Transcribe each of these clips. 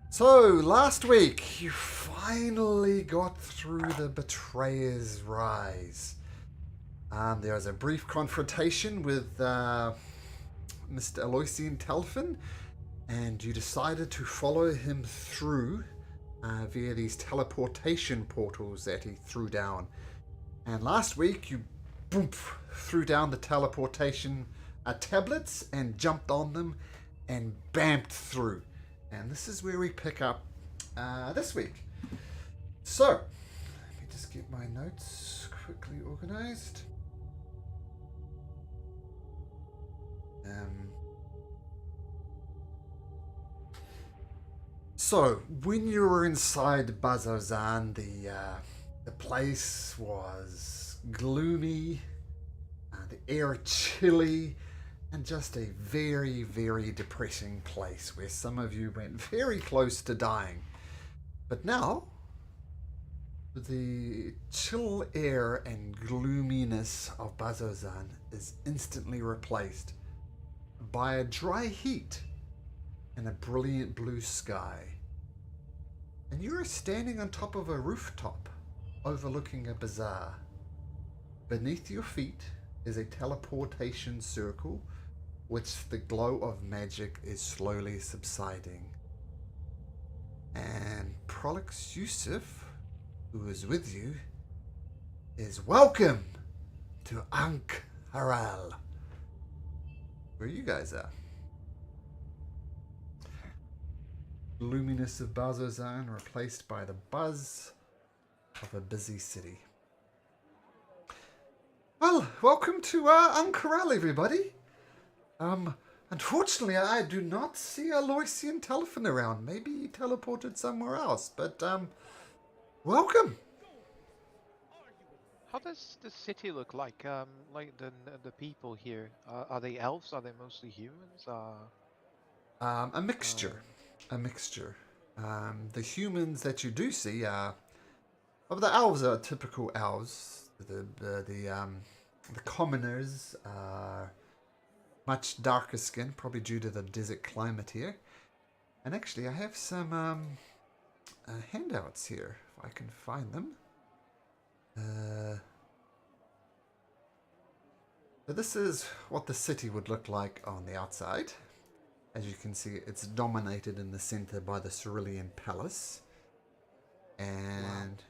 So, last week, you finally got through the Betrayer's Rise. There was a brief confrontation with Mr. Aloysian Telfin, and you decided to follow him through via these teleportation portals that he threw down. And last week, you boom, threw down the teleportation tablets and jumped on them and bamped through. And this is where we pick up this week. So, let me just get my notes quickly organized. So, when you were inside Bazozan, the place was gloomy, the air chilly, and just a very, very depressing place where some of you went very close to dying. But now, the chill air and gloominess of Bazozan is instantly replaced by a dry heat and a brilliant blue sky. And you are standing on top of a rooftop overlooking a bazaar. Beneath your feet is a teleportation circle which the glow of magic is slowly subsiding. And Prolix Yusuf, who is with you, is welcome to Ankh Haral, where you guys are. Luminous of Bazozan replaced by the buzz of a busy city. Well, welcome to Ankh Haral, everybody. Unfortunately, I do not see Aloysian Telfin around. Maybe he teleported somewhere else, but, welcome. How does the city look like? Like the people here, are they elves? Are they mostly humans? A mixture. A mixture. The humans that you do see are... Well, the elves are typical elves. The commoners are much darker skin, probably due to the desert climate here. And actually, I have some handouts here, if I can find them. So this is what the city would look like on the outside. As you can see, it's dominated in the center by the Cerulean Palace. And...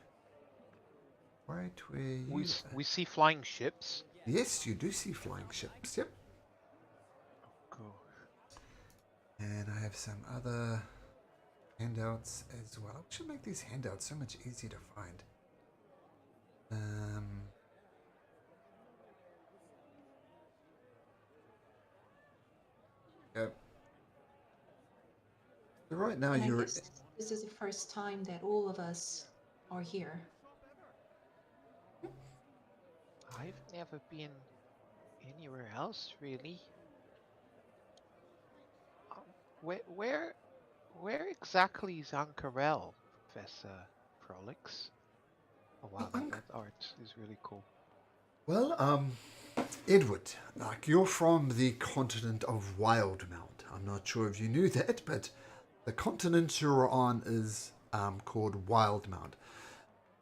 right where you... We see flying ships. Yes, you do see flying ships, yep. Cool. And I have some other handouts as well. I should make these handouts so much easier to find. Yep. So right now And I you're... guess this is the first time that all of us are here. I've never been anywhere else, really. Where exactly is Ankarel, Professor Prolix? Oh wow, that art is really cool. Well, Edward, like, you're from the continent of Wildmount. I'm not sure if you knew that, but the continent you're on is called Wildmount.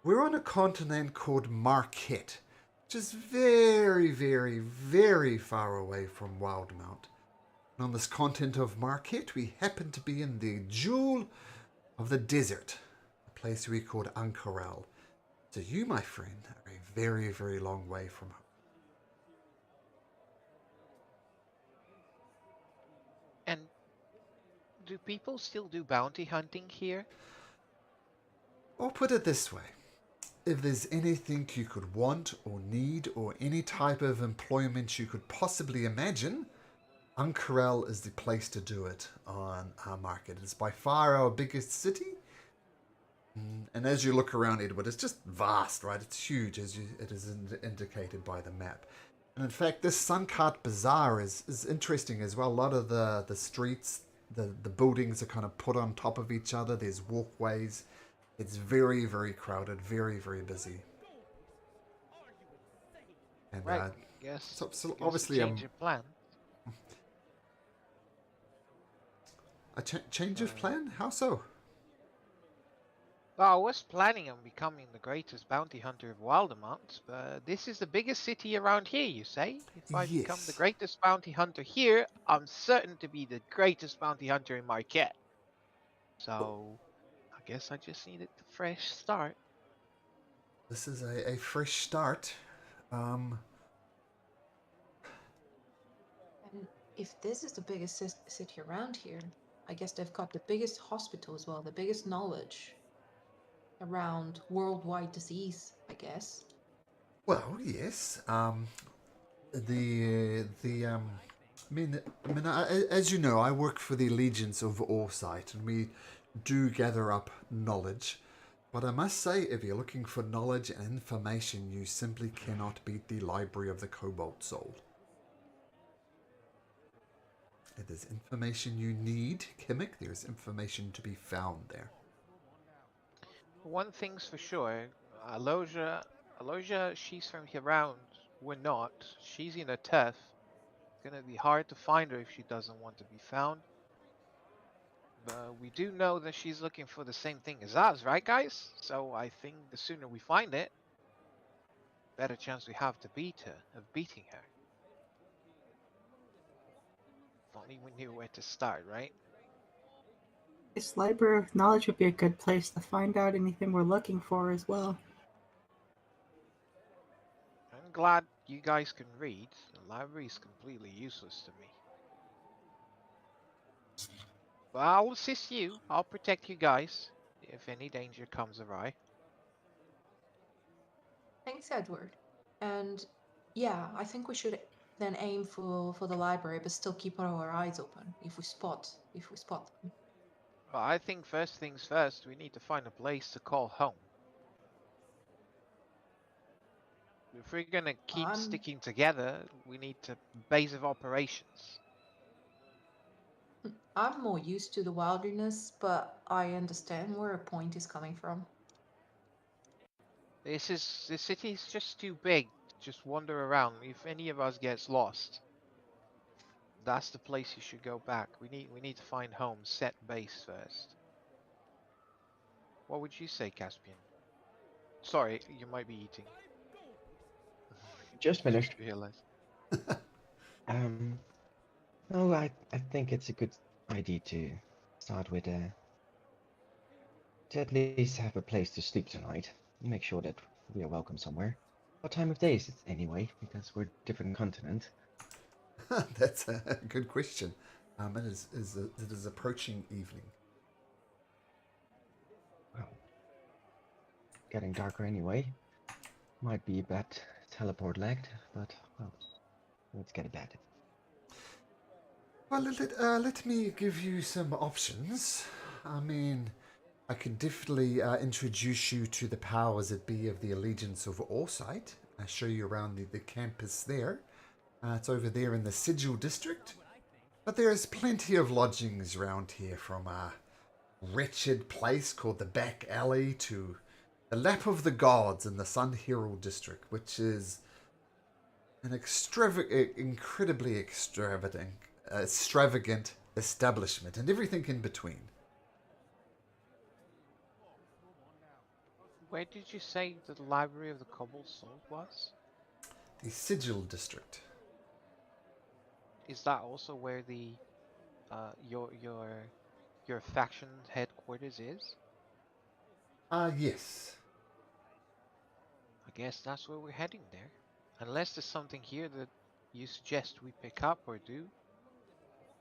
We're on a continent called Marquette, which is very, very, very far away from Wildmount. And on this continent of Marquette, we happen to be in the jewel of the desert, a place we called Ankh Haral. So you, my friend, are a very, very long way from home. And do people still do bounty hunting here? I'll put it this way. If there's anything you could want or need or any type of employment you could possibly imagine, Ankh Haral is the place to do it on our market. It's by far our biggest city. And as you look around, Edward, it's just vast, right? It's huge, as it is indicated by the map. And in fact, this Suncart Bazaar is interesting as well. A lot of the streets, the buildings are kind of put on top of each other. There's walkways. It's very, very crowded, very, very busy. And, Right, yes. so obviously, change of plan. a change of plan? How so? Well, I was planning on becoming the greatest bounty hunter of Wildemount, but this is the biggest city around here, you say? If I become the Yes. greatest bounty hunter here, I'm certain to be the greatest bounty hunter in Marquette. So, I guess I just needed a fresh start. This is a fresh start. Um, And if this is the biggest city around here, I guess they've got the biggest hospital as well, the biggest knowledge around worldwide disease, I guess. well, yes. As you know, I work for the Allegiance of Oresight, and we do gather up knowledge. But I must say, if you're looking for knowledge and information, you simply cannot beat the Library of the Cobalt Soul. If there's information you need, Kimmick, there's information to be found there. One thing's for sure, Aloja, she's from around. We're not. She's in a turf. It's gonna be hard to find her if she doesn't want to be found. But we do know that she's looking for the same thing as us, right, guys? So I think the sooner we find it, better chance we have to beating her. If only we knew where to start, right? This Library of Knowledge would be a good place to find out anything we're looking for as well. I'm glad you guys can read. The library is completely useless to me. But I'll assist you. I'll protect you guys if any danger comes awry. Thanks, Edward. And yeah, I think we should then aim for the library, but still keep our eyes open if we spot them. But I think first things first, we need to find a place to call home. If we're gonna keep I'm sticking together, we need a base of operations. I'm more used to the wilderness, but I understand where a point is coming from. This city's just too big to just wander around. If any of us gets lost, that's the place you should go back. We need to find home, set base first. What would you say, Caspian? Sorry, you might be eating. Just finished. Realize. No, I think it's a good idea to start with to at least have a place to sleep tonight. Make sure that we are welcome somewhere. What time of day is it anyway? Because we're different continent. That's a good question. It is approaching evening. Well, getting darker anyway. Might be a bit teleport lagged, but well, let's get about it. Well, let me give you some options. I mean, I can definitely introduce you to the powers that be of the Allegiance of Oresight. I'll show you around the campus there. It's over there in the Sigil District. But there's plenty of lodgings around here, from a wretched place called the Back Alley to the Lap of the Gods in the Sun Herald District, which is an incredibly extravagant establishment, and everything in between. Where did you say the Library of the Cobalt Soul was? The Sigil District. Is that also where the your faction headquarters is? Yes. I guess that's where we're heading there. Unless there's something here that you suggest we pick up or do.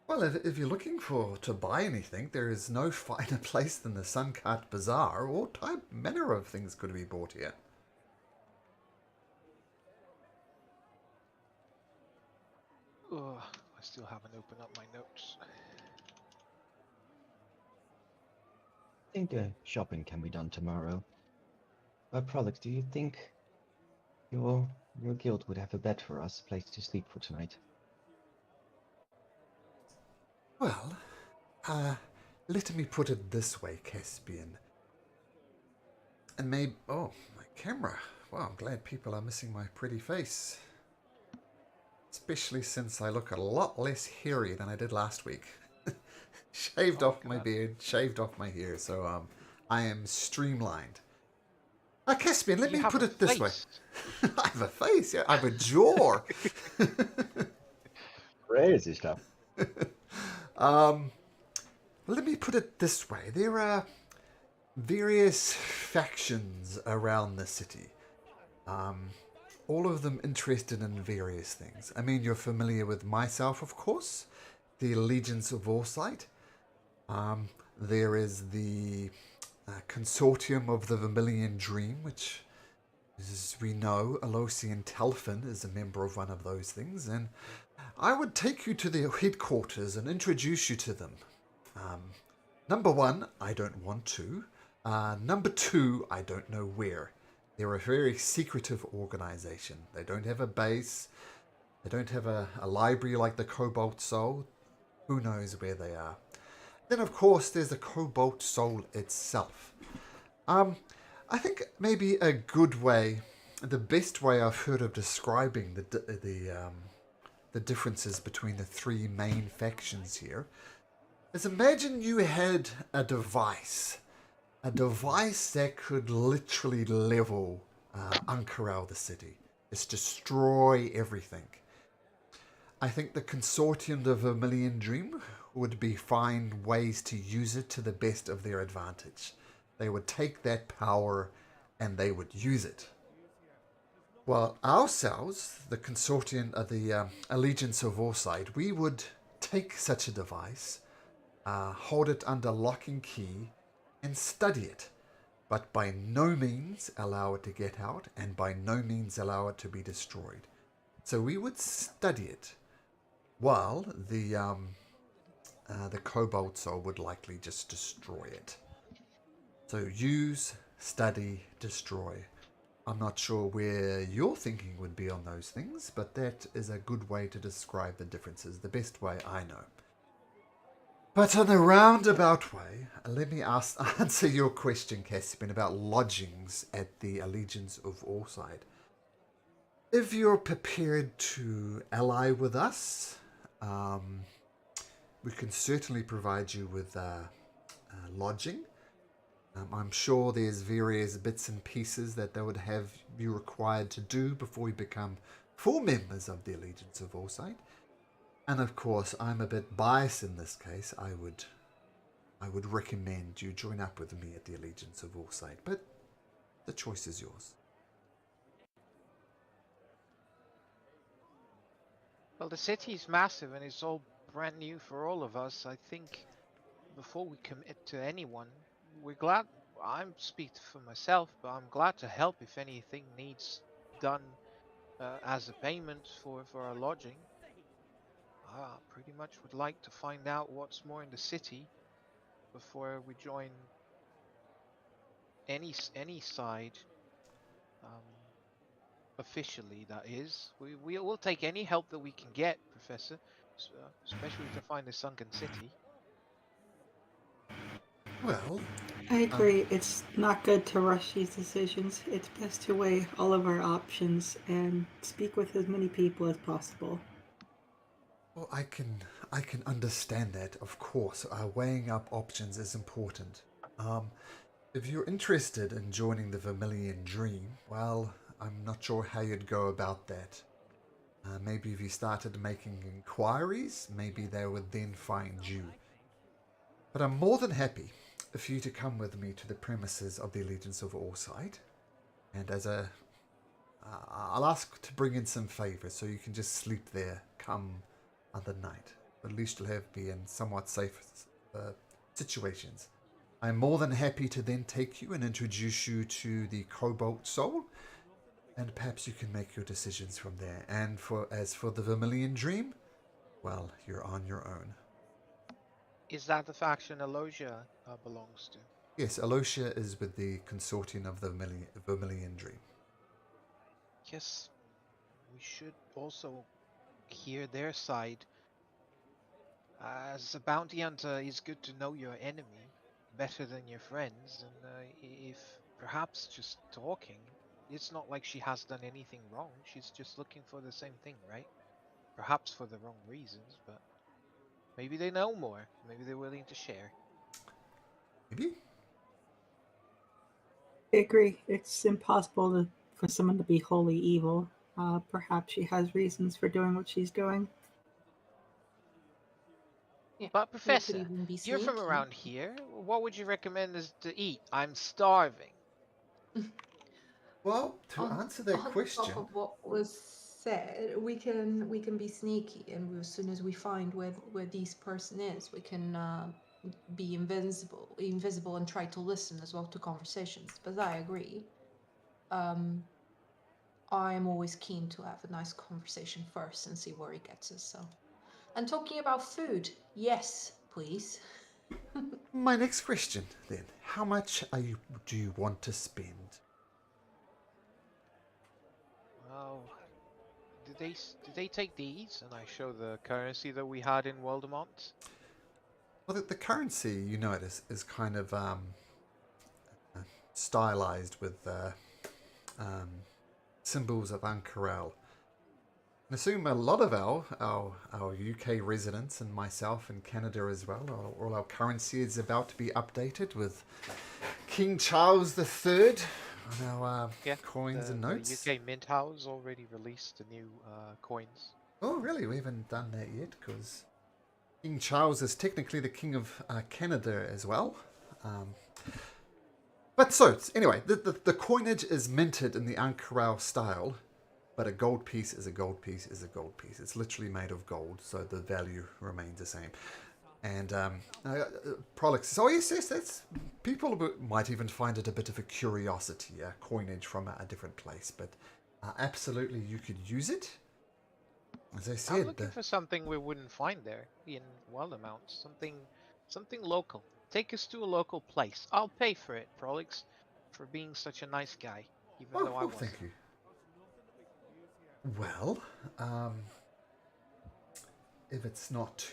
Well, if you're looking to buy anything, there is no finer place than the Suncut Bazaar. All manner of things could be bought here. Ugh, I still haven't opened up my notes. I think the shopping can be done tomorrow. But Prolix, do you think your guild would have a bed for us, a place to sleep for tonight? Well, let me put it this way, Caspian. And maybe... Oh, my camera. Well, I'm glad people are missing my pretty face. Especially since I look a lot less hairy than I did last week. Shaved off my beard, shaved off my hair, so I am streamlined. Caspian, let You me have put a it this way. face. I have a face, yeah. I have a jaw. Crazy stuff. Well, let me put it this way. There are various factions around the city. All of them interested in various things. I mean, you're familiar with myself, of course, the Allegiance of Foresight. There is the Consortium of the Vermilion Dream, which, as we know, Alosian Telfin is a member of one of those things, and I would take you to their headquarters and introduce you to them. Number one, I don't want to. Number two, I don't know where. They're a very secretive organization. They don't have a base. They don't have a library like the Cobalt Soul. Who knows where they are? Then, of course, there's the Cobalt Soul itself. I think maybe a good way, the best way I've heard of describing the differences between the three main factions here is imagine you had a device that could literally level Uncorral the city. Just destroy everything. I think the consortium, the Vermilion Dream, would be find ways to use it to the best of their advantage. They would take that power and they would use it. Well, ourselves, the consortium of the Allegiance of Foresight, we would take such a device, hold it under lock and key, and study it, but by no means allow it to get out, and by no means allow it to be destroyed. So we would study it, while the Cobalt Soul would likely just destroy it. So use, study, destroy. I'm not sure where your thinking would be on those things, but that is a good way to describe the differences, the best way I know. But in a roundabout way, let me answer your question, Caspian, about lodgings at the Allegiance of Allside. If you're prepared to ally with us, we can certainly provide you with lodging. I'm sure there's various bits and pieces that they would have you required to do before you become full members of the Allegiance of Foresight. And of course, I'm a bit biased in this case. I would recommend you join up with me at the Allegiance of Foresight, but the choice is yours. Well, the city's massive and it's all brand new for all of us. I think before we commit to anyone, we're glad. I'm speaking for myself, but I'm glad to help if anything needs done as a payment for our lodging. I pretty much would like to find out what's more in the city before we join any side. Um, Officially, that is. We will take any help that we can get, Professor, especially to find the sunken city. Well, I um, agree. It's not good to rush these decisions. It's best to weigh all of our options and speak with as many people as possible. well, I can understand that. Of course, weighing up options is important. Um, if you're interested in joining the Vermilion Dream, well, I'm not sure how you'd go about that. Maybe if you started making inquiries, maybe they would then find you. But I'm more than happy for you to come with me to the premises of the Allegiance of Allside. And I'll ask to bring in some favors so you can just sleep there come other night. But at least you'll have be in somewhat safe situations. I'm more than happy to then take you and introduce you to the Cobalt Soul, and perhaps you can make your decisions from there. And as for the Vermilion Dream, well, you're on your own. Is that the faction Alosia belongs to? Yes, Alosia is with the consortium of the Vermilion Dream. Yes, we should also hear their side. As a bounty hunter, it's good to know your enemy better than your friends, and if perhaps just talking, it's not like she has done anything wrong. She's just looking for the same thing, right? Perhaps for the wrong reasons, but maybe they know more. Maybe they're willing to share. Maybe? I agree. It's impossible for someone to be wholly evil. Perhaps she has reasons for doing what she's doing. Yeah, But we could Professor, even be you're from sneaky. around here. What would you recommend us to eat? I'm starving. Well, to On answer that on top question, of what was said, we can be sneaky, and as soon as we find where this person is, we can be invisible, and try to listen as well to conversations. But I agree. Um, I am always keen to have a nice conversation first and see where it gets us. So, and talking about food, yes, please. my next question then: how much do you want to spend? Oh, did they take these? And I show the currency that we had in Waldemont. Well, the currency, you notice, is kind of stylized with um, symbols of Ankarel. I assume a lot of our UK residents and myself in Canada as well, all our currency is about to be updated with King Charles III on our Yeah, coins and notes. The UK Mint House already released the new coins. Oh, really? We haven't done that yet because King Charles is technically the King of Canada as well. But so, anyway, the coinage is minted in the Ankarel style, but a gold piece is a gold piece is a gold piece. It's literally made of gold, so the value remains the same. And Prolix says, oh yes, that's people might even find it a bit of a curiosity, coinage from a different place, but absolutely you could use it. As I said, I'm looking for something we wouldn't find there in Waldemount. Something local. Take us to a local place. I'll pay for it, Prolix, for being such a nice guy, even though I well, wasn't. thank you. Well, if it's not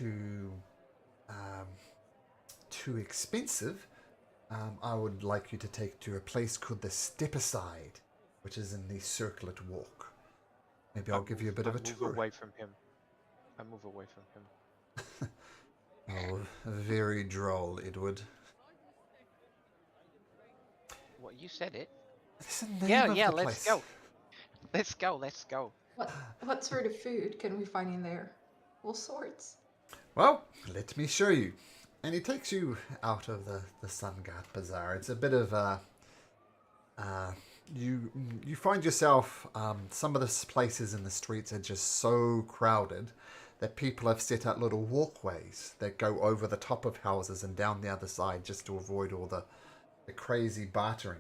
um, too expensive, I would like you to take to a place called the Step Aside, which is in the Circlet Walk. Maybe I'll give you a bit of a move tour. away from him. I move away from him. Oh, very droll, Edward. What, you said it? It's the name of the let's place. go. Let's go. What sort of food can we find in there? All sorts. Well, let me show you. And he takes you out of the Sungart Bazaar. It's a bit of a... you find yourself... some of the places in the streets are just so crowded that people have set out little walkways that go over the top of houses and down the other side just to avoid all the crazy bartering.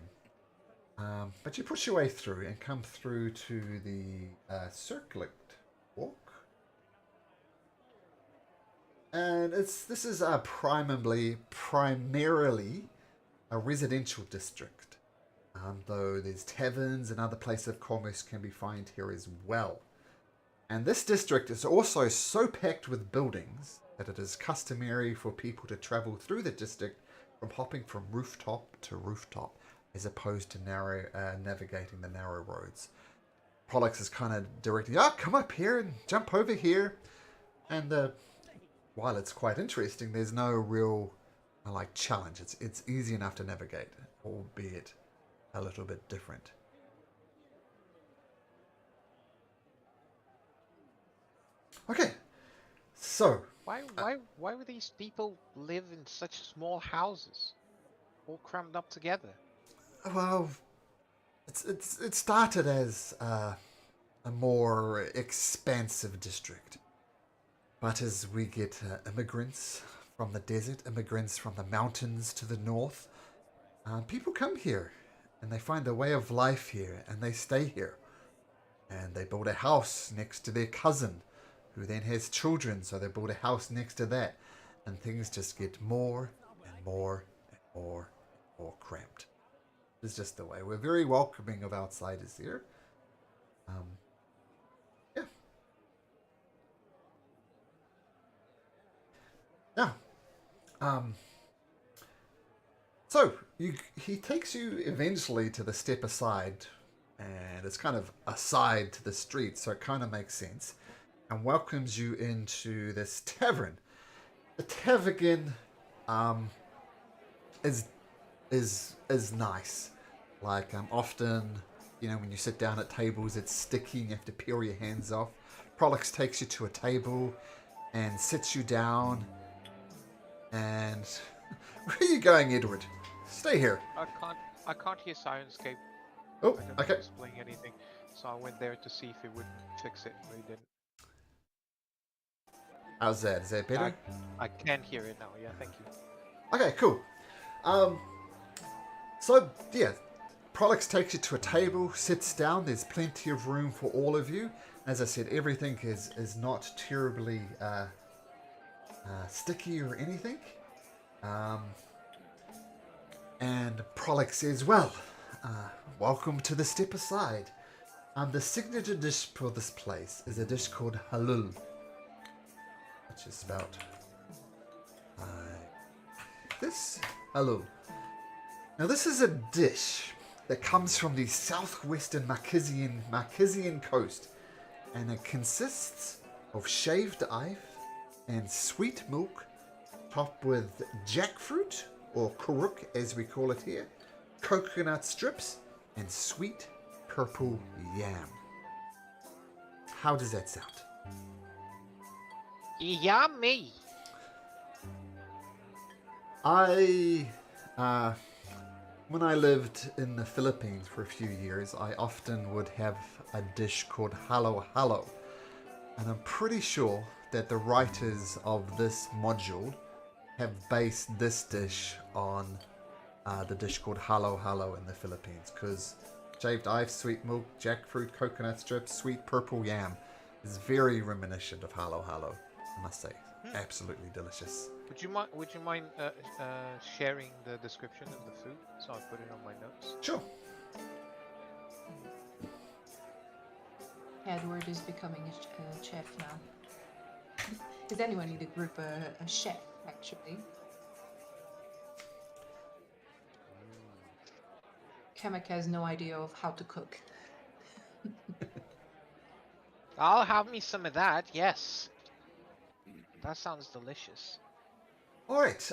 But you push your way through and come through to the Circlet Walk. And this is primarily a residential district, though there's taverns and other places of commerce can be found here as well. And this district is also so packed with buildings that it is customary for people to travel through the district from hopping from rooftop to rooftop, as opposed to navigating the narrow roads. Pollux is kind of directing, come up here and jump over here. And while it's quite interesting, there's no real challenge. It's easy enough to navigate, albeit a little bit different. Okay, so Why would these people live in such small houses, all crammed up together? well, it started as a more expansive district, but as we get immigrants from the desert, immigrants from the mountains to the north, people come here and they find a way of life here and they stay here. And they build a house next to their cousin, who then has children, so they build a house next to that. And things just get more and more and more and more cramped. It's just the way. We're very welcoming of outsiders here. Yeah. Now, so he takes you eventually to the Step Aside, and it's kind of aside to the street, so it kind of makes sense, and welcomes you into this tavern. The tavern is nice. Like often, when you sit down at tables, it's sticky and you have to peel your hands off. Prolix takes you to a table and sits you down. And where are you going, Edward? Stay here. I can't hear Sirenscape. Oh, I don't okay. explain anything. So I went there to see if it would fix it, but it didn't. How's that? Is that better? I can hear it now. Yeah, thank you. Okay, cool. So yeah, Prolix takes you to a table, sits down. There's plenty of room for all of you. As I said, everything is not terribly sticky or anything. And Prolix says, well, welcome to the Step Aside. The signature dish for this place is a dish called halul, which is spelled this halul. Now this is a dish that comes from the southwestern Marquesian coast, and it consists of shaved ice and sweet milk topped with jackfruit, or kuruk as we call it here, coconut strips, and sweet purple yam. How does that sound? Yummy! When I lived in the Philippines for a few years, I often would have a dish called halo halo. And I'm pretty sure that the writers of this module have based this dish on the dish called halo halo in the Philippines, because shaved ice, sweet milk, jackfruit, coconut strips, sweet purple yam is very reminiscent of halo halo, I must say. Absolutely delicious. Would you mind sharing the description of the food so I put it on my notes? Sure. Edward is becoming a chef now. Is anyone in the group a chef, actually? Kamek has no idea of how to cook. I'll have me some of that, yes. That sounds delicious. Alright,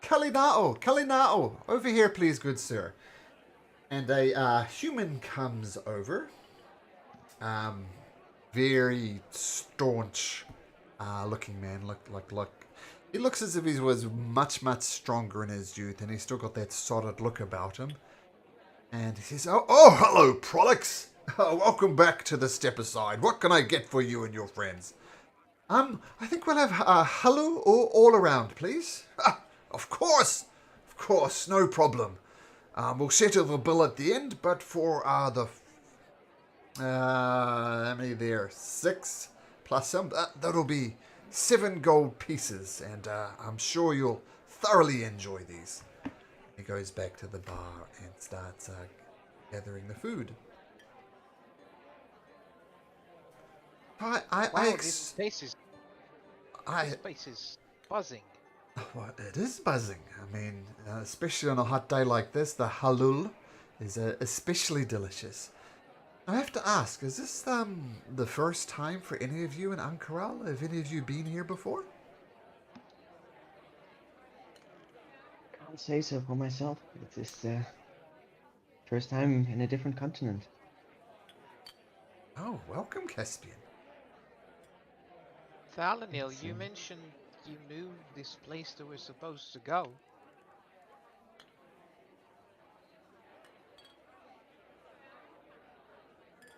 Kalinao, over here please, good sir. And a human comes over. Very staunch looking man. Look. He looks as if he was much stronger in his youth, and he's still got that solid look about him. And he says, oh hello, Prolix. Welcome back to the Step Aside. What can I get for you and your friends? I think we'll have hello all around, please. Of course, no problem. We'll settle the bill at the end, but for how many there? 6 plus some. That'll be 7 gold pieces, and I'm sure you'll thoroughly enjoy these. He goes back to the bar and starts gathering the food. This place is buzzing. Well, it is buzzing. I mean, especially on a hot day like this, the halul is especially delicious. I have to ask, is this the first time for any of you in Ankaral? Have any of you been here before? Can't say so for myself. It is first time in a different continent. Oh, welcome, Caspian. Thalanil, you mentioned you knew this place that we're supposed to go.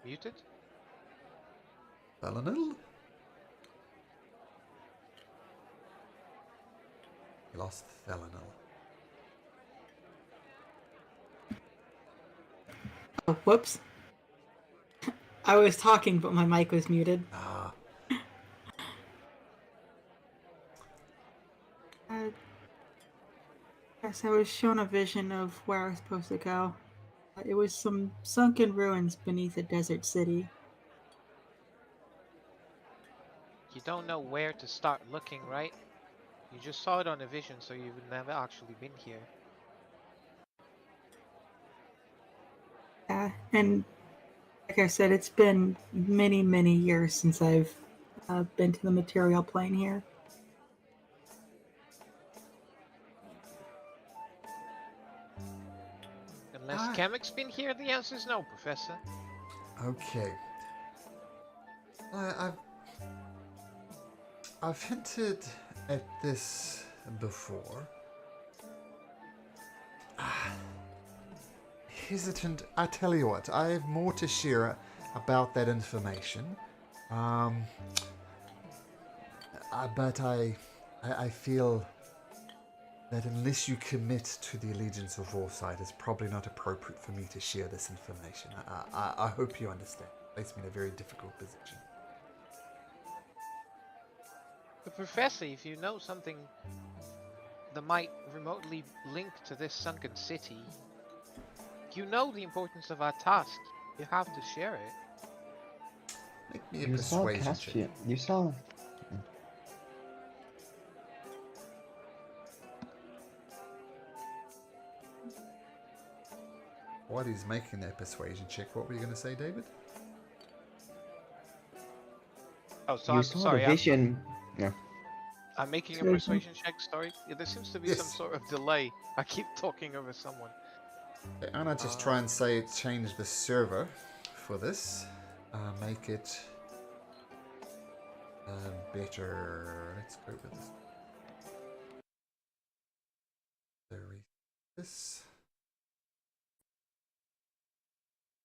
Muted? Thalanil? He lost Thalanil. Oh, whoops. I was talking, but my mic was muted. Yes, I was shown a vision of where I was supposed to go. It was some sunken ruins beneath a desert city. You don't know where to start looking, right? You just saw it on a vision, so you've never actually been here. Yeah, and like I said, it's been many years since I've been to the material plane here. Unless Ah. Kamek's been here, the answer is no, Professor. Okay. I've hinted at this before. Hesitant. I tell you what, I have more to share about that information. But I feel that unless you commit to the allegiance of Warsight, it's probably not appropriate for me to share this information. I hope you understand. It places me in a very difficult position. But Professor, if you know something that might remotely link to this sunken city, you know the importance of our task. You have to share it. Make me a You saw persuasion check. Caspian. You saw. While he's making that persuasion check, what were you going to say, David? Oh, so You I'm saw sorry. the vision. No. I'm making a Sorry. persuasion check. Sorry. Yeah, there seems to be some Yes. sort of delay. I keep talking over someone. And I just try and say change the server for this. Make it better. Let's go with this. This.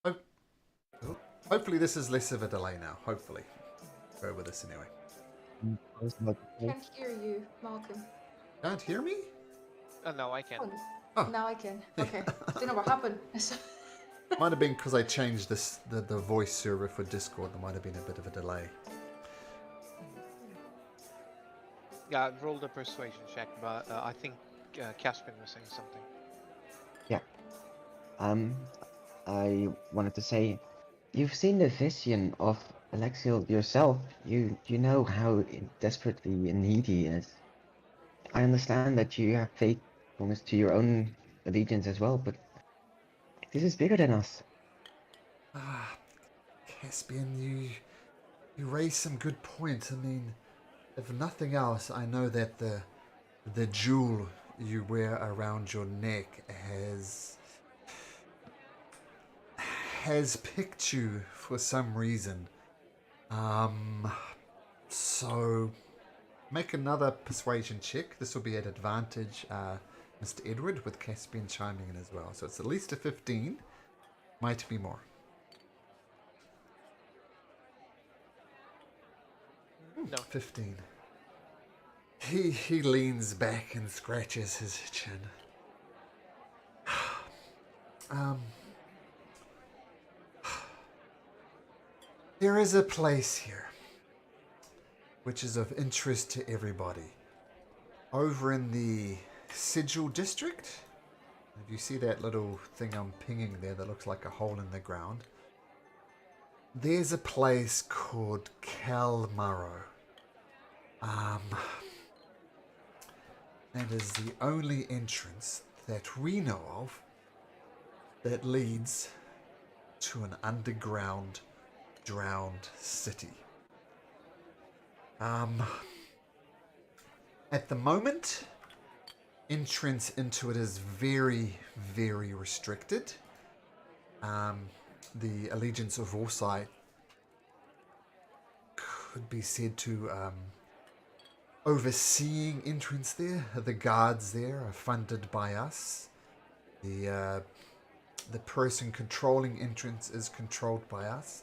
Oh. Hopefully this is less of a delay now. Hopefully. Go with this anyway. Can't hear you, Malcolm. Can't hear me? No, I can't. Oh, Oh. now I can. Okay. Don't know what happened. Might have been because I changed this the voice server for Discord. There might have been a bit of a delay. Yeah, I rolled a persuasion check, but I think Caspian was saying something. Yeah. I wanted to say, you've seen the vision of Alexiel yourself. You know how desperately needy he is. I understand that you have faithfulness to your own allegiance as well, but this is bigger than us. Caspian, you raise some good points. I mean, if nothing else, I know that the jewel you wear around your neck has picked you for some reason. So make another persuasion check. This will be at advantage, Mr. Edward, with Caspian chiming in as well. So it's at least a 15. Might be more. No. 15. He leans back and scratches his chin. There is a place here which is of interest to everybody. Over in the Sigil District, if you see that little thing I'm pinging there that looks like a hole in the ground, there's a place called Calmaro. That is the only entrance that we know of that leads to an underground drowned city. At the moment, entrance into it is very, very restricted. The allegiance of Warsight could be said to overseeing entrance there. The guards there are funded by us. The person controlling entrance is controlled by us.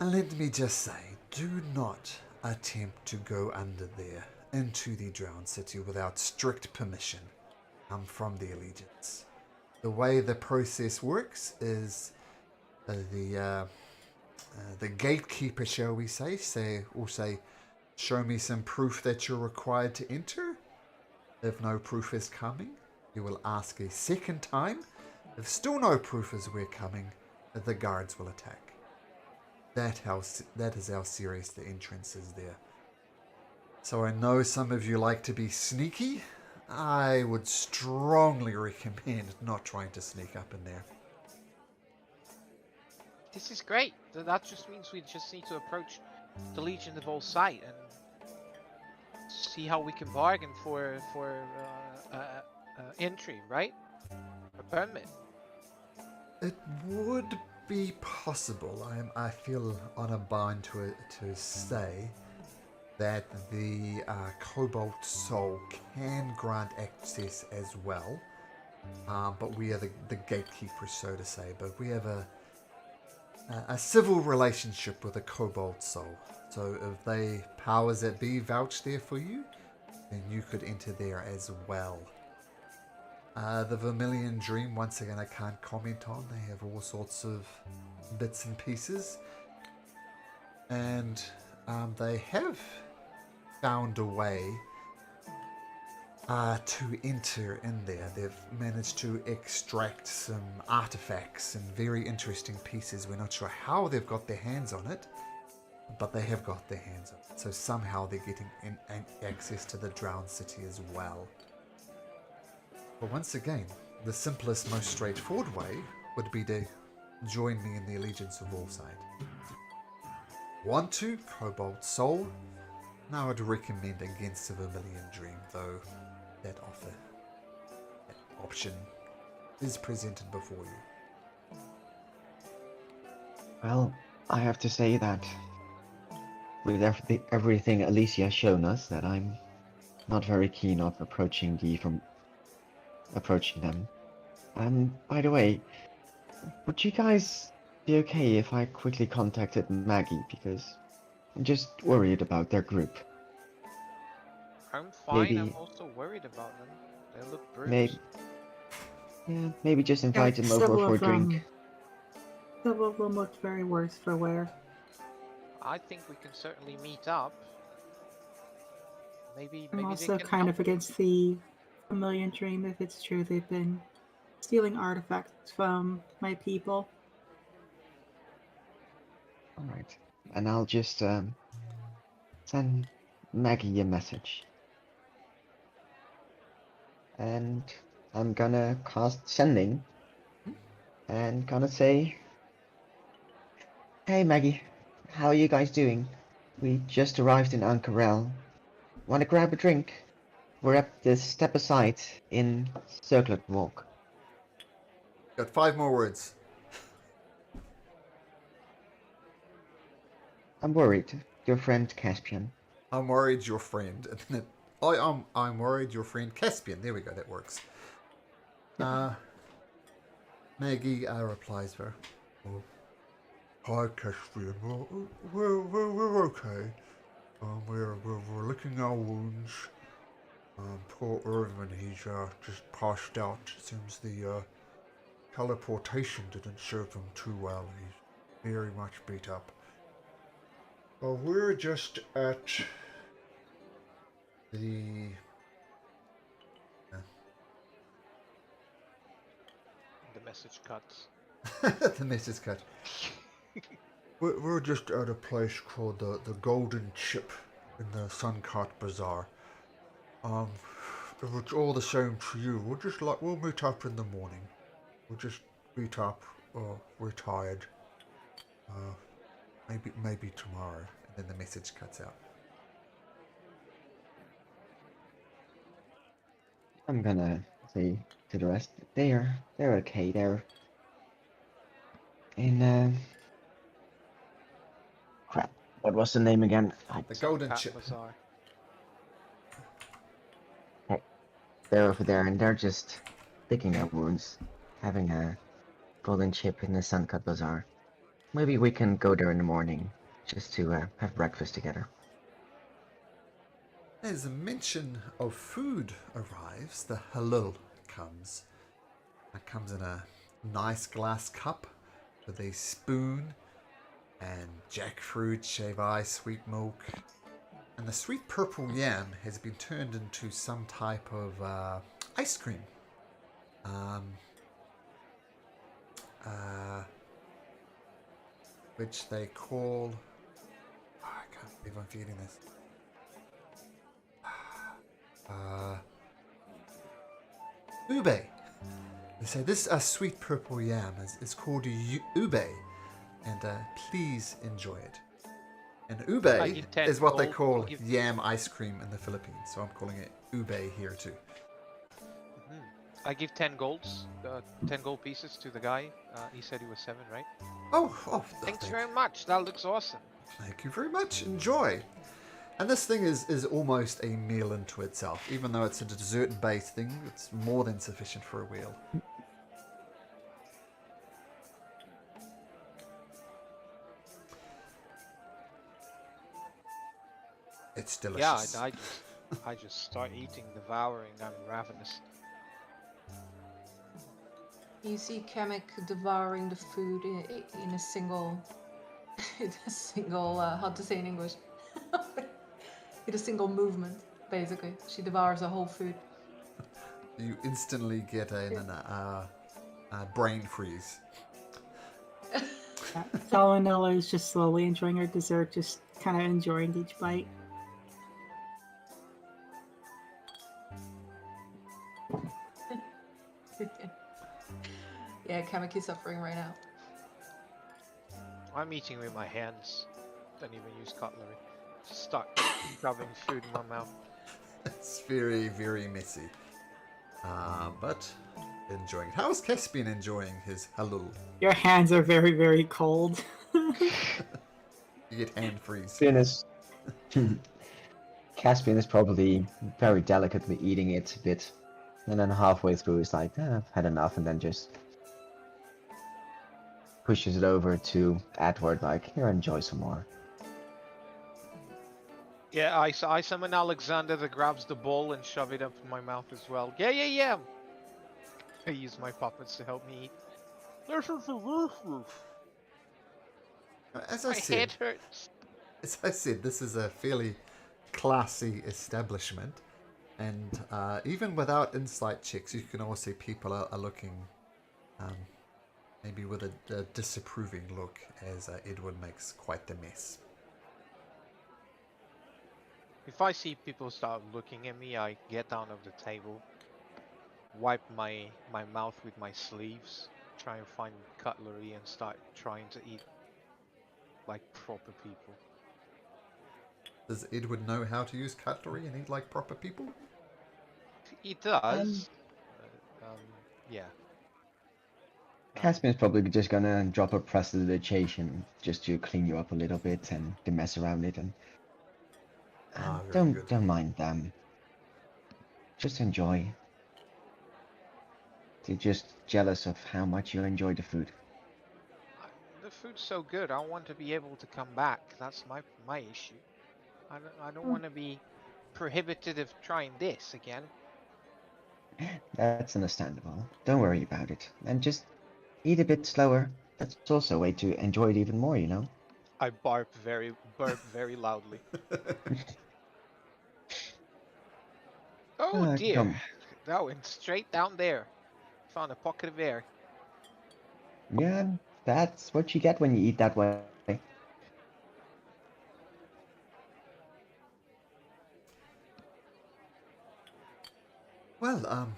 And let me just say, do not attempt to go under there into the drowned city without strict permission from the allegiance. The way the process works is the gatekeeper, shall we say, show me some proof that you're required to enter. If no proof is coming, you will ask a second time. If still no proof is we're coming, the guards will attack. That is how serious the entrance is there. So I know some of you like to be sneaky. I would strongly recommend not trying to sneak up in there. This is great. That just means we just need to approach the Legion of All Sight and see how we can bargain for entry, right? A permit. It would be possible. I feel on a bind to say that the Cobalt Soul can grant access as well. But we are the gatekeepers, so to say. But we have a civil relationship with the Cobalt Soul. So if they powers that be vouch there for you, then you could enter there as well. The Vermilion Dream, once again, I can't comment on. They have all sorts of bits and pieces. And they have found a way to enter in there. They've managed to extract some artifacts and very interesting pieces. We're not sure how they've got their hands on it, but they have got their hands on it. So somehow they're getting access to the Drowned City as well. But once again, the simplest, most straightforward way would be to join me in the allegiance of Warside. Want to? Cobalt Soul? Now I'd recommend against the Vermilion Dream, though that option is presented before you. Well, I have to say that with everything Alicia has shown us, that I'm not very keen on approaching them. By the way, would you guys be okay if I quickly contacted Maggie, because I'm just worried about their group. I'm fine. Maybe- I'm also worried about them. They look bruised. Maybe just invite them over for a drink. Several of them looked very worse for wear. I think we can certainly meet up. Maybe I'm they also can kind help. of against the Vermilion Dream if it's true they've been stealing artifacts from my people. Alright. And I'll just send Maggie a message. And I'm gonna cast sending and gonna say, "Hey Maggie, how are you guys doing? We just arrived in Ankarel. Wanna grab a drink? We're at the Step Aside in Circlet Walk." Got 5 more words. I'm worried. Your friend Caspian. I'm worried your friend. I'm worried your friend Caspian. There we go, that works. Maggie replies for, "Oh, hi Caspian. We're okay. We're licking our wounds. Poor Irvin, he's just passed out. Seems the teleportation didn't serve him too well. He's very much beat up. We're just at the The message cuts. the message cut. We're just at a place called the Golden Chip in the Suncart Bazaar. If it's all the same to you, we'll meet up in the morning. We'll just meet up. We're tired. Maybe tomorrow. And then the message cuts out. I'm gonna say to the rest, they're okay. They're in crap. What was the name again? The Golden Cat Chip. Bazaar. They're over there, and they're just picking their wounds, having a golden chip in the Suncut Bazaar. Maybe we can go there in the morning, just to have breakfast together. As a mention of food arrives, the halal comes. It comes in a nice glass cup with a spoon and jackfruit, shave ice, sweet milk. And the sweet purple yam has been turned into some type of ice cream. Which they call... Oh, I can't believe I'm forgetting this. Ube. They say this sweet purple yam is called ube, and please enjoy it. And ube intend is what they gold call give- yam ice cream in the Philippines, so I'm calling it ube here too. I give 10 golds, 10 gold pieces to the guy. He said he was 7, right? Oh, Thanks very much. That looks awesome. thank you very much. Enjoy. And this thing is almost a meal unto itself. Even though it's a dessert-based thing, it's more than sufficient for a meal. It's delicious. Yeah, I just start eating, devouring. I'm ravenous. You see Kamek devouring the food in a single, how to say in English, in a single movement. Basically, she devours the whole food. You instantly get a brain freeze. Salanella is just slowly enjoying her dessert, just kind of enjoying each bite. Yeah, Kamek is suffering right now. I'm eating with my hands. Don't even use cutlery. Just start shoving food in my mouth. It's very, very messy. But enjoying it. How is Caspian enjoying his halal? Your hands are very, very cold. You get hand freeze. Caspian is probably very delicately eating it a bit, and then halfway through he's like, I've had enough, and then just pushes it over to Edward, like, here, enjoy some more. Yeah, I summon Alexander that grabs the bowl and shove it up in my mouth as well. Yeah. I use my puppets to help me eat. As I My said, head hurts. this is a fairly classy establishment, and even without insight checks, you can also see people are looking, maybe with a disapproving look, as Edward makes quite the mess. If I see people start looking at me, I get down off the table, wipe my mouth with my sleeves, try and find cutlery, and start trying to eat like proper people. Does Edward know how to use cutlery and eat like proper people? He does. Yeah. Caspian's probably just gonna drop a prestidigitation just to clean you up a little bit and to mess around it, and Very good. don't mind them. Just enjoy. They're just jealous of how much you enjoy the food. The food's so good. I want to be able to come back. That's my issue. I don't want to be prohibited of trying this again. That's understandable. Don't worry about it. And just eat a bit slower. That's also a way to enjoy it even more, you know? I burp very loudly. Oh dear, Come. that went straight down there. Found a pocket of air. Yeah, that's what you get when you eat that way. Well,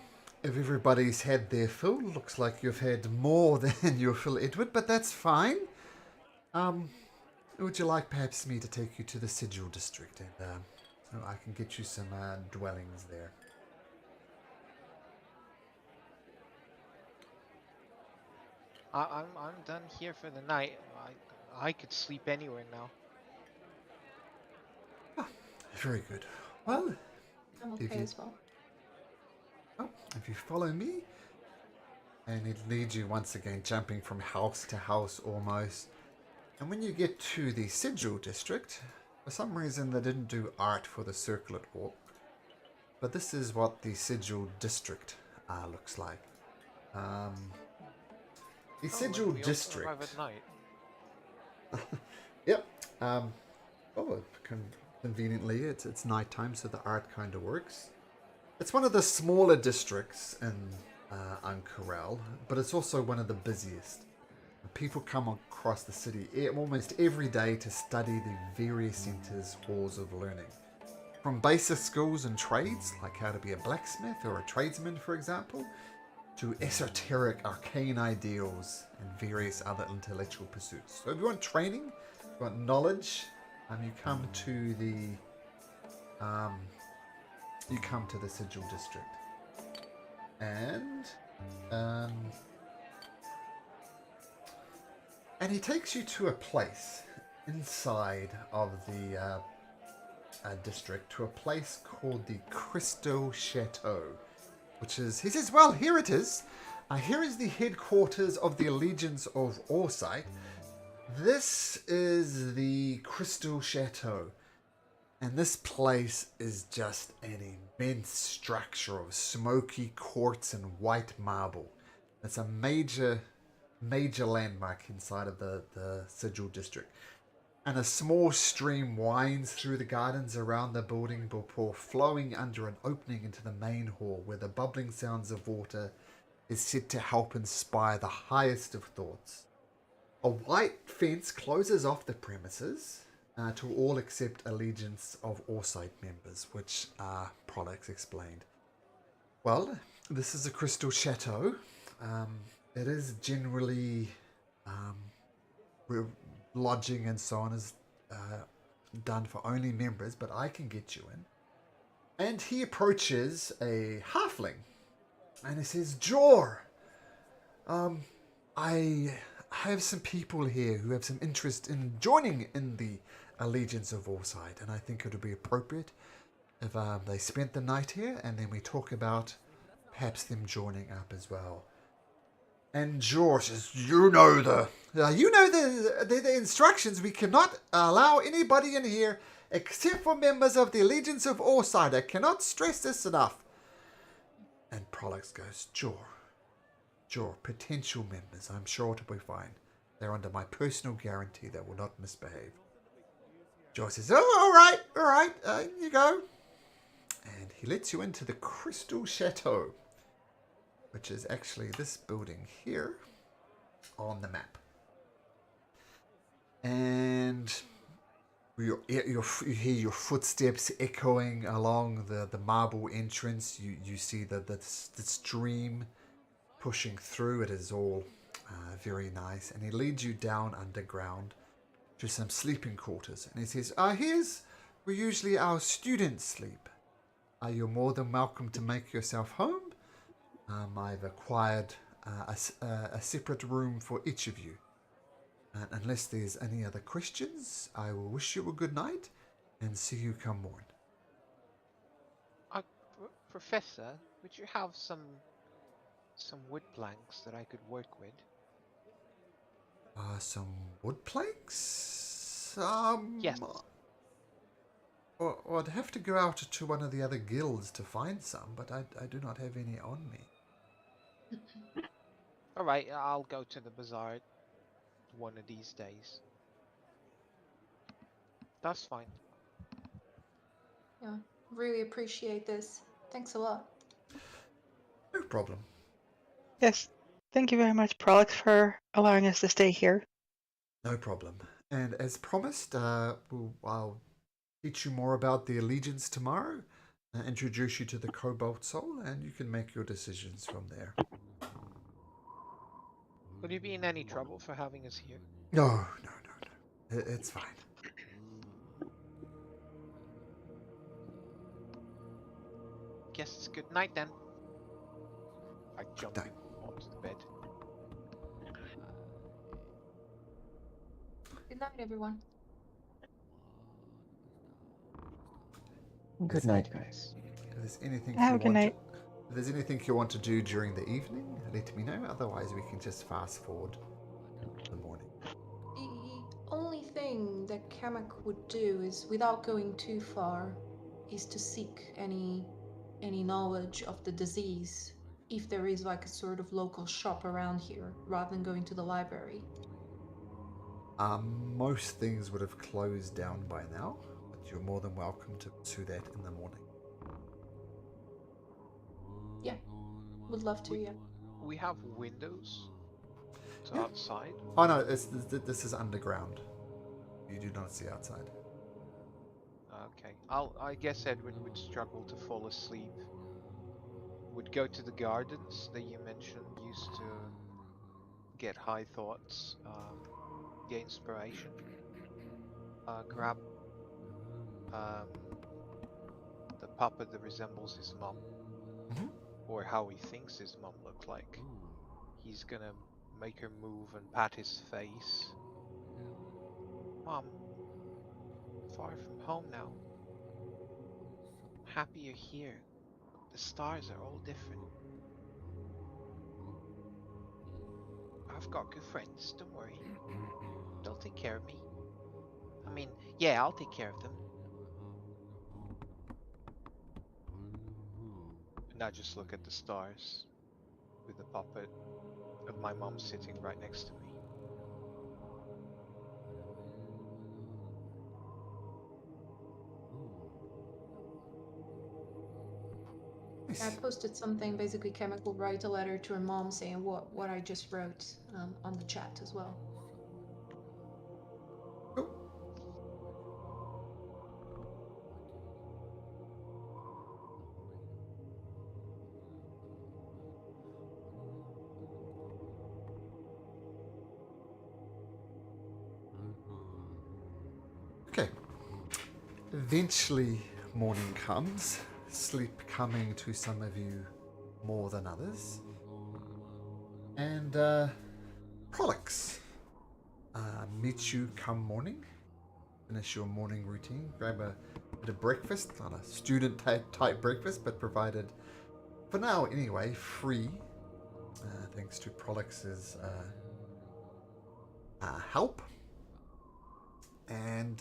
if everybody's had their fill, looks like you've had more than your fill, Edward, but that's fine. Would you like perhaps me to take you to the Sigil District, and so I can get you some dwellings there? I'm done here for the night. I could sleep anywhere now. Very good. Well, I'm If okay you- as well. if you follow me, and it leads you once again jumping from house to house almost. And when you get to the Sigil District, for some reason they didn't do art for the circlet walk, but this is what the Sigil District looks like. The Sigil We also District. arrive at night. Yep. Conveniently, it's nighttime, so the art kind of works. It's one of the smaller districts in Ankarel, but it's also one of the busiest. People come across the city almost every day to study the various centers' halls of learning. From basic skills and trades, like how to be a blacksmith or a tradesman, for example, to esoteric arcane ideals and various other intellectual pursuits. So if you want training, if you want knowledge, you come to the Sigil District. And um, and he takes you to a place inside of the district, to a place called the Crystal Chateau, which is, he says, well, here it is. Here is the headquarters of the Allegiance of Orsight. This is the Crystal Chateau. And this place is just an immense structure of smoky quartz and white marble. It's a major landmark inside of the Sigil District. And a small stream winds through the gardens around the building before flowing under an opening into the main hall, where the bubbling sounds of water is said to help inspire the highest of thoughts. A white fence closes off the premises to all except Allegiance of Orsight members, which Prolix explained. Well, this is a Crystal Chateau. It is generally lodging and so on is done for only members, but I can get you in. And he approaches a halfling, and he says, Jor, I have some people here who have some interest in joining in the Allegiance of Orsight, and I think it would be appropriate if they spent the night here, and then we talk about perhaps them joining up as well. And George says, you know the instructions. We cannot allow anybody in here except for members of the Allegiance of Orsight. I cannot stress this enough. And Prolix goes, Jor, potential members. I'm sure it'll be fine. They're under my personal guarantee they will not misbehave. Jor says, oh, all right, you go. And he lets you into the Crystal Chateau, which is actually this building here on the map. And you hear your footsteps echoing along the marble entrance. You see the stream pushing through. It is all very nice. And he leads you down underground to some sleeping quarters. And he says, here's where usually our students sleep. You're more than welcome to make yourself home. I've acquired a separate room for each of you. And unless there's any other questions, I will wish you a good night and see you come morn. Professor, would you have some wood planks that I could work with? Some wood planks? Yes. Or I'd have to go out to one of the other guilds to find some, but I do not have any on me. Alright, I'll go to the bazaar one of these days. That's fine. Yeah, really appreciate this. Thanks a lot. No problem. Yes, thank you very much, Prolix, for allowing us to stay here. No problem. And as promised, I'll teach you more about the Allegiance tomorrow, introduce you to the Cobalt Soul, and you can make your decisions from there. Would you be in any trouble for having us here? No. It's fine. Guess it's good night then. I jump night. onto the bed. Good night, everyone. Good night, guys. If there's anything Have a good night. If there's anything you want to do during the evening, let me know. Otherwise, we can just fast forward to the morning. The only thing that Kamak would do is, without going too far, is to seek any knowledge of the disease, if there is like a sort of local shop around here, rather than going to the library. Most things would have closed down by now, but you're more than welcome to pursue that in the morning. Yeah, would love to, yeah. We have windows to outside. Oh no, this is underground. You do not see outside. Okay. I guess Edwin would struggle to fall asleep. Would go to the gardens that you mentioned, used to get high thoughts, get inspiration. Grab the puppet that resembles his mum, Mhm. or how he thinks his mom looked like. He's gonna make her move and pat his face. Mom, far from home now. Happy you're here. The stars are all different. I've got good friends, don't worry. They'll take care of me. I mean, yeah, I'll take care of them. And I just look at the stars with the puppet of my mom sitting right next to me. I posted something, basically chemical write a letter to her mom saying what I just wrote on the chat as well. Cool. Okay. Eventually, morning comes, sleep coming to some of you more than others. And Prolix meets you come morning. Finish your morning routine. Grab a bit of breakfast, not a student type breakfast, but provided, for now anyway, free. Thanks to Prolix's help. And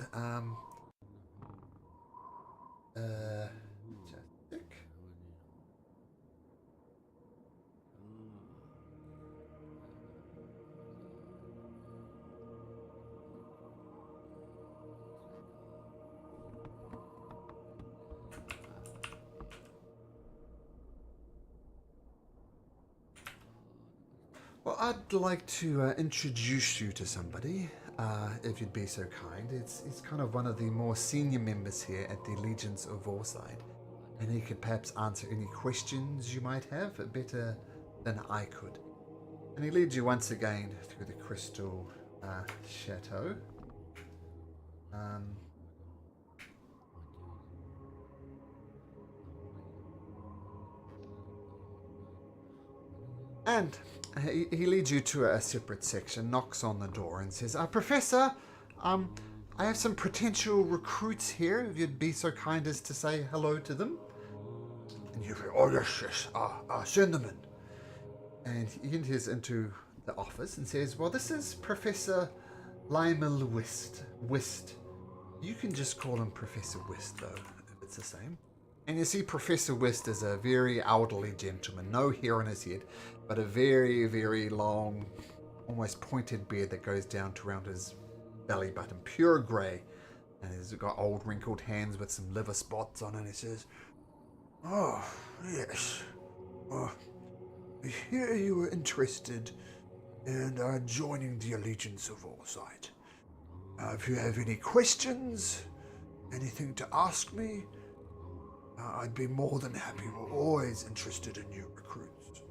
just well, I'd like to introduce you to somebody, if you'd be so kind. It's kind of one of the more senior members here at the Legions of Warside, and he could perhaps answer any questions you might have better than I could. And he leads you once again through the Crystal Chateau. And he leads you to a separate section, knocks on the door, and says, Professor, I have some potential recruits here, if you'd be so kind as to say hello to them. And you go, oh, yes, send them in. And he enters into the office and says, well, this is Professor Lymel Wist. You can just call him Professor Wist, though, if it's the same. And you see Professor Wist is a very elderly gentleman, no hair on his head, but a very, very long, almost pointed beard that goes down to around his belly button, pure grey. And he's got old wrinkled hands with some liver spots on it. And he says, oh, yes. I hear you were interested in joining the Allegiance of Warside. If you have any questions, anything to ask me, I'd be more than happy. We're always interested in new recruits.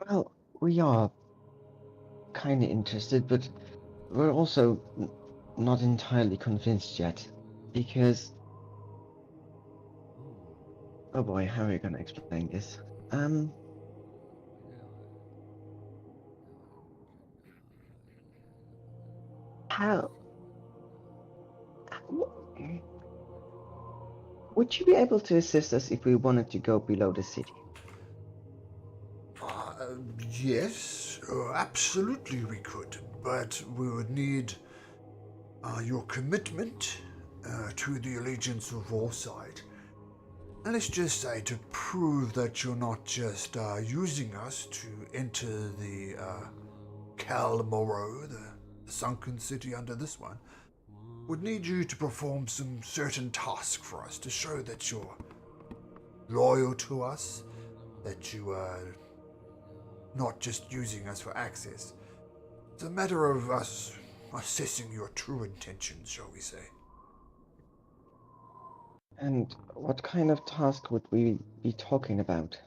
Well, we are kind of interested, but we're also not entirely convinced yet, because... Oh boy, how are we going to explain this? How... Would you be able to assist us if we wanted to go below the city? Yes, absolutely we could, but we would need your commitment to the Allegiance of Warside. And let's just say to prove that you're not just using us to enter the Cal Moreau, the sunken city under this one, would need you to perform some certain tasks for us to show that you're loyal to us, that you are not just using us for access. It's a matter of us assessing your true intentions, shall we say. And what kind of task would we be talking about?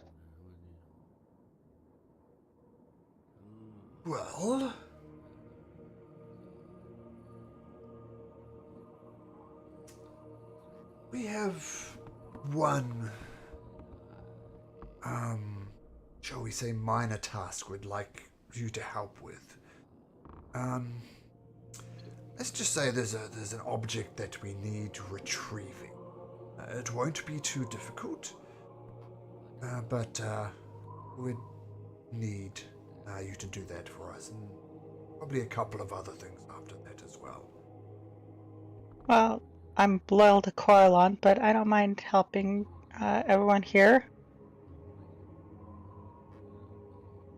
Well, We have one, shall we say, minor task we'd like you to help with. Let's just say there's an object that we need retrieving. It won't be too difficult, but we'd need you to do that for us, and probably a couple of other things after that as well. Well, I'm loyal to Coralon, but I don't mind helping everyone here.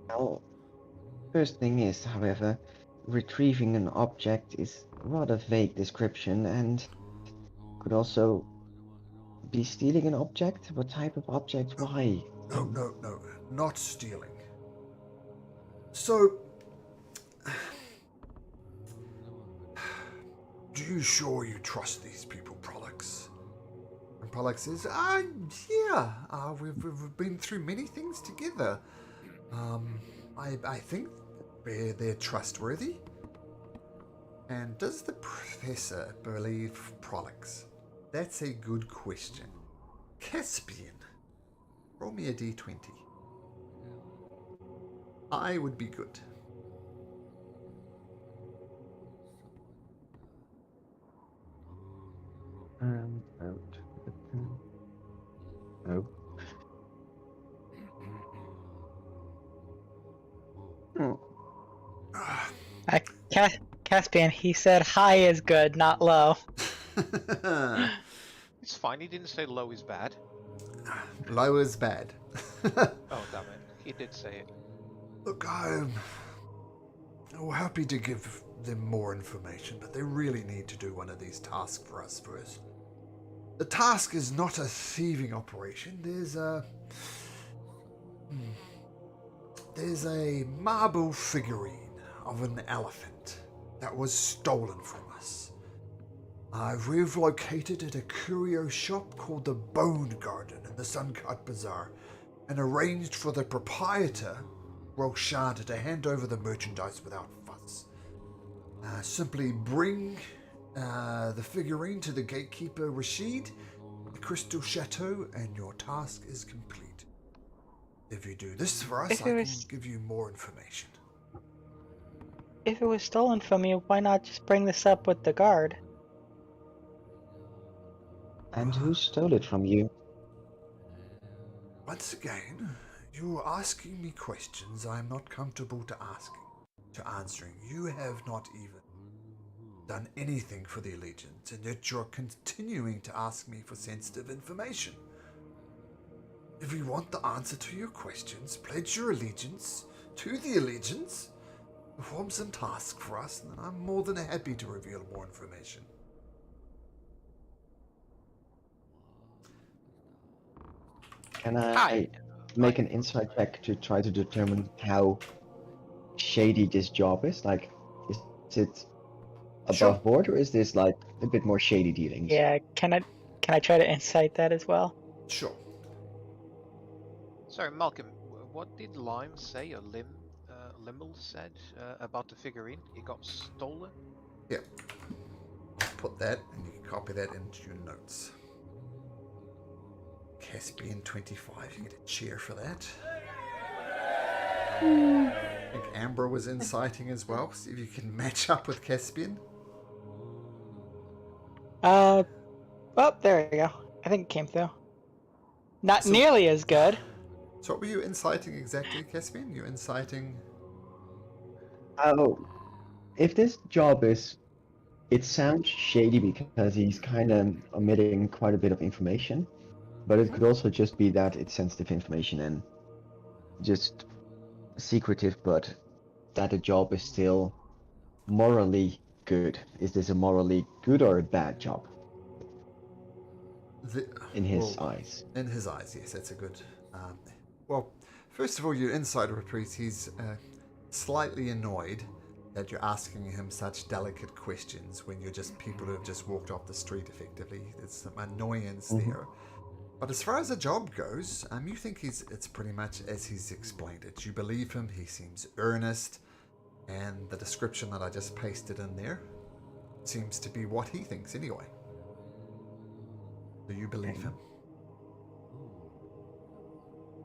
Well, first thing is, however, retrieving an object is a rather vague description and could also be stealing an object. What type of object? Why? No, not stealing. So, do you sure you trust these people, Prolix? And Prolix says, yeah, we've been through many things together. I think they're trustworthy. And does the professor believe Prolix? That's a good question. Caspian, roll me a d20. I would be good. Out. Oh. Caspian, he said high is good, not low. It's fine, he didn't say low is bad. Low is bad. Oh, damn it. He did say it. Look, I'm happy to give them more information, but they really need to do one of these tasks for us first. The task is not a thieving operation. There's a marble figurine of an elephant that was stolen from us. We've located at a curio shop called the Bone Garden in the Suncut Bazaar and arranged for the proprietor, Roshanta, to hand over the merchandise without fuss. Simply bring the figurine to the gatekeeper Rashid, the Crystal Chateau, and your task is complete. If you do this for us, I can give you more information. If it was stolen from you, why not just bring this up with the guard? And who stole it from you? Once again, you're asking me questions I'm not comfortable to answering. You have not even done anything for the Allegiance, and yet you're continuing to ask me for sensitive information. If you want the answer to your questions, pledge your allegiance to the Allegiance, perform some tasks for us, and I'm more than happy to reveal more information. Can I make an insight check to try to determine how shady this job is? Like, is it above board, or is this like a bit more shady dealings? Yeah, can I try to insight that as well? Sure. Sorry, Malcolm, what did Lime say, or Limmel said about the figurine? It got stolen? Yeah. Put that, and you can copy that into your notes. Caspian 25, you get a cheer for that. I think Amber was inciting as well. See if you can match up with Caspian. Oh, there you go. I think it came through. Not nearly as good. So what were you inciting exactly, Caspian? You're inciting... Oh, if this job is... It sounds shady because he's kind of omitting quite a bit of information, but it could also just be that it's sensitive information and just secretive, but that the job is still morally good. Is this a morally good or a bad job? In his eyes. In his eyes, yes, that's a good... well, first of all, your insider reprieve, he's slightly annoyed that you're asking him such delicate questions when you're just people who have just walked off the street, effectively. There's some annoyance there. But as far as the job goes, you think it's pretty much as he's explained it. You believe him, he seems earnest, and the description that I just pasted in there seems to be what he thinks anyway. Do you believe him?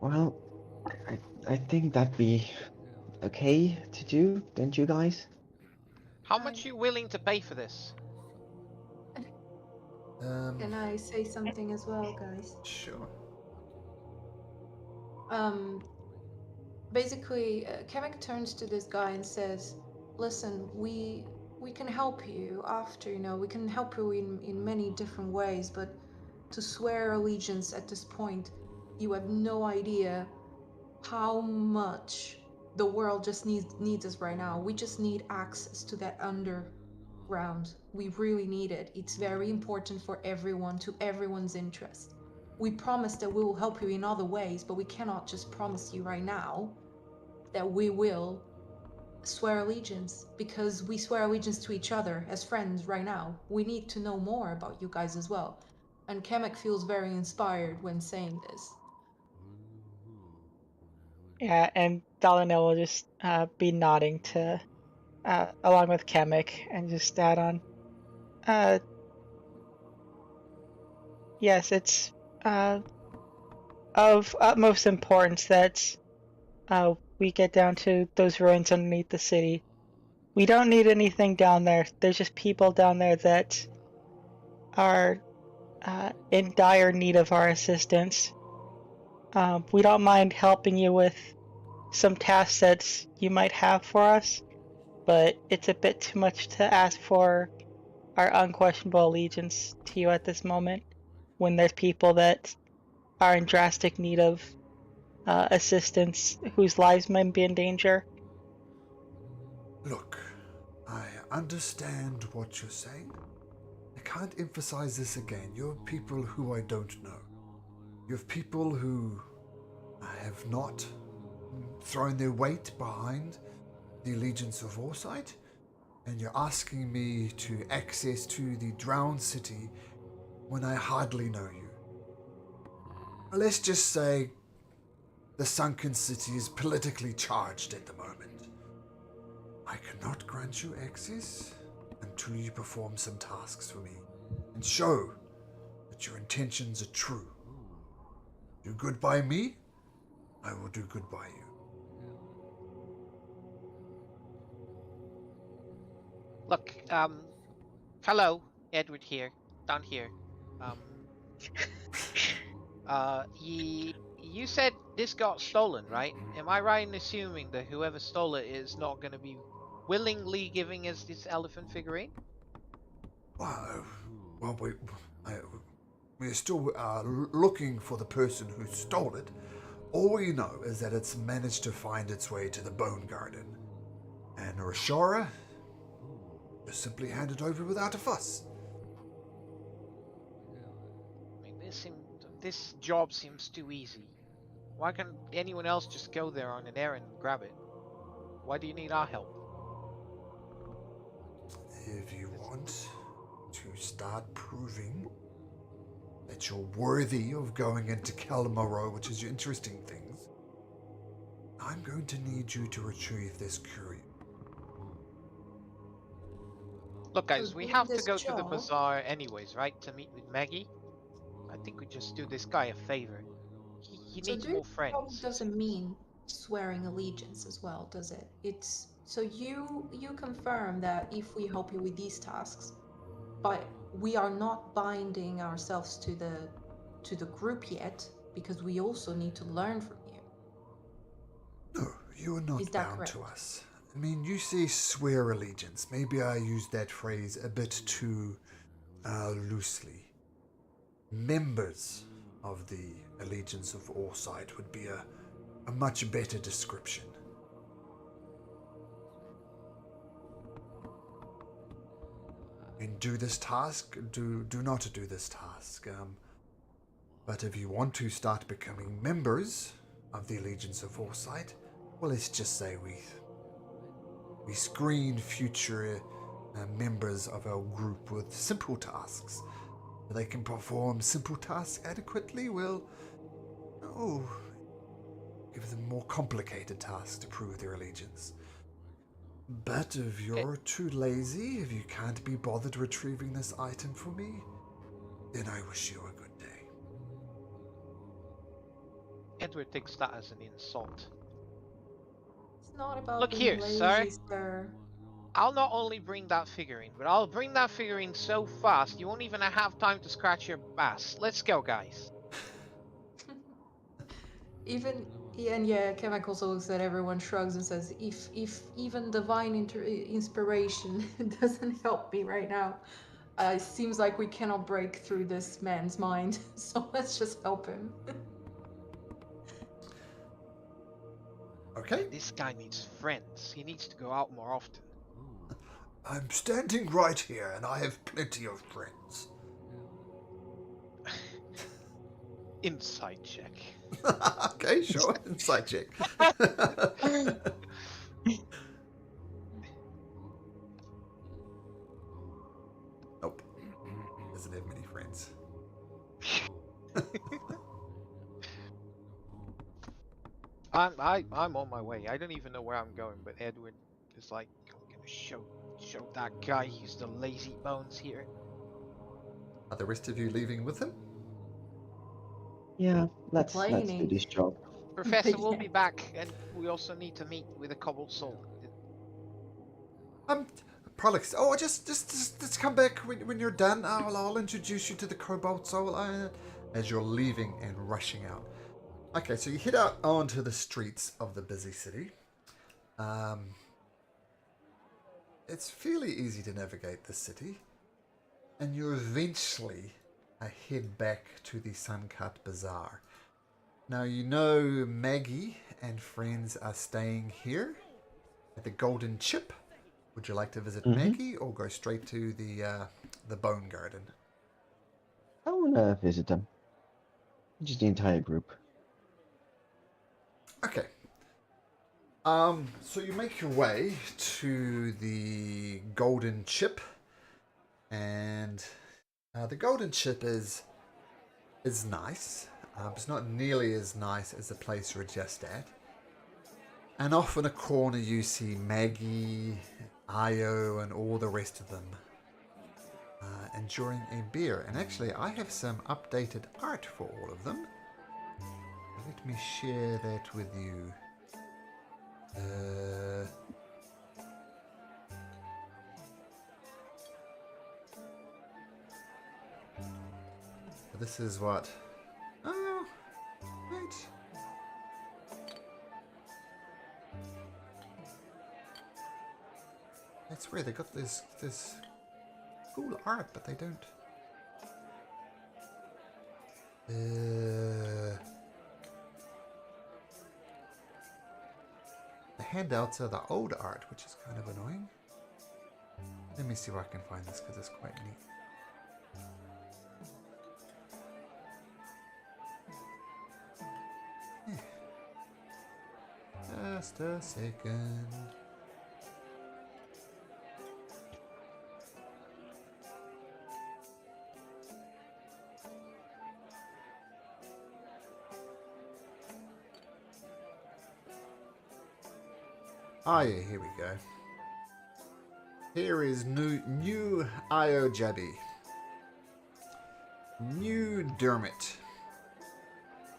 Well, I think that'd be okay to do, don't you guys? How much you willing to pay for this? Can I say something as well, guys? Sure. Basically, Kamek turns to this guy and says, "Listen, we can help you after, we can help you in many different ways, but to swear allegiance at this point, you have no idea how much the world just needs us right now. We just need access to that underground. We really need it. It's very important for everyone, to everyone's interest. We promise that we will help you in other ways, but we cannot just promise you right now that we will swear allegiance, because we swear allegiance to each other as friends right now. We need to know more about you guys as well." And Kamek feels very inspired when saying this. Yeah, and Dalina will just be nodding to along with Kamek and just add on. Yes, it's of utmost importance that we get down to those ruins underneath the city. We don't need anything down there. There's just people down there that are in dire need of our assistance. We don't mind helping you with some tasks that you might have for us, but it's a bit too much to ask for our unquestionable allegiance to you at this moment, when there's people that are in drastic need of assistance whose lives might be in danger. Look, I understand what you're saying. I can't emphasize this again. You're people who I don't know. You have people who have not thrown their weight behind the allegiance of Foresight, and you're asking me to access to the drowned city when I hardly know you. Let's just say the sunken city is politically charged at the moment. I cannot grant you access until you perform some tasks for me and show that your intentions are true. Do good by me, I will do good by you. Look, hello, Edward here, down here. You said this got stolen, right? Am I right in assuming that whoever stole it is not going to be willingly giving us this elephant figurine? Well, we're still looking for the person who stole it. All we know is that it's managed to find its way to the Bone Garden. And Rashara just simply handed over without a fuss. I mean, this job seems too easy. Why can't anyone else just go there on an errand and grab it? Why do you need our help? If you want to start proving that you're worthy of going into Kalimaro, which is your interesting things, I'm going to need you to retrieve this curio. Look, guys, So we doing have to this go to the job- bazaar anyways, right? To meet with Maggie? I think we just do this guy a favor. He So needs doing more this job friends. doesn't mean swearing allegiance as well, does it? It's so you confirm that if we help you with these tasks, but we are not binding ourselves to the group yet, because we also need to learn from you. No, you are not Is that bound correct? to us. I mean, you say swear allegiance. Maybe I used that phrase a bit too loosely. Members of the Allegiance of Foresight would be a much better description. And do this task, do not do this task. But if you want to start becoming members of the Allegiance of Foresight, well, let's just say we screen future members of our group with simple tasks. If they can perform simple tasks adequately, well, give them more complicated tasks to prove their allegiance. But if you're too lazy, if you can't be bothered retrieving this item for me, then I wish you a good Edward takes that as an insult. It's not about Look being here, lazy, sir. sir. I'll not only bring that figurine, but I'll bring that figurine so fast you won't even have time to scratch your ass. Let's go, guys. Even and yeah, Chemicals looks at everyone, shrugs, and says, "If even divine inspiration doesn't help me right now, it seems like we cannot break through this man's mind. So let's just help him." Okay. This guy needs friends. He needs to go out more often. I'm standing right here, and I have plenty of friends. Inside check. Okay, sure. Insight check. Nope. Doesn't have many friends. I'm on my way. I don't even know where I'm going, but Edward is like, I'm gonna show that guy he's the lazy bones here. Are the rest of you leaving with him? Yeah, let's do Complaining. this job. Professor, we'll Yeah. be back, and we also need to meet with a cobbled soul. Prolix. Oh, just come back when you're done. I'll introduce you to the Cobalt Soul as you're leaving and rushing out. Okay, so you head out onto the streets of the busy city. It's fairly easy to navigate the city, and you eventually head back to the Suncut Bazaar. Now you know Maggie and friends are staying here at the Golden Chip. Would you like to visit Maggie or go straight to the Bone Garden? I wanna visit them. Just the entire group. Okay. So you make your way to the Golden Chip, and the Golden Chip is nice. It's not nearly as nice as the place you're just at. And off in a corner you see Maggie, Io, and all the rest of them enjoying a beer. And actually, I have some updated art for all of them. Let me share that with you. This is what... Oh, right. That's weird, they got this cool art, but they don't... The handouts are the old art, which is kind of annoying. Let me see where I can find this, because it's quite neat. Just a second. Ah, yeah, here we go. Here is new Io Jabby, new Dermot,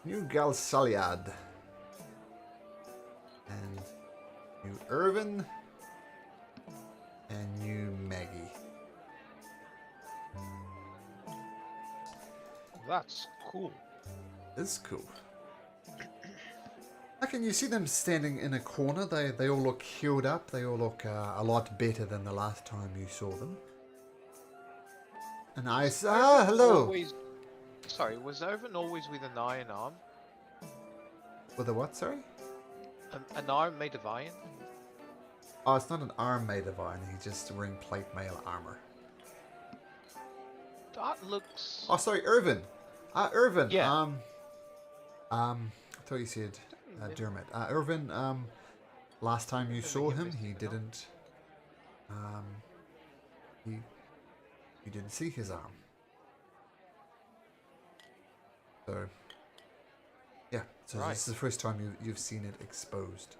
new Galsaliad, and new Irvin, and new Maggie. That's cool. It's cool. Okay, you see them standing in a corner. They all look healed up. They all look a lot better than the last time you saw them. And I say, hello. Sorry, was Irvin always with an iron arm? With a what, sorry? An arm made of iron? Oh, it's not an arm made of iron. He's just wearing plate mail armor. That looks... Oh, sorry, Irvin. Irvin. Yeah. I thought you said Dermot. Irvin, last time you saw him, he didn't... You didn't see his arm. So... Yeah, so Right. this is the first time you've seen it exposed.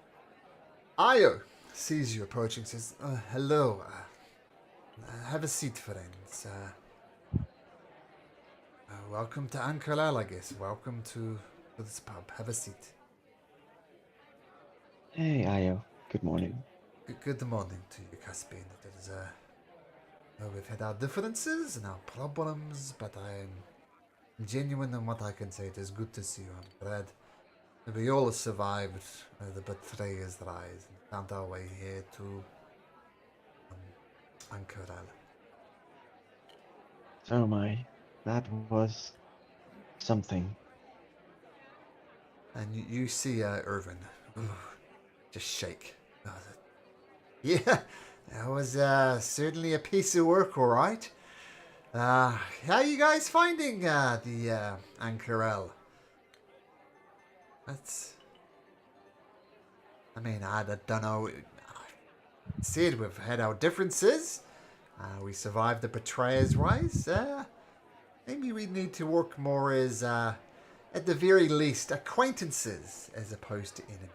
Io sees you approaching, says, hello. Have a seat, friends. Welcome to Ankalal, I guess. Welcome to to this pub. Have a seat. Hey, Io. Good morning. Good morning to you, Caspian. It is, we've had our differences and our problems, but I'm genuine in what I can say. It is good to see you. I'm glad we all survived the betrayer's rise and found our way here to Ankaral. Oh my, that was something. And you see Irvin just shake. Yeah, that was certainly a piece of work, all right. How are you guys finding the Ankarel? That's. I mean, I don't know. Said we've had our differences. We survived the betrayer's rise. Maybe we need to work more as, at the very least, acquaintances as opposed to enemies.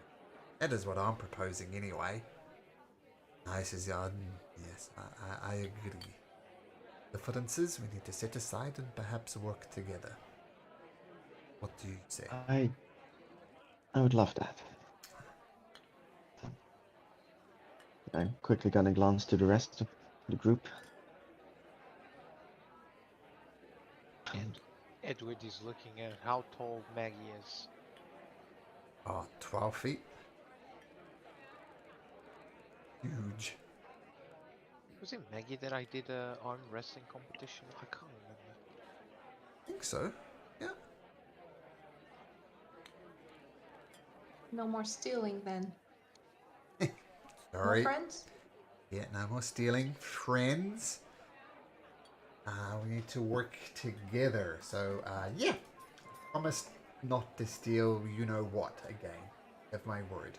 That is what I'm proposing, anyway. I says, yes, I agree. Differences we need to set aside and perhaps work together. What do you say? I would love that. I'm quickly gonna glance to the rest of the group. And Edward is looking at how tall Maggie is. 12 feet. Huge. Was it Maggie that I did a arm wrestling competition? I can't remember. I think so. Yeah. No more stealing then. More Sorry. friends? Yeah, no more stealing. Friends. We need to work together. So, yeah. Promise not to steal you know what again. Have my word.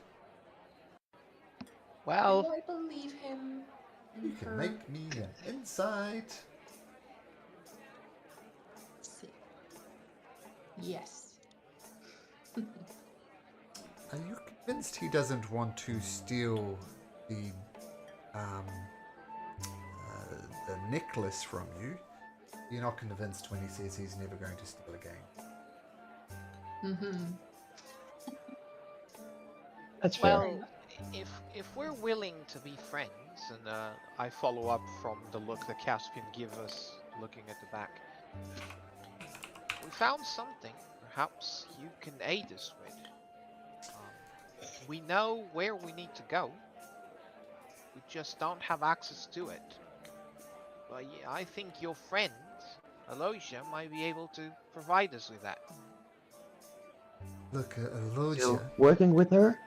Well, Do I believe him? You can Her? make me an insight. See. Yes. Are you convinced he doesn't want to steal the um, the necklace from you? You're not convinced when he says he's never going to steal again. Mm-hmm. That's fair. well, if we're willing to be friends, and I follow up from the look that Caspian give us, looking at the back. We found something. Perhaps you can aid us with. We know where we need to go. We just don't have access to it. But yeah, I think your friend, Aloysia, might be able to provide us with that. Look, Still Aloysia. working with her?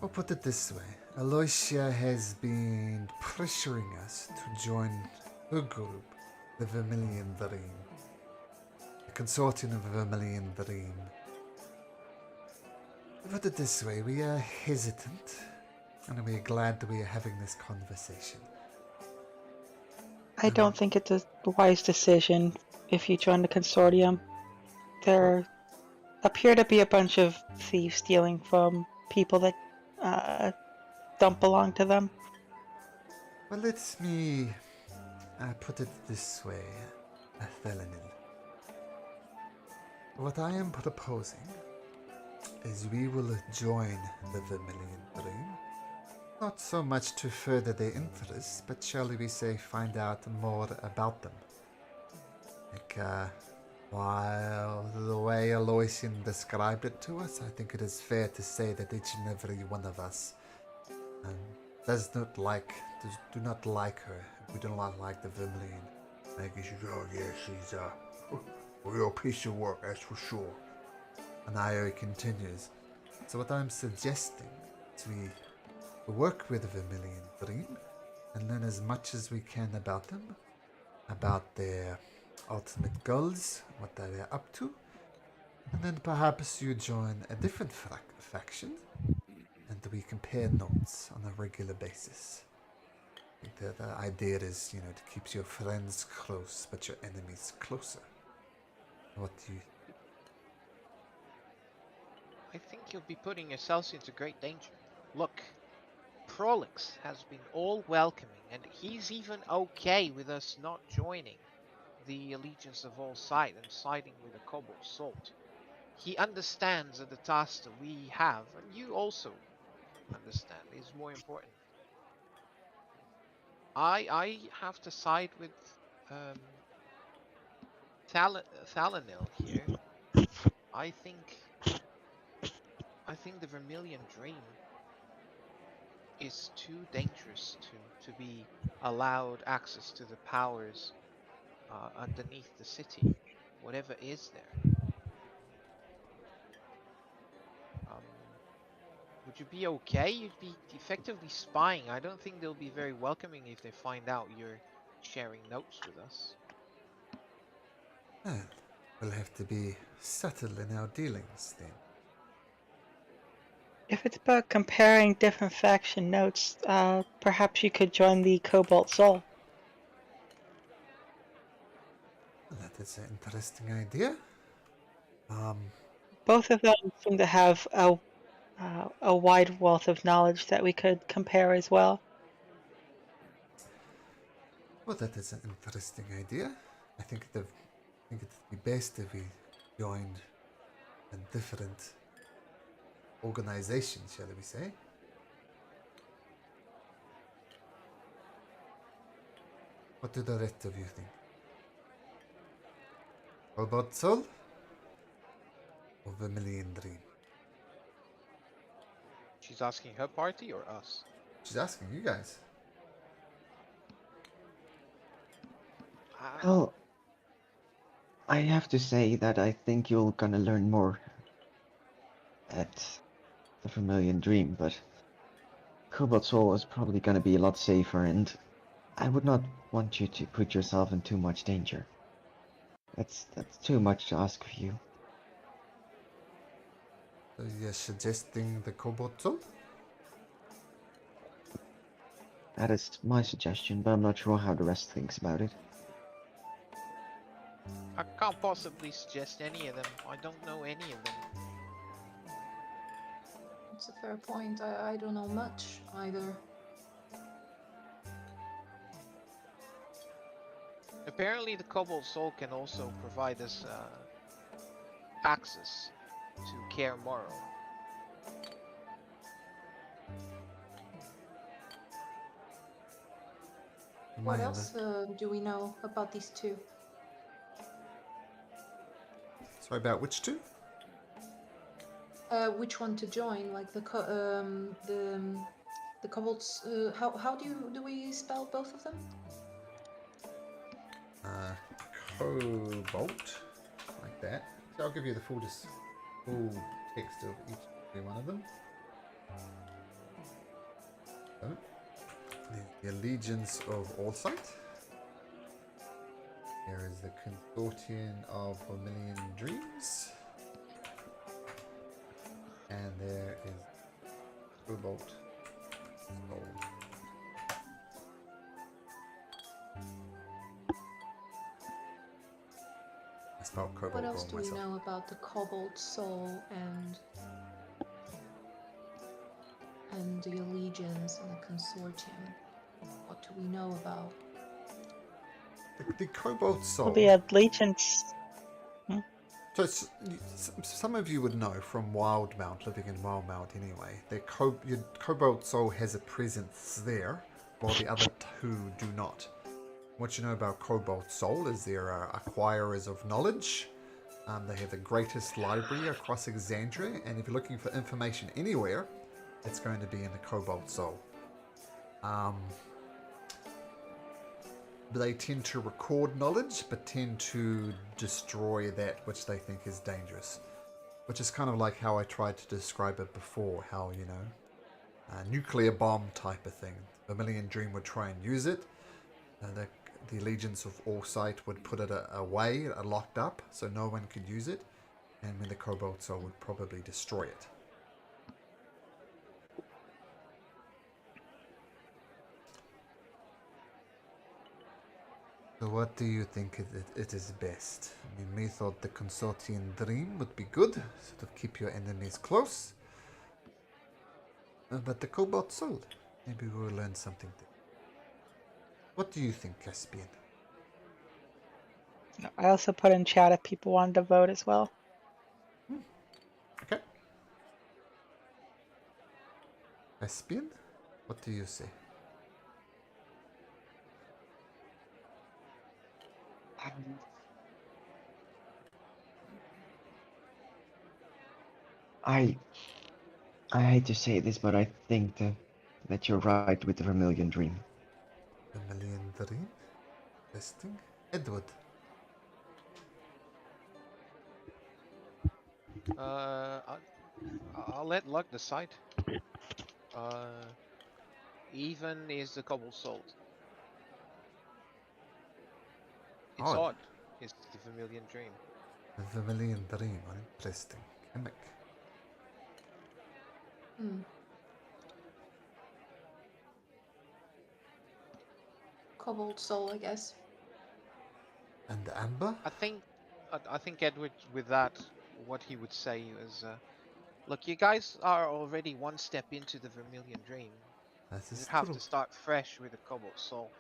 I'll put it this way. Aloysia has been pressuring us to join her group, the Vermilion Dream. The consortium of Vermilion Dream. I'll put it this way. We are hesitant, and we are glad that we are having this conversation. I don't think it's a wise decision if you join the consortium. There appear to be a bunch of thieves stealing from people that don't belong to them. Well, let me put it this way, Athelinil. What I am proposing is we will join the Vermilion Dream. Not so much to further their interests, but shall we say find out more about them. Like, while the way Aloysian described it to us, I think it is fair to say that each and every one of us do not like her. We do not like the Vermilion. Maggie says, oh yeah, she's a real piece of work, that's for sure. And Io continues. So what I'm suggesting is we work with the Vermilion Dream and learn as much as we can about them, about their ultimate goals, what they're up to, and then perhaps you join a different faction and we compare notes on a regular basis. I think the idea is, to keep your friends close but your enemies closer. What do you... I think you'll be putting yourselves into great danger. Look, Prolix has been all welcoming, and he's even okay with us not joining the Allegiance of All Sight and siding with the Cobalt Salt. he understands that the task that we have, and you also understand, is more important. I have to side with um, Thalanil here. I think the Vermilion Dream is too dangerous to be allowed access to the powers underneath the city, whatever is there. Um, would you be okay? You'd be effectively spying. I don't think they'll be very welcoming if they find out you're sharing notes with us. Well, we'll have to be subtle in our dealings then. If it's about comparing different faction notes, perhaps you could join the Cobalt Soul. That is an interesting idea. Both of them seem to have a wide wealth of knowledge that we could compare as well. Well, that is an interesting idea. I think it'd be best if we joined a different organization, shall we say? What do the rest of you think? Cobalt Soul or Vermilion Dream? She's asking her party or us? She's asking you guys. Ah, Well, I have to say that I think you're gonna learn more at the Vermilion Dream, but Cobalt Soul is probably gonna be a lot safer, and I would not want you to put yourself in too much danger. That's too much to ask of you. So you're suggesting the Cobalt Soul? That is my suggestion, but I'm not sure how the rest thinks about it. I can't possibly suggest any of them. I don't know any of them. It's a fair point. I don't know much either. Apparently, the Cobalt Soul can also provide us access to Kaer Morrow. What else do we know about these two? Sorry, about which two? Which one to join? Like the kobolds. How do we spell both of them? Cobalt, like that. So I'll give you the full text of each one of them. So, the Allegiance of Allsight. There is the Consortium of Vermilion Dreams. And there is Cobalt Soul. I spelled Cobalt What else wrong do we myself. know about the Cobalt Soul and the Allegiance and the Consortium? What do we know about? The Cobalt Soul. Well, the Allegiance. So some of you would know from Wildmount, living in Wildmount anyway, your Cobalt Soul has a presence there, while the other two do not. What you know about Cobalt Soul is they're acquirers of knowledge. They have the greatest library across Exandria, and if you're looking for information anywhere, it's going to be in the Cobalt Soul. They tend to record knowledge, but tend to destroy that which they think is dangerous. Which is kind of like how I tried to describe it before, how, a nuclear bomb type of thing. Vermilion Dream would try and use it. The Allegiance of Allsight would put it away, locked up, so no one could use it. And when the Cobalt Soul would probably destroy it. So what do you think it is best? I mean, me thought the Consortium Dream would be good, sort of keep your enemies close. But the Cobalt Soul, maybe we'll learn something there. What do you think, Caspian? I also put in chat if people wanted to vote as well. Espion? What do you say? Um, I I hate to say this, but I think that you're right with the Vermilion Dream. Vermilion Dream? Testing? Edward. I, I'll let luck decide. Even is the cobble salt. It's Oh, odd. It's the Vermilion Dream. the Vermilion Dream. Interesting. Chemic. Hmm. Cobalt soul, I guess. And Amber? I think Edward, with that, what he would say is, look, you guys are already one step into the Vermilion Dream. That You'd is have true. to start fresh with the Cobalt Soul.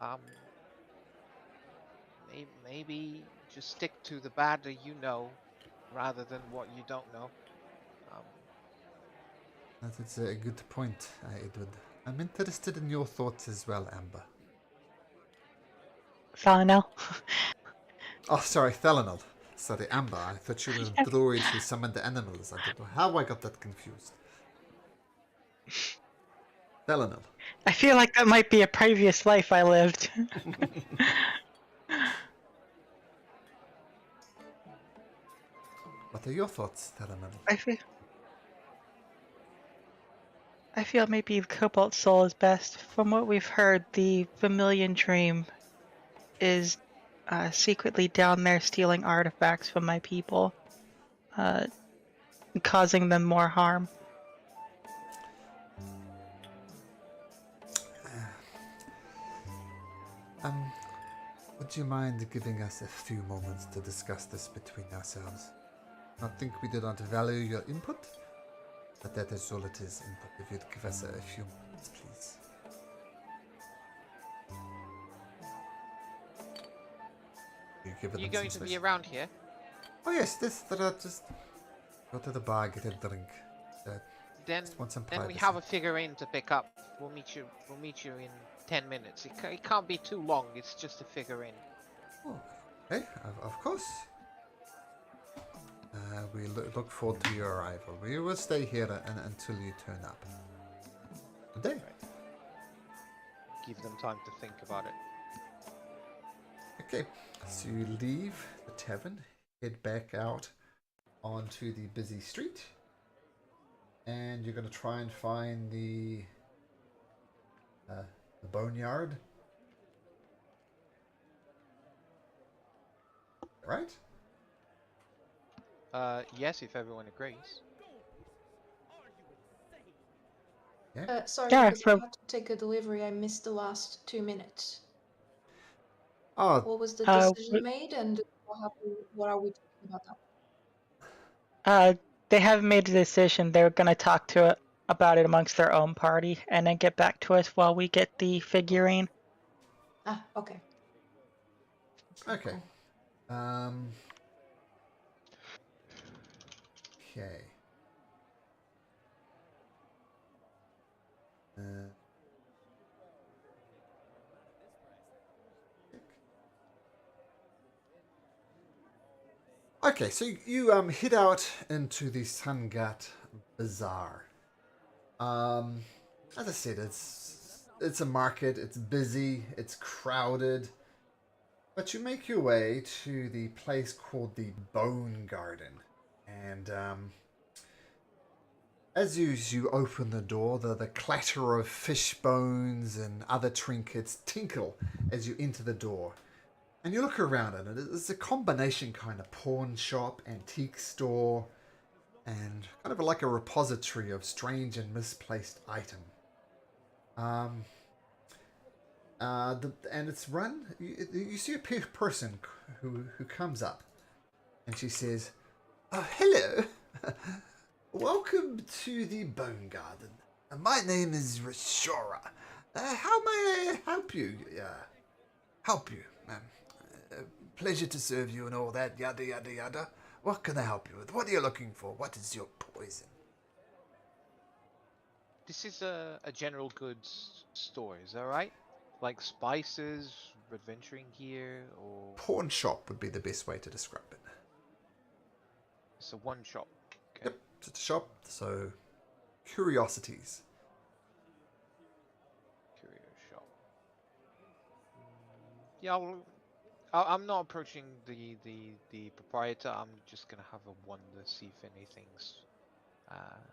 Um, maybe just stick to the bad that you know, rather than what you don't know. Um, That is a good point, Edward. I'm interested in your thoughts as well, Amber. Thalano. Oh, sorry, Thelanol. Sorry, Amber. I thought you were a druid who summoned the animals. I don't know how I got that confused. Thelanol. I feel like that might be a previous life I lived. What are your thoughts, Thelanol? I feel maybe the Cobalt Soul is best. From what we've heard, the Vermilion Dream is secretly down there stealing artifacts from my people, causing them more harm. Would you mind giving us a few moments to discuss this between ourselves? I think we do not value your input, but that is all it is, input. If you'd give us a few moments, please. you going to be around here? Oh yes, just go to the bar, get a drink. Then, Just want some then we privacy. have a figurine to pick up. We'll meet you. We'll meet you in 10 minutes. It can't be too long. It's just a figurine. Oh, okay, of course. We look forward to your arrival. We will stay here until you turn up. Today. Give them time to think about it. Okay, so you leave the tavern, head back out onto the busy street, and you're going to try and find the boneyard. Right? Yes, if everyone agrees. Yeah. Sorry, Yeah, because I had to take a delivery. I missed the last 2 minutes. Oh, What was the uh, decision made, and what are we talking about now? they haven't made a decision. They're gonna talk to it about it amongst their own party, and then get back to us while we get the figurine. Ah, okay. okay. Cool. Okay. Okay, so you head out into the Sangat Bazaar. As I said, it's a market. It's busy. It's crowded. But you make your way to the place called the Bone Garden, and as you open the door, the clatter of fish bones and other trinkets tinkle as you enter the door. And you look around and it's a combination kind of pawn shop, antique store, and kind of like a repository of strange and misplaced item. And it's run. You see a person who comes up, and she says, "Oh, hello, welcome to the Bone Garden. My name is Rashora. How may I help you? Help you, ma'am. Pleasure to serve you and all that. Yada yada yada. What can I help you with? What are you looking for? What is your poison?" This is a general goods store, is that right? Like spices, adventuring gear, or Pawn shop would be the best way to describe it. it's a one shop. Okay. Yep, it's a shop, so curiosities. Curio shop. Yeah, I'm not approaching the proprietor. I'm just gonna have a wander, see if anything's uh,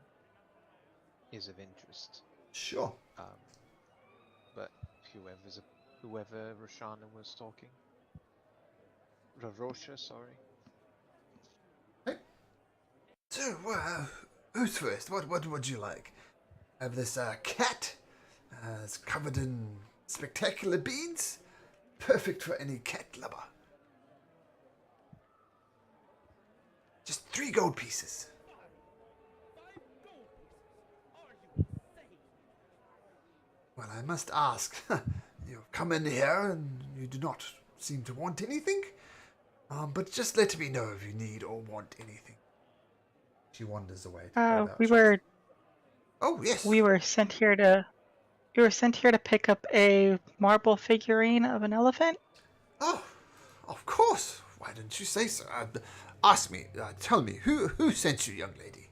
is of interest. Sure. But whoever Roshana was talking, Rarosha, sorry. Hey. So, who's first? What would you like? I have this cat. It's covered in spectacular beads. Perfect for any cat lover. Just 3 gold pieces. Well, I must ask. You've come in here and you do not seem to want anything. But just let me know if you need or want anything. She wanders away to go about We shopping. were Oh, yes. we were sent here to pick up a marble figurine of an elephant. Oh, of course. Why didn't you say so? Ask me. Tell me. Who sent you, young lady?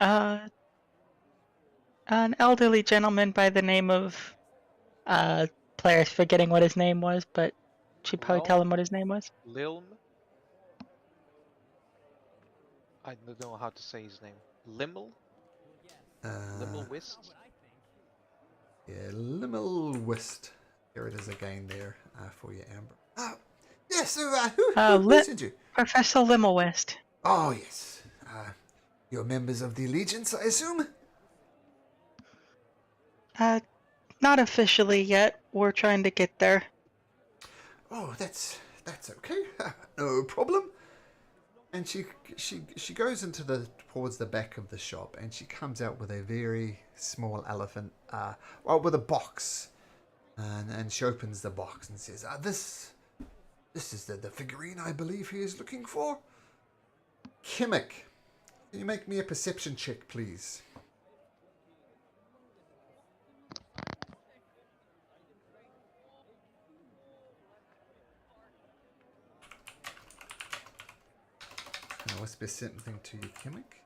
Uh, an elderly gentleman by the name of player's forgetting what his name was, but she'd probably tell him what his name was. Lilm. I don't know how to say his name. Limmel? Limmel Wist? Yeah, Limmel Wist. Here it is again there for you, Amber. Yes, so who sent you? Professor Limmelwest. Oh, yes. You're members of the Allegiance, I assume? Not officially yet. We're trying to get there. Oh, that's okay. No problem. And she goes into towards the back of the shop, and she comes out with a very small elephant, with a box, and she opens the box and says, "This is the figurine I believe he is looking for." Kimmick, can you make me a perception check, please? I whisper something to you, Kimmick.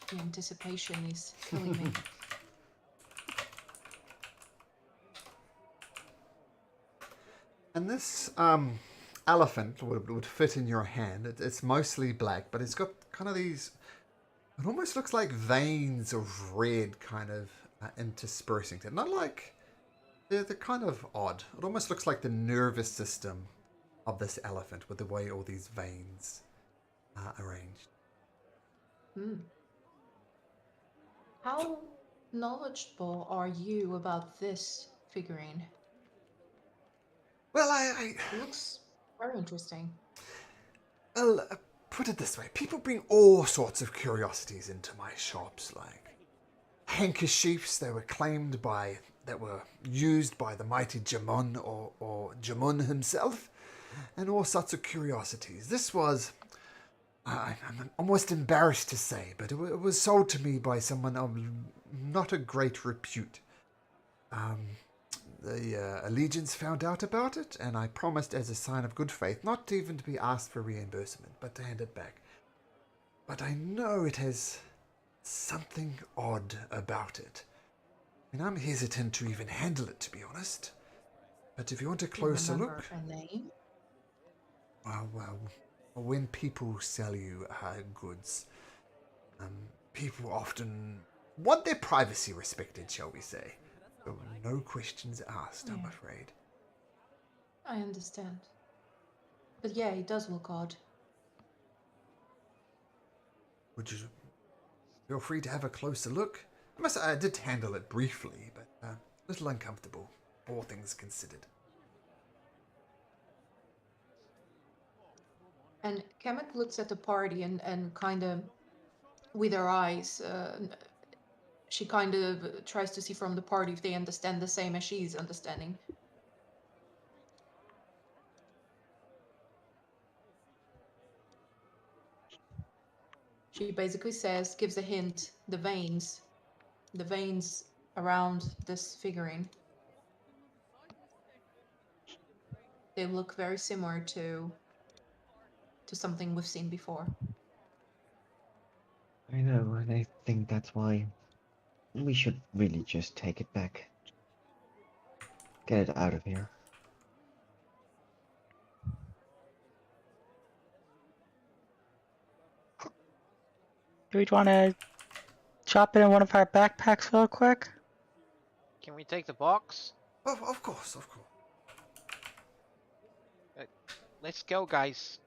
The anticipation is killing me. And this elephant would fit in your hand. It's mostly black, but it's got kind of these. It almost looks like veins of red, kind of interspersing it. Not like they're kind of odd. It almost looks like the nervous system of this elephant with the way all these veins are arranged. How knowledgeable are you about this figurine? Well, It looks very interesting. well, put it this way: people bring all sorts of curiosities into my shops, like handkerchiefs that were used by the mighty Jamon or Jamon himself, and all sorts of curiosities. This was, I'm almost embarrassed to say, but it was sold to me by someone of not a great repute. The Allegiance found out about it, and I promised as a sign of good faith not even to be asked for reimbursement, but to hand it back. But I know it has something odd about it. I mean, I'm hesitant to even handle it, to be honest. But if you want a closer look... A name? Well, when people sell you goods, people often want their privacy respected, shall we say. So no questions asked, I'm afraid. I understand. But yeah, it does look odd. Would you feel free to have a closer look? I did handle it briefly, but a little uncomfortable, all things considered. And Kamek looks at the party and kind of with her eyes. She kind of tries to see from the party if they understand the same as she's understanding. She basically says, gives a hint, the veins around this figurine. They look very similar to something we've seen before. I know, and I think that's why we should really just take it back. Get it out of here. Do we want to chop it in one of our backpacks real quick? Can we take the box? Of course, of course. Let's go, guys.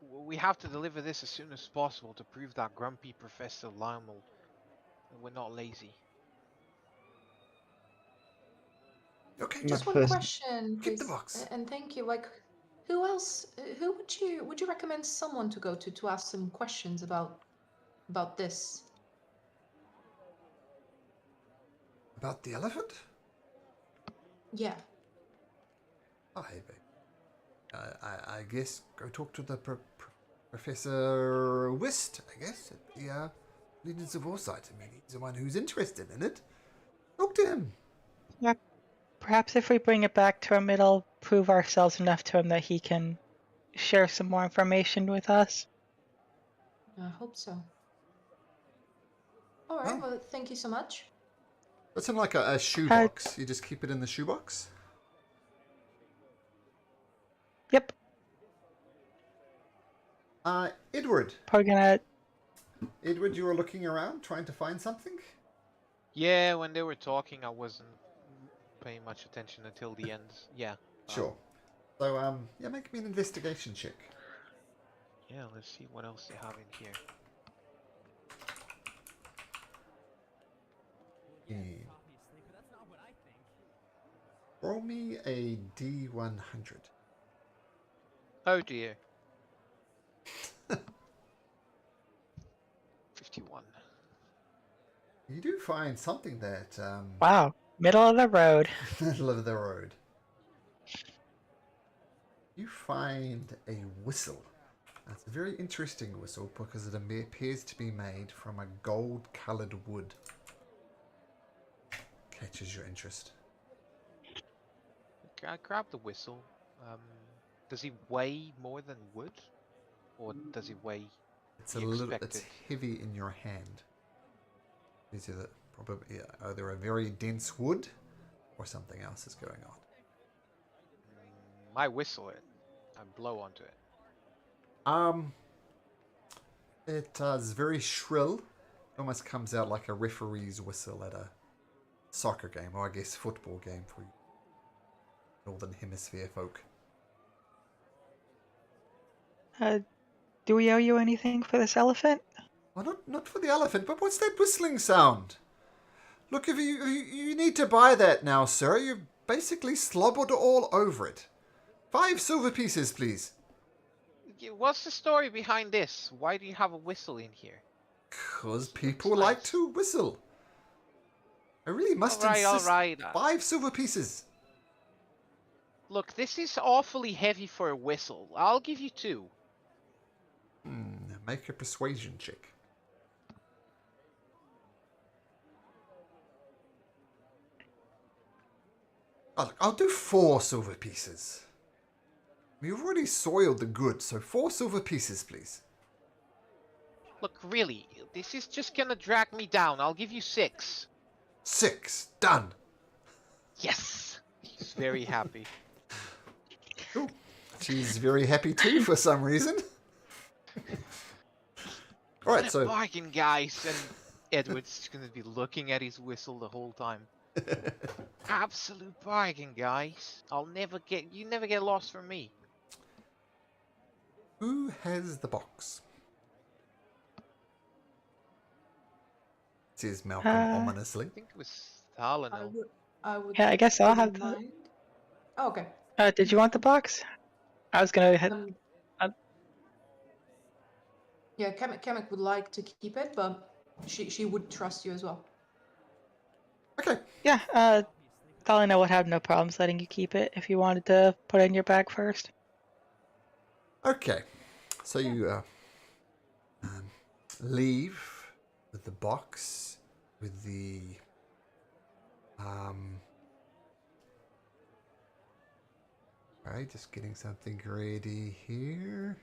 We have to deliver this as soon as possible to prove that grumpy Professor Lionel we're not lazy. Okay, But Just one first, question, keep the please, box. and thank you. Like, who else? Who would you recommend someone to go to ask some questions about this? About the elephant? Yeah. Oh, hey, babe. I guess go talk to the Professor Wist, I guess, at the Legions of Foresight. I mean, he's the one who's interested in it. Talk to him. Yep. Perhaps if we bring it back to him, it'll prove ourselves enough to him that he can share some more information with us. I hope so. All right. Well, thank you so much. That's in like a shoebox. You just keep it in the shoebox? Yep. Edward. Probably gonna. Edward, you were looking around trying to find something? Yeah, when they were talking, I wasn't paying much attention until the end. Yeah. Sure. So, yeah, make me an investigation check. Yeah, let's see what else they have in here. Yeah. Roll me a D100. Oh dear. 51. You do find something that, Wow. Middle of the road. middle of the road. You find a whistle. That's a very interesting whistle because it appears to be made from a gold-coloured wood. Catches your interest. Okay, I grab the whistle. Does he weigh more than wood? Or does he weigh It's the a little. expected? It's heavy in your hand. These are the probably either a very dense wood, or something else is going on. I whistle it. I blow onto it. It is very shrill. It almost comes out like a referee's whistle at a soccer game, or I guess football game for you Northern Hemisphere folk. Do we owe you anything for this elephant? Well, not for the elephant, but what's that whistling sound? Look, if you need to buy that now, sir. You've basically slobbered all over it. 5 silver pieces, please. What's the story behind this? Why do you have a whistle in here? 'Cause people like to whistle. I really must insist. All right. 5 silver pieces. Look, this is awfully heavy for a whistle. I'll give you 2. Make a persuasion check. I'll do 4 silver pieces. We've already soiled the goods, so 4 silver pieces, please. Look, really, this is just gonna drag me down. I'll give you 6. 6. Done. Yes! He's very happy. Ooh, she's very happy too for some reason. Alright, so... bargain, guys! And Edward's gonna be looking at his whistle the whole time. Absolute bargain, guys. You never get lost from me. Who has the box? Says Malcolm ominously. I think it was Stalino. I would. Yeah, I guess I'll have the. mind. Oh, okay. Did you want the box? I was gonna hit. Yeah, Kamek would like to keep it, but she would trust you as well. Okay. Yeah, Thalina would have no problems letting you keep it if you wanted to put it in your bag first. Okay. So you leave with the box, with the Alright, just getting something ready here.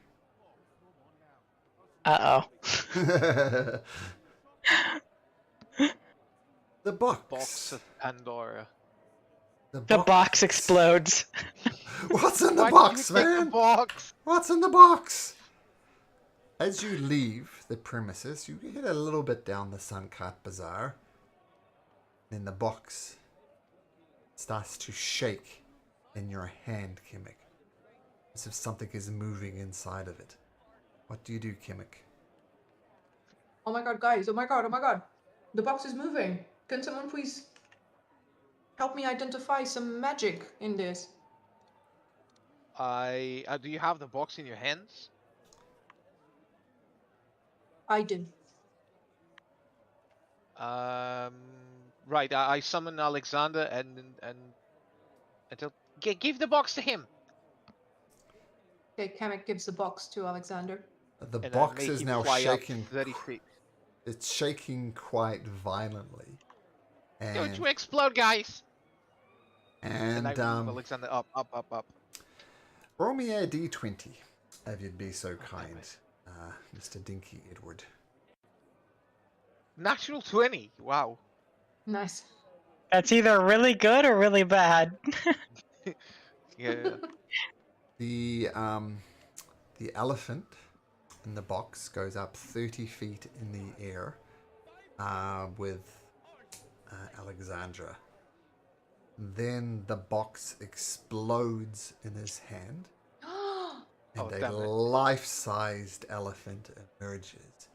Uh-oh. The box. Box of Pandora. The box explodes. What's in the Why box, did you take the man? box? What's in the box? As you leave the premises, you head a little bit down the Suncart Bazaar. Then the box starts to shake in your hand, Kimmick. As if something is moving inside of it. What do you do, Kimmick? Oh my god, guys! Oh my god! Oh my god! The box is moving. Can someone please help me identify some magic in this? Do you have the box in your hands? I do. Right. I summon Alexander and tell, give the box to him, Okay, Kamek gives the box to Alexander. The and box make is him now fly shaking. up 30 feet. It's shaking quite violently. Don't you And explode, guys! And I and move Alexander up. roll me a d20, if you'd be so kind, Mr. Dinky Edward. Natural 20. Wow. Nice. That's either really good or really bad. Yeah. The elephant in the box goes up 30 feet in the air with Alexandra. Then the box explodes in his hand, and Oh, a damn it. life-sized elephant emerges,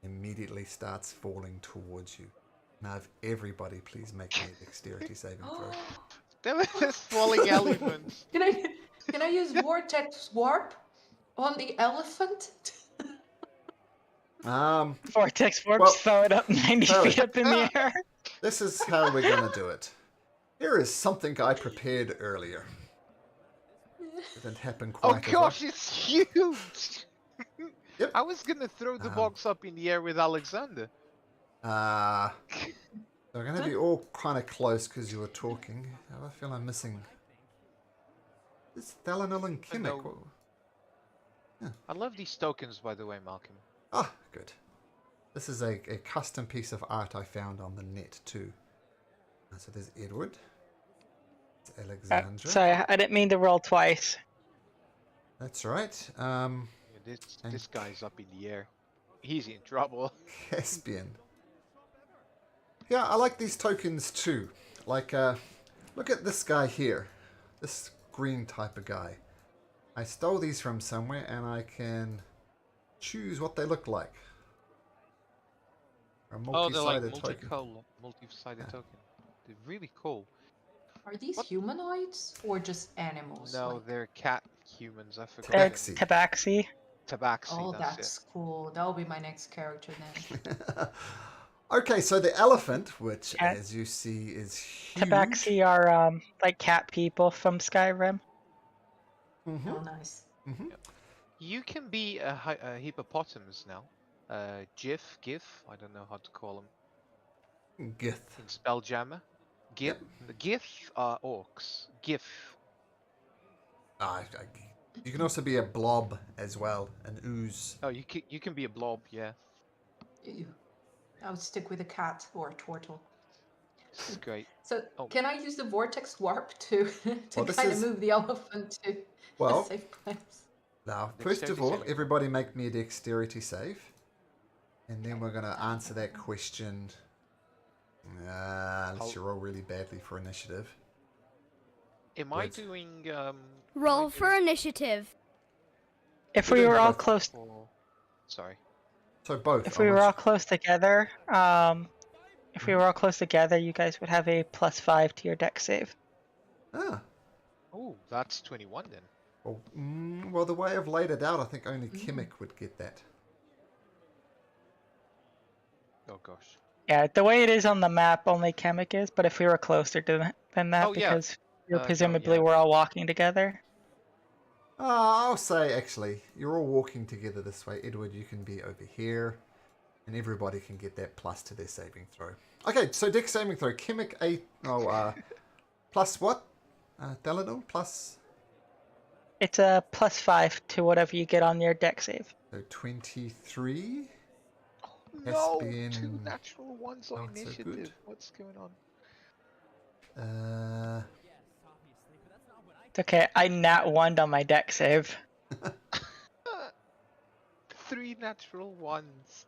immediately starts falling towards you. Now, if everybody please make me a dexterity saving throw. Damn it, there's falling elements. Can I use vortex warp on the elephant? Vortex warp, Well, throw it up 90 Charlie. feet up in the air. This is how we're gonna do it. Here is something I prepared earlier. It didn't happen Oh quite gosh, it's huge! Yep. I was gonna throw the box up in the air with Alexander. They're gonna be all kind of close because you were talking. I feel I'm missing. It's Thalanil and Kimmick. know. I love these tokens, by the way, Malcolm. Ah, good. This is a custom piece of art I found on the net too. So there's Edward. It's Alexandra. Sorry, I didn't mean to roll twice. That's right. Yeah, this guy's up in the air. He's in trouble. Caspian. Yeah, I like these tokens too. Like, look at this guy here. This green type of guy. I stole these from somewhere and I can choose what they look like. A Oh, they're like multi-sided token. multi-sided token. They're really cool. Are these humanoids or just animals? No, Like- they're cat humans. I forgot. They're Tabaxi. Tabaxi. Tabaxi. Oh, that's that's cool. That'll be my next character then. Okay, so the elephant, which Cat. as you see is huge. Tabaxi are like cat people from Skyrim. Mm-hmm. Oh, nice. Mm-hmm. it. You can be a hippopotamus now. GIF. I don't know how to call them Gith. in Spelljammer. GIF. The GIF are orcs. GIF. You can also be a blob as well, an ooze. Oh, you can be a blob. Yeah, Ew. I would stick with a cat or a turtle. this is great. So, Oh. can I use the vortex warp to Well, this kind of is- move the elephant to Well, a safe place? now, first of Dexterity all, saving. everybody make me a dexterity save. And then we're going to answer that question. Unless you roll really badly for initiative. Am I Good. doing Roll for initiative. If We we don't were have all a- close, Sorry. So both. if we were all close together, if we were all close together, you guys would have a +5 to your dex save. Ah. Oh, that's 21 then. Well, well, the way I've laid it out, I think only Kimmick would get that. Oh gosh. Yeah, the way it is on the map, only Kamek is, but if we were closer to than that, Oh, yeah. because No, presumably yeah. we're all walking together. I'll say, actually, you're all walking together this way. Edward, you can be over here. And everybody can get that plus to their saving throw. Okay, so Dex saving throw. Chemic 8. Plus what? Thalador? Plus. It's a +5 to whatever you get on your deck save. So 23. No, been 2 natural ones on not so initiative. good. What's going on? It's okay, I nat 1'd on my deck save. 3 natural ones.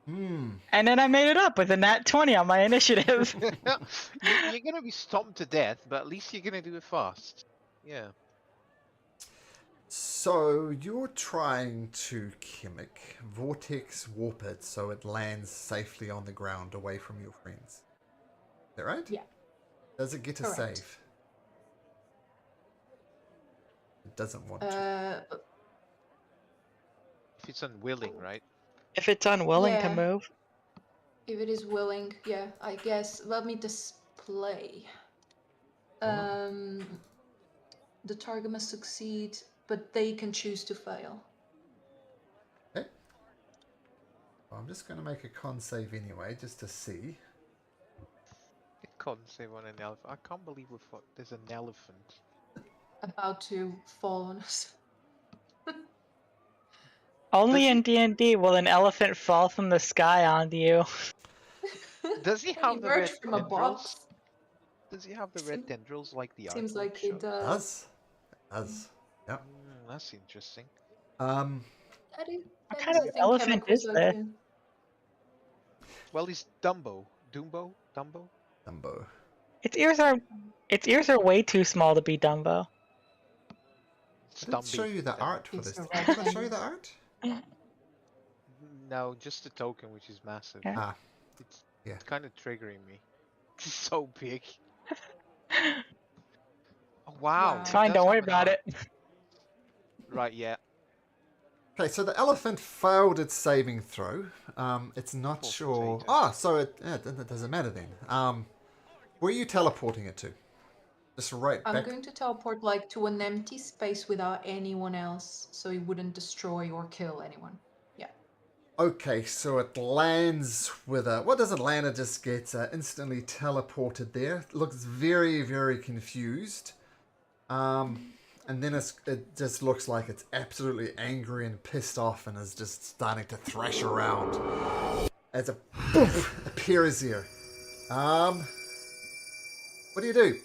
And then I made it up with a nat 20 on my initiative. You're gonna be stomped to death, but at least you're gonna do it fast. Yeah. So you're trying to Chemic Vortex Warp it so it lands safely on the ground away from your friends. Is that right? Yeah. Does it get a Correct. save? It doesn't want to. If it's unwilling, right? If it's unwilling to Yeah. move. If it is willing, yeah, I guess. Let me display. Oh. The target must succeed, but they can choose to fail. Okay. Well, I'm just going to make a con save anyway, just to see. It can't save on an elephant. I can't believe there's an elephant. About to fall on us. Only in D&D will an elephant fall from the sky onto you. Does he have the red Emerge from a tendrils? box. Does he have the red tendrils like the Seems artwork like shows? it does. Does. Yep. That's interesting. That is, What that kind is of a thing elephant chemicals is like this? it. Well, he's Dumbo. Dumbo? Dumbo. Its ears are way too small to be Dumbo. I didn't show you the art for It's this. a Did red I show you the art? No, just the token, which is massive. Yeah. It's kind of triggering me. It's so big. Oh, wow. It's It fine, does don't worry have an about art. it. Right, yeah. Okay, so the elephant failed its saving throw. It's not Poor sure. potato. So it doesn't matter then. Where are you teleporting it to? Just right I'm back. going to teleport like to an empty space without anyone else, so it wouldn't destroy or kill anyone. Yeah. Okay, so it lands with a. What does it land? It just gets instantly teleported there. It looks very, very confused. And then it just looks like it's absolutely angry and pissed off and is just starting to thrash around as a poof appears here. What do you do?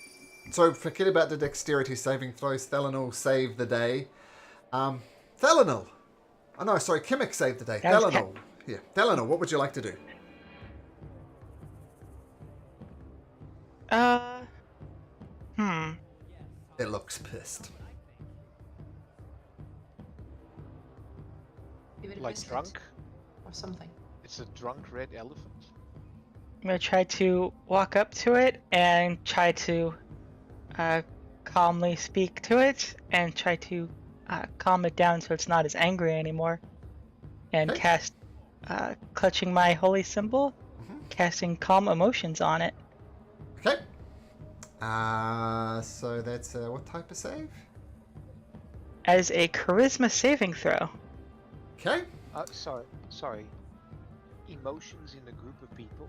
So forget about the dexterity saving throws. Thelanil will save the day. Thelanil. Oh no, sorry, Chemic saved the day. That was Thelanil. Yeah, Thelanil, what would you like to do? It looks pissed. Give it a Like biscuit drunk? or something. It's a drunk red elephant. I'm gonna try to walk up to it and try to calmly speak to it and try to calm it down so it's not as angry anymore. And Okay. cast, clutching my holy symbol, casting calm emotions on it. Okay. So that's what type of save? As a charisma saving throw. Okay. Sorry. Emotions in a group of people?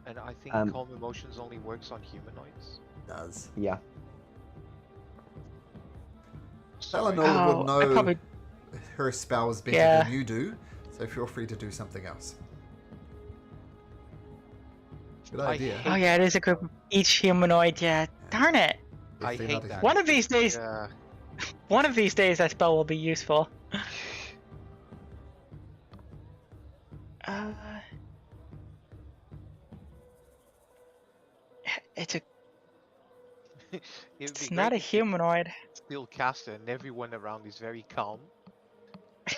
And I think calm emotions only works on humanoids. Does. Yeah. Sorry. Eleanor would I know probably her spells better Yeah. than you do, so feel free to do something else. Good I idea. hate Oh yeah, it is a group of each humanoid. Yeah, darn it. I If they're hate not a that. One of these days, Yeah. one of these days, that spell will be useful. It's It'd be not a great if you humanoid. still caster and everyone around is very calm.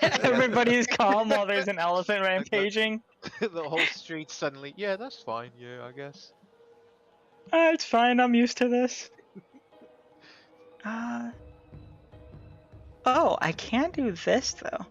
Everybody's calm while there's an elephant rampaging. The whole street suddenly, yeah, that's fine, yeah, I guess. It's fine, I'm used to this. Oh, I can do this though.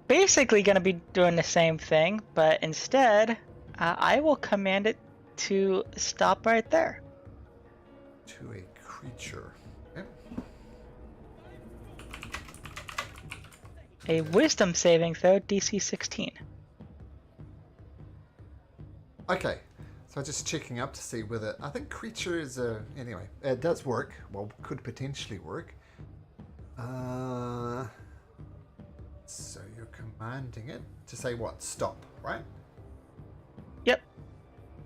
Basically gonna be doing the same thing, but instead, I will command it to stop right there. To a creature. Okay. A wisdom saving throw, DC 16. Okay, so just checking up to see whether I think creature is anyway. It does work. Well, could potentially work. So you're commanding it to say what? Stop, right? Yep.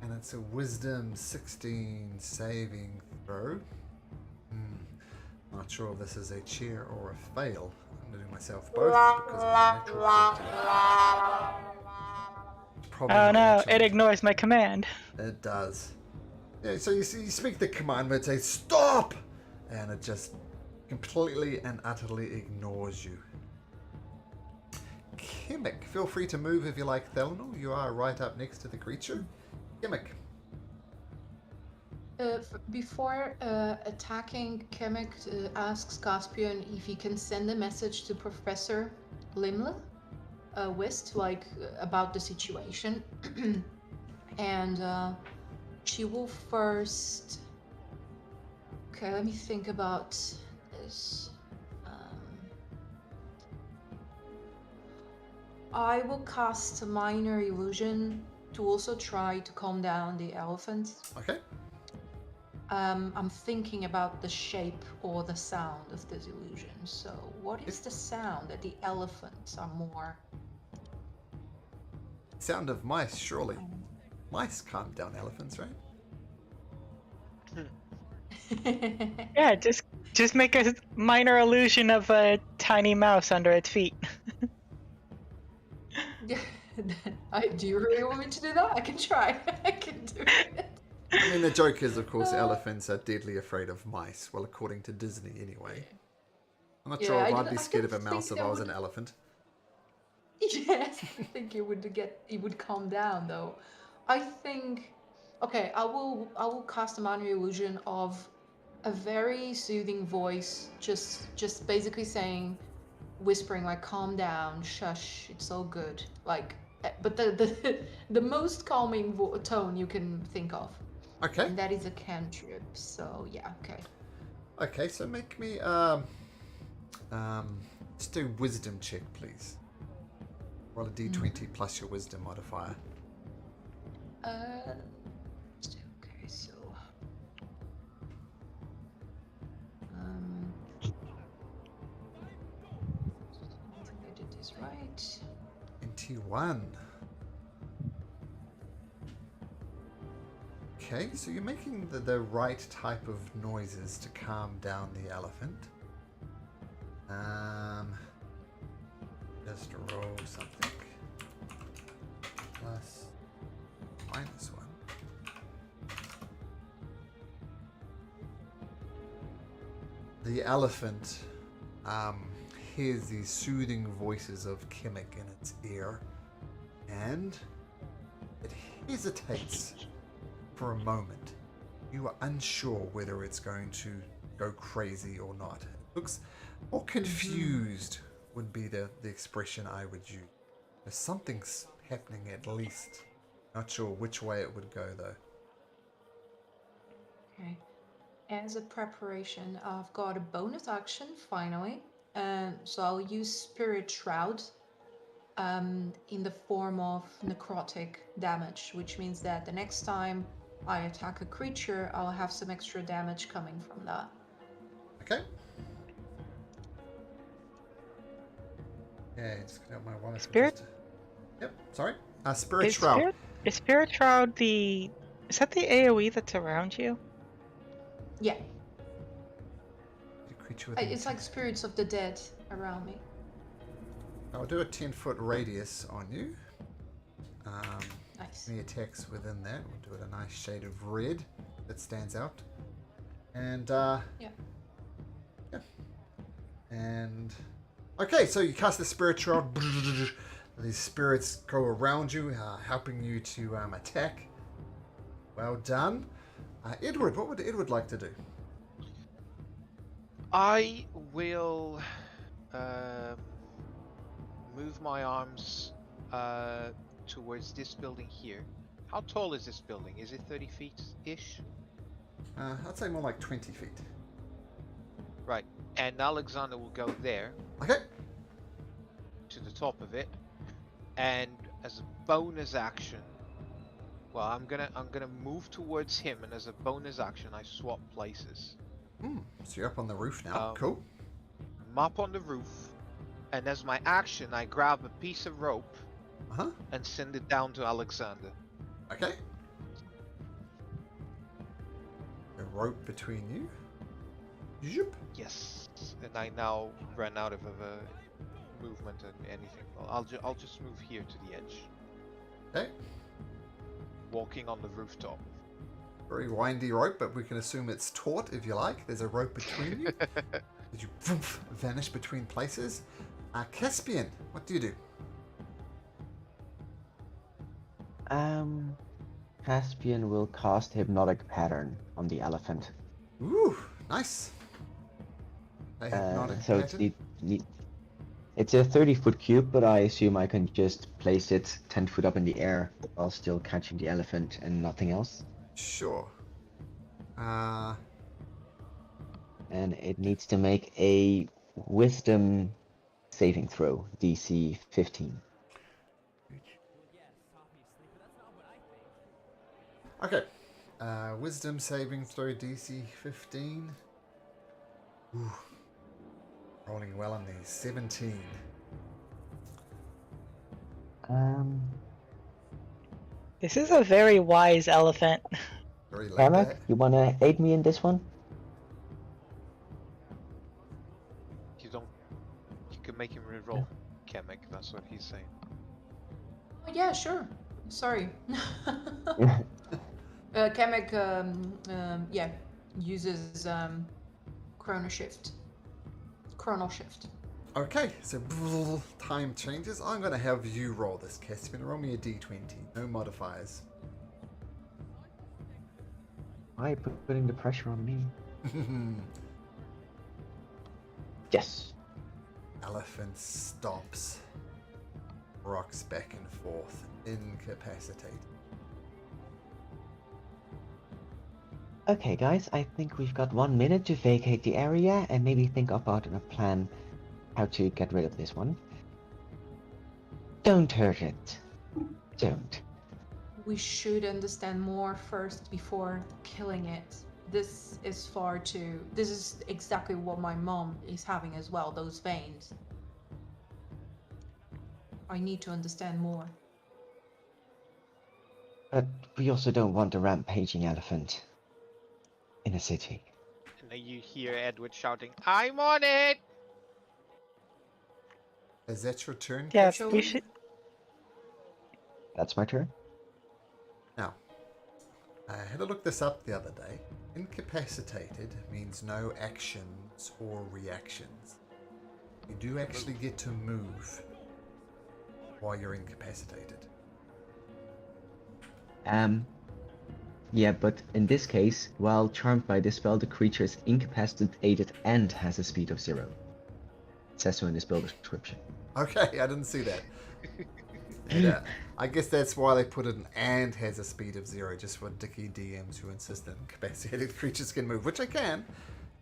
And it's a wisdom 16 saving throw. Not sure if this is a cheer or a fail. I'm gonna do myself both because of my natural 15. Probably Oh not no, what you it want. ignores my command. It does. Yeah, so you speak the command word, say stop, and it just completely and utterly ignores you. Kimmick, feel free to move if you like, Thelanor. You are right up next to the creature. Kimmick. Before attacking, Kemek asks Caspian if he can send a message to Professor Limla, West, about the situation. And she will first. Okay, let me think about this. I will cast a minor illusion to also try to calm down the elephant. Okay. I'm thinking about the shape or the sound of this illusion. So, what is the sound that the elephants are more? Sound of mice, surely. Mice calm down elephants, right? Yeah, just make a minor illusion of a tiny mouse under its feet. Do you really want me to do that? I can try. I can do it. I mean, the joke is, of course, elephants are deadly afraid of mice. Well, according to Disney, anyway. I'm not sure if I'd be scared of a mouse if I was an elephant. Yes, I think it would calm down though. I think. Okay, I will cast a minor illusion of a very soothing voice, just basically saying, whispering like, "Calm down, shush, it's all good." But the most calming tone you can think of. Okay. And that is a cantrip. So yeah, okay. Okay, so make me just do wisdom check, please. Roll a d20 plus your wisdom modifier. Okay, so I think I did this right. 21. Okay, so you're making the right type of noises to calm down the elephant. Just roll something. Plus, minus 1. The elephant hears these soothing voices of Kimmick in its ear, and it hesitates for a moment. You are unsure whether it's going to go crazy or not. It looks more confused would be the expression I would use. There's something's happening at least. Not sure which way it would go though. Okay. As a preparation, I've got a bonus action finally. So I'll use Spirit Shroud in the form of necrotic damage, which means that the next time I attack a creature, I'll have some extra damage coming from that. Okay. Yeah, just get out my wallet. Spirit? Yep, sorry. Spirit Shroud. Is Spirit Shroud the... Is that the AoE that's around you? Yeah. Creature It's like spirits of the dead around me. I'll do a 10-foot radius on you. Nice. Any attacks within that, we'll do it a nice shade of red that stands out. And, Yeah. And, okay, so you cast the Spirit Shroud. These spirits go around you, helping you to attack. Well done. Edward, what would Edward like to do? I will move my arms towards this building here. How tall is this building? Is it 30 feet-ish? I'd say more like 20 feet. Right. And Alexander will go there Okay. to the top of it. And as a bonus action, well, I'm gonna move towards him, and as a bonus action, I swap places. So you're up on the roof now. Um, Cool. I'm up on the roof, and as my action, I grab a piece of rope Uh-huh. and send it down to Alexander. Okay. A rope between you. Zoop. Yes, and I now ran out of movement and anything. Well, I'll just move here to the edge, Okay. walking on the rooftop. Very windy rope, but we can assume it's taut if you like. There's a rope between you. Did you vanish between places? Caspian, what do you do? Caspian will cast Hypnotic Pattern on the elephant. Ooh, nice. A hypnotic So it's pattern? it's a 30-foot cube, but I assume I can just place it 10 foot up in the air while still catching the elephant and nothing else. Sure. And it needs to make a Wisdom saving throw, DC 15. Okay. Wisdom saving throw DC 15. Ooh. Rolling well on these. 17. This is a very wise elephant. Very late Kamak, there. you wanna aid me in this one? You can make him reroll, Kamek. That's what he's saying. Oh, yeah, sure. Sorry. Kamek, yeah, uses Chrono Shift. Okay, so time changes. I'm going to have you roll this, Caspian. Roll me a d20. No modifiers. Why putting the pressure on me? Yes. Elephant stomps. Rocks back and forth. Incapacitated. Okay, guys, I think we've got 1 minute to vacate the area and maybe think about a plan how to get rid of this one. Don't hurt it. Don't. We should understand more first before killing it. This is this is exactly what my mom is having as well, those veins. I need to understand more. But we also don't want a rampaging elephant in a city. And then you hear Edward shouting, "I'm on it!" Is that your turn, Yeah, Caspian? we should. That's my turn. Now, I had to look this up the other day. Incapacitated means no actions or reactions. You do actually get to move while you're incapacitated. Yeah, but in this case, while charmed by this spell, the creature is incapacitated and has a speed of 0. It says so in the spell description. Okay, I didn't see that. Yeah, I guess that's why they put it in and has a speed of 0, just for dicky DMs who insist that incapacitated creatures can move, which they can.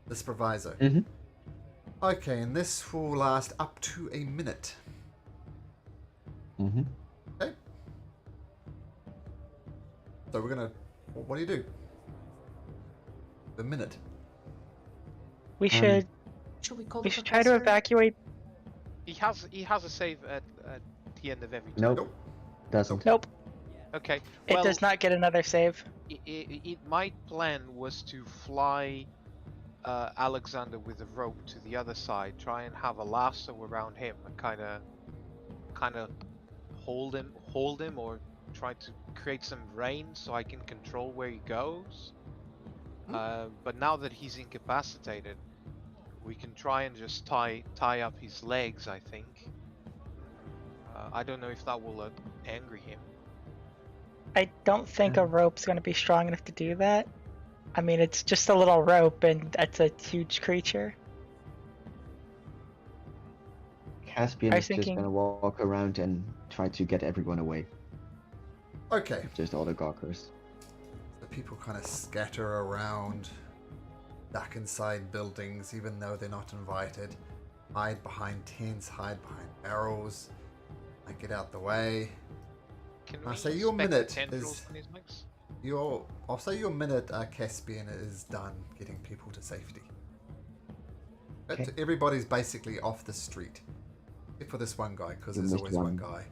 This proviso. Mm-hmm. Okay, and this will last up to a minute. Mm-hmm. Okay. So we're gonna. What do you do? The minute. We should. Should we call We the should try to professor? evacuate. He has a save at the end of every turn. Nope. Nope. Doesn't. Nope. Okay. It Well, does not get another save. my plan was to fly Alexander with a rope to the other side, try and have a lasso around him, and kind of hold him, or try to create some rain so I can control where he goes. But now that he's incapacitated, we can try and just tie up his legs, I think. I don't know if that will angry him. I don't think a rope's going to be strong enough to do that. I mean, it's just a little rope, and that's a huge creature. Caspian I is was just thinking- gonna walk around and try to get everyone away. Okay. Just all the gawkers. The people kind of scatter around, duck inside buildings, even though they're not invited. Hide behind tents, hide behind barrels. I get out the way. Can I we say your inspect minute the tendrils is- on these mix? I'll say your minute, Caspian, is done getting people to safety. But Okay. everybody's basically off the street. Except for this one guy, because You there's missed always one one.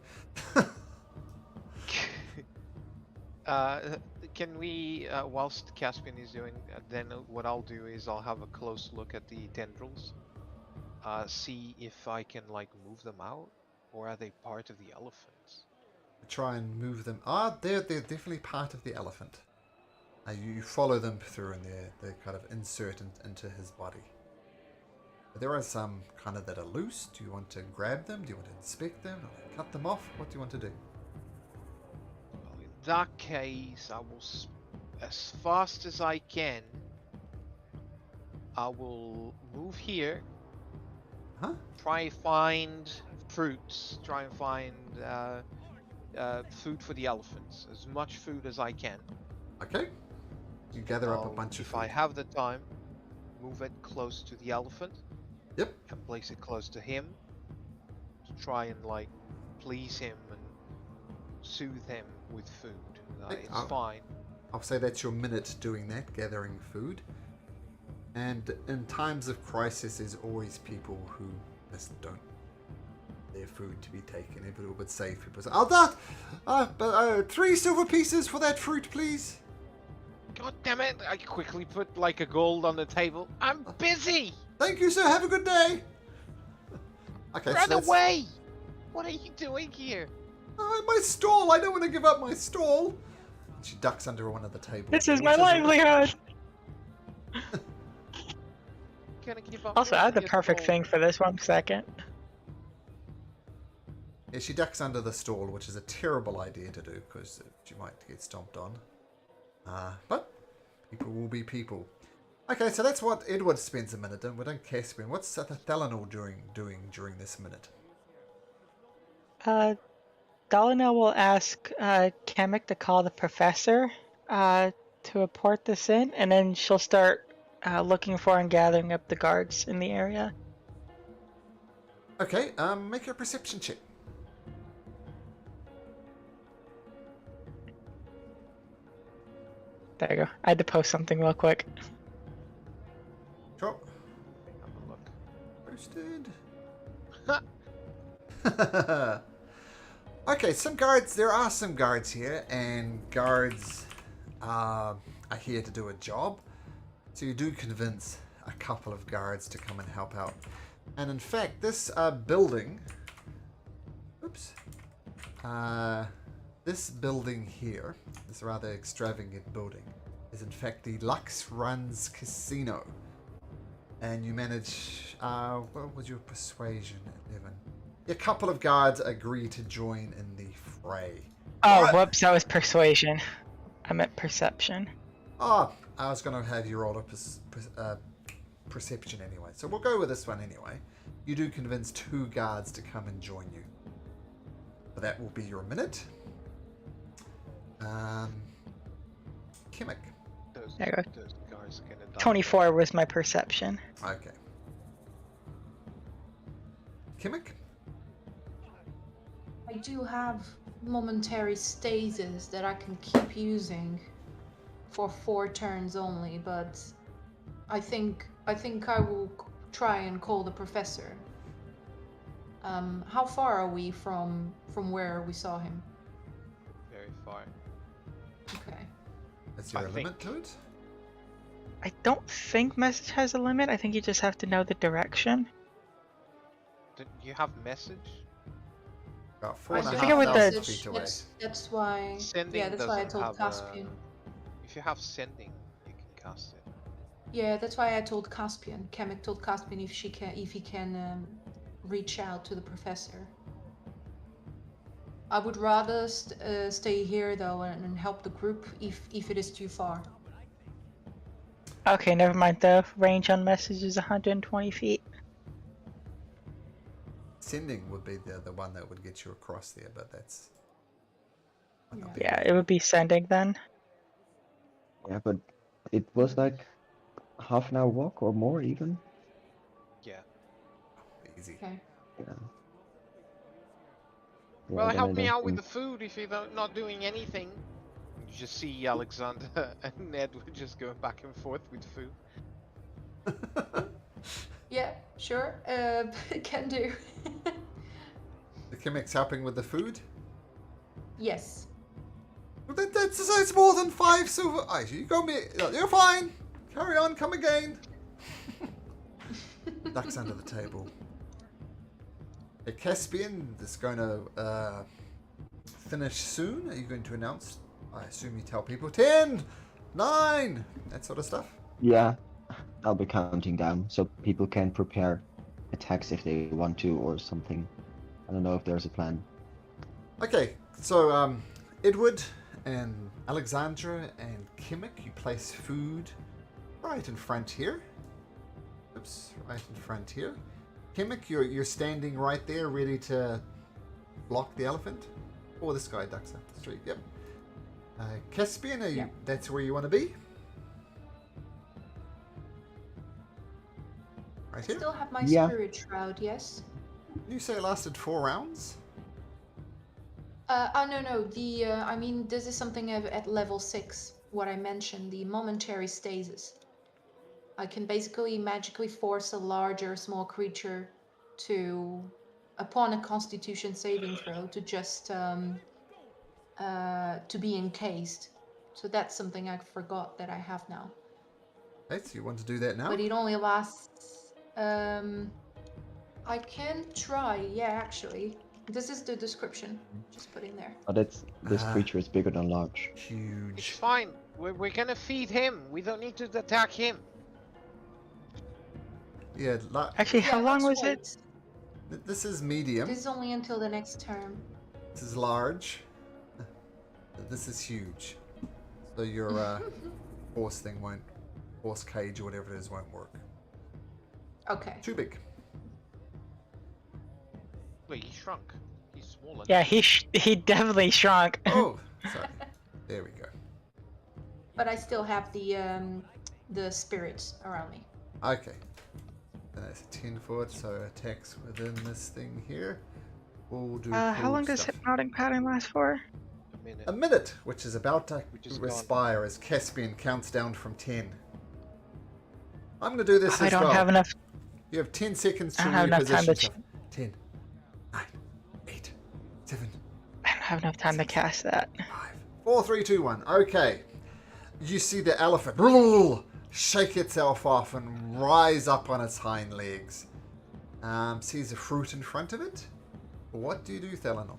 guy. Can we, whilst Caspian is doing, then what I'll do is I'll have a close look at the tendrils. See if I can like move them out, or are they part of the elephants? Try and move them. They're definitely part of the elephant. You follow them through and they're kind of insert into his body. But there are some kind of that are loose. Do you want to grab them? Do you want to inspect them? Or cut them off? What do you want to do? Well, in that case, I will, as fast as I can, I will move here. Huh? Try find fruits. Try and find food for the elephants. As much food as I can. Okay. You gather up a I'll, bunch of if food. I have the time, move it close to the elephant. Yep. And place it close to him. To try and like please him and soothe him with food. Hey, It's fine. I'll say that's your minute doing that, gathering food. And in times of crisis, there's always people who just don't their food to be taken. Everyone would save people. Say, but 3 silver pieces for that fruit, please. God damn it! I quickly put like a gold on the table. I'm busy. Thank you, sir. Have a good day. Okay, Run so that's away! What are you doing here? My stall. I don't want to give up my stall. She ducks under one of the tables. This is which my livelihood! Gonna give up. Also, I have the your perfect gold. thing for this 1 second. Yeah, she ducks under the stall, which is a terrible idea to do because she might get stomped on. But people will be people. Okay, so that's what Edward spends a minute doing. We're done Caspian. What's Thalanor doing during this minute? Dalinel will ask Kamek to call the professor to report this in, and then she'll start looking for and gathering up the guards in the area. Okay, make a perception check. There you go. I had to post something real quick. Sure. Have a look. Posted. Okay, some guards. There are some guards here, and guards are here to do a job. So you do convince a couple of guards to come and help out. And in fact, this building. Oops. This building here, this rather extravagant building, is in fact the Lux Runs Casino. And you manage, what was your persuasion at 11? A couple of guards agree to join in the fray. Oh, Alright. whoops, that was persuasion. I meant perception. I was going to have you roll a perception anyway. So we'll go with this one anyway. You do convince 2 guards to come and join you. But that will be your minute. Kimmik. There you go. Those guys are gonna die. 24 was my perception. Okay. Kimmik? I do have momentary stasis that I can keep using for 4 turns only, but I think I will try and call the professor. How far are we from where we saw him? Very far. Okay. Is there I a limit think- to it? I don't think message has a limit. I think you just have to know the direction. Did you have message? About four I and a do half figure with the- thousand message, feet away. that's why. Sending Yeah, that's why I doesn't told have, Caspian. If you have sending, you can cast it. Yeah, that's why I told Caspian. Kamek told Caspian if he can reach out to the professor. I would rather stay here though and help the group if it is too far. Okay, never mind. The range on message is 120 feet. Sending would be the one that would get you across there, but that's... might not be Yeah, good. it would be sending then. Yeah, but it was like half an hour walk or more even. Yeah. Easy. Okay. Yeah. Well, Yeah, then I help me don't out with think. the food if you're not doing anything. You just see Alexander and Ned were just going back and forth with food. Yeah, sure. Can do. The Kimik's helping with the food? Yes. Well, that's more than 5 silver. You got me. You're fine. Carry on. Come again. Ducks under the table. A Caspian is going to finish soon. Are you going to announce? I assume you tell people 10, 9, that sort of stuff. Yeah, I'll be counting down so people can prepare attacks if they want to or something. I don't know if there's a plan. Okay, so Edward and Alexandra and Kimmick, you place food right in front here. Oops, right in front here. Kimmick, you're standing right there, ready to block the elephant. Or this guy ducks up the street. Yep. Caspian, that's where you want to be? Right I here? still have my Yeah. spirit shroud, yes? You say it lasted 4 rounds? No. I mean, this is something at level 6, what I mentioned, the momentary stasis. I can basically magically force a large or small creature to, upon a constitution saving throw, to just, to be encased. So that's something I forgot that I have now. Okay, so you want to do that now? But it only lasts, I can try, yeah, actually. This is the description, just put in there. But this creature is bigger than large. It's Huge. fine. We're gonna feed him. We don't need to attack him. Yeah, Actually, how long let's was it? wait. this is medium. This is only until the next term. This is large. This is huge. So your horse thing won't... horse cage or whatever it is won't work. Okay. Too big. Wait, he shrunk. He's smaller. Yeah, he definitely shrunk. Oh, sorry. There we go. But I still have the spirits around me. Okay. That's 10 foot, so attacks within this thing here. We'll do How cool long does stuff. hypnotic pattern last for? A minute. A minute, which is about to Which is respire as Caspian counts down from 10. I'm going to do this I as don't well. have enough. You have 10 seconds to I don't have enough time reposition to yourself. 10, 9, 8, 7, I don't have enough time to cast that. 5, 4, 3, 2, 1. Okay. You see the elephant shake itself off and rise up on its hind legs. Sees a fruit in front of it. What do you do, Thelanor?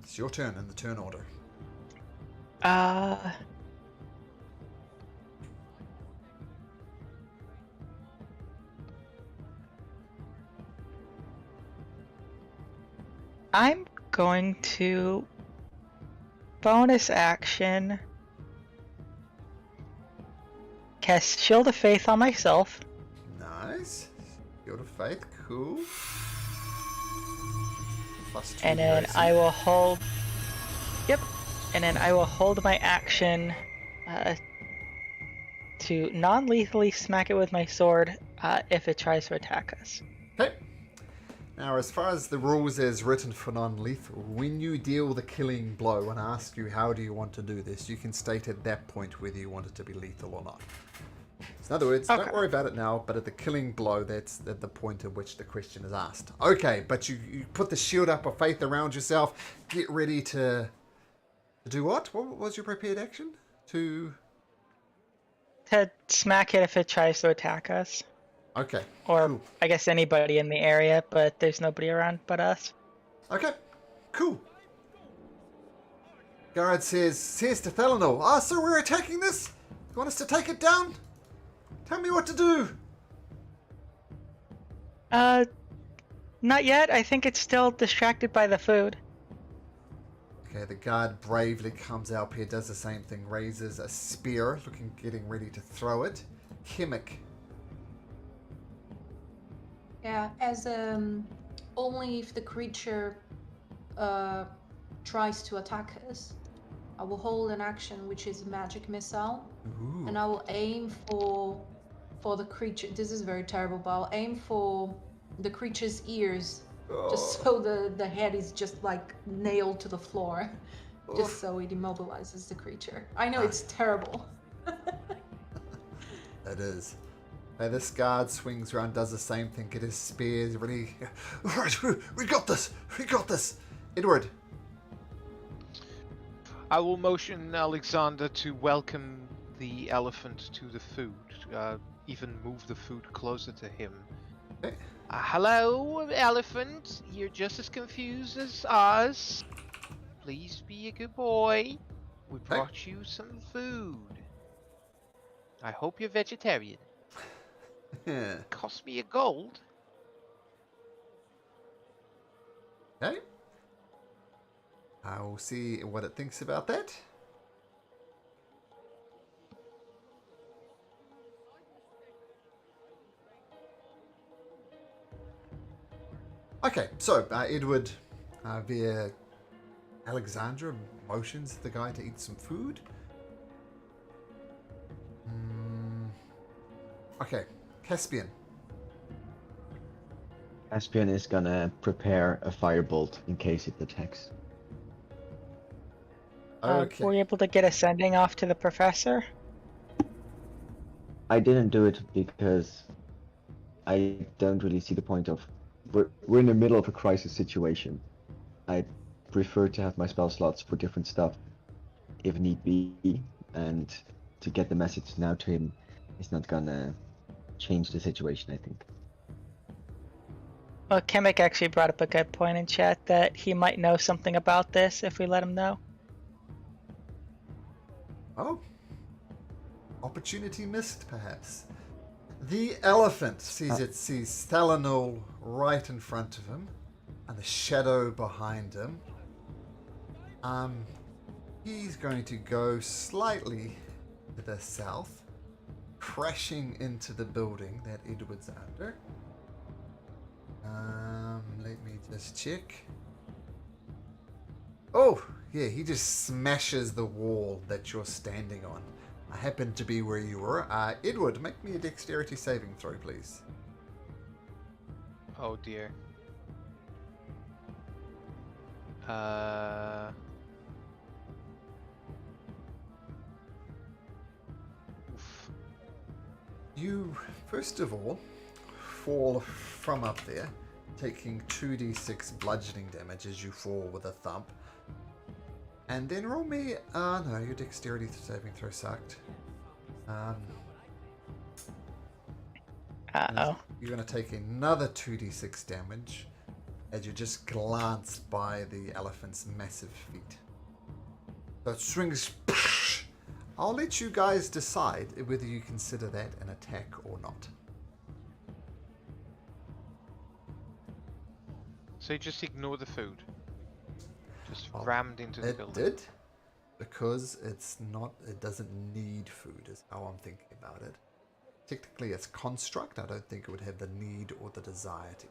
It's your turn in the turn order. I'm going to bonus action cast Shield of Faith on myself. Nice. Shield of Faith, cool. Plus 2 And then AC. I will hold. Yep. And then I will hold my action to non-lethally smack it with my sword if it tries to attack us. Okay. Now, as far as the rules as written for non-lethal, when you deal the killing blow and ask you how do you want to do this, you can state at that point whether you want it to be lethal or not. So in other words, Okay. don't worry about it now, but at the killing blow, that's at the point at which the question is asked. Okay, but you put the shield up of faith around yourself, get ready to do what? What was your prepared action? To smack it if it tries to attack us. Okay. Or cool. I guess anybody in the area, but there's nobody around but us. Okay, cool. Guard says to Thelanor, so we're attacking this? You want us to take it down? Tell me what to do. Not yet. I think it's still distracted by the food. Okay, the guard bravely comes out here, does the same thing, raises a spear, getting ready to throw it. Kimmick. Yeah, as only if the creature tries to attack us, I will hold an action which is magic missile, Ooh. and I will aim for the creature. This is very terrible, but I'll aim for the creature's ears, just so the head is just like nailed to the floor, just so it immobilizes the creature. I know it's terrible. It is. Now this guard swings around, does the same thing, get his spears ready. Right, we got this! We got this! Edward. I will motion Alexander to welcome the elephant to the food, even move the food closer to him. Okay. Hello, elephant. You're just as confused as us. Please be a good boy. We brought you some food. I hope you're vegetarian. Cost me a gold. Okay. I will see what it thinks about that. Okay, so Edward, via Alexandra, motions the guy to eat some food. Okay, Caspian. Caspian is gonna prepare a firebolt in case it attacks. Okay. Were you able to get a sending off to the professor? I didn't do it because I don't really see the point of... We're in the middle of a crisis situation. I prefer to have my spell slots for different stuff, if need be, and to get the message now to him is not gonna change the situation, I think. Well, Kemek actually brought up a good point in chat that he might know something about this if we let him know. Oh. Opportunity missed, perhaps. The elephant sees Stalinol right in front of him, and the shadow behind him. He's going to go slightly to the south, crashing into the building that Edward's under. Let me just check. Oh, yeah, he just smashes the wall that you're standing on. I happen to be where you were. Edward, make me a dexterity saving throw, please. Oh dear. Oof. You, first of all, fall from up there, taking 2d6 bludgeoning damage as you fall with a thump. And then roll me... no, your dexterity saving throw sucked. Uh-oh. You're going to take another 2d6 damage as you just glance by the elephant's massive feet. So it swings... I'll let you guys decide whether you consider that an attack or not. So you just ignore the food. Just rammed into the building. It did, because it's not. It doesn't need food, is how I'm thinking about it. Technically, it's construct. I don't think it would have the need or the desire to.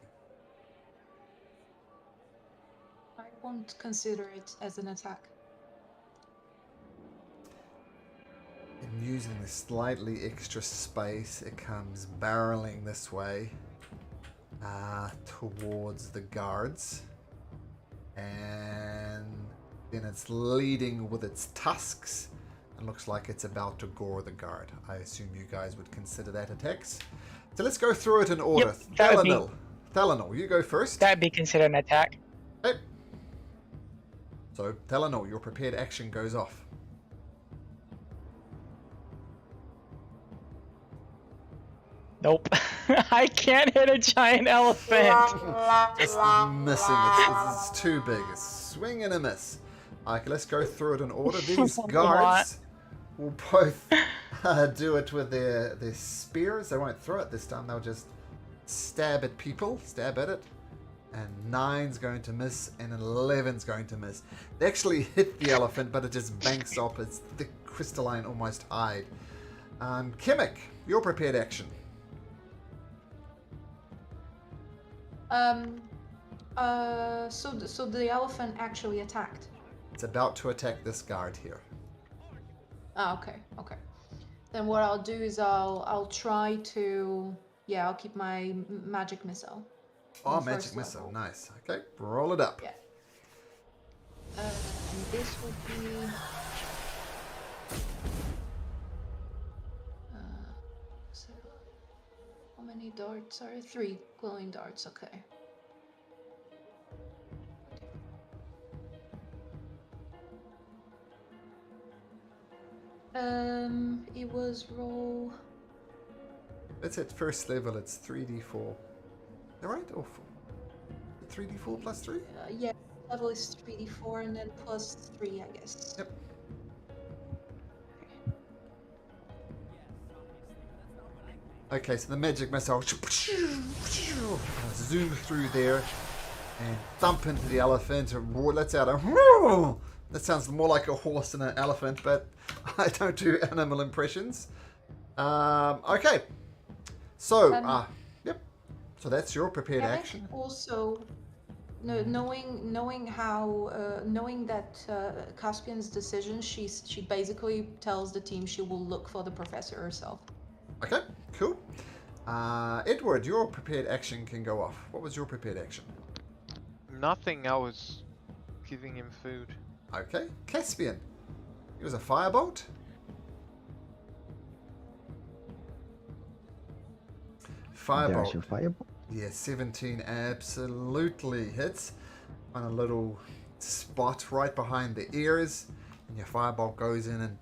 I won't consider it as an attack. And using the slightly extra space, it comes barreling this way towards the guards. And then it's leading with its tusks and looks like it's about to gore the guard. I assume you guys would consider that attacks. So let's go through it in order. Yep, Thalanol, you go first. That'd be considered an attack. Okay. So, Thalanol, your prepared action goes off. Nope. I can't hit a giant elephant. Just missing. It's too big. It's swing and a miss. Okay, let's go through it in order. These guards will both do it with their spears. They won't throw it this time. They'll just stab at people. Stab at it. And 9's going to miss, and 11's going to miss. They actually hit the elephant, but it just banks off its thick crystalline almost hide. Kemek, your prepared action. So the elephant actually attacked. It's about to attack this guard here. Ah, okay, okay. Then what I'll do is I'll try to, yeah, I'll keep my magic missile. Oh, on magic first missile. level. Nice. Okay, roll it up. Yeah. And this would be. So how many darts are 3 glowing darts? Okay. It was roll. It's at first level, it's 3d4. Is that right? Or 3d4 plus 3? Yeah, level is 3d4 and then plus 3, I guess. Yep. Okay, so the magic missile zoom through there and thump into the elephant and roar, lets out a that sounds more like a horse than an elephant, but I don't do animal impressions. Okay. So, yep. So that's your prepared action. Also, knowing how knowing that Caspian's decision, she basically tells the team she will look for the professor herself. Okay, cool. Edward, your prepared action can go off. What was your prepared action? Nothing. I was giving him food. Okay, Caspian. It was a firebolt. There's your firebolt. Yeah, 17 absolutely hits on a little spot right behind the ears, and your firebolt goes in and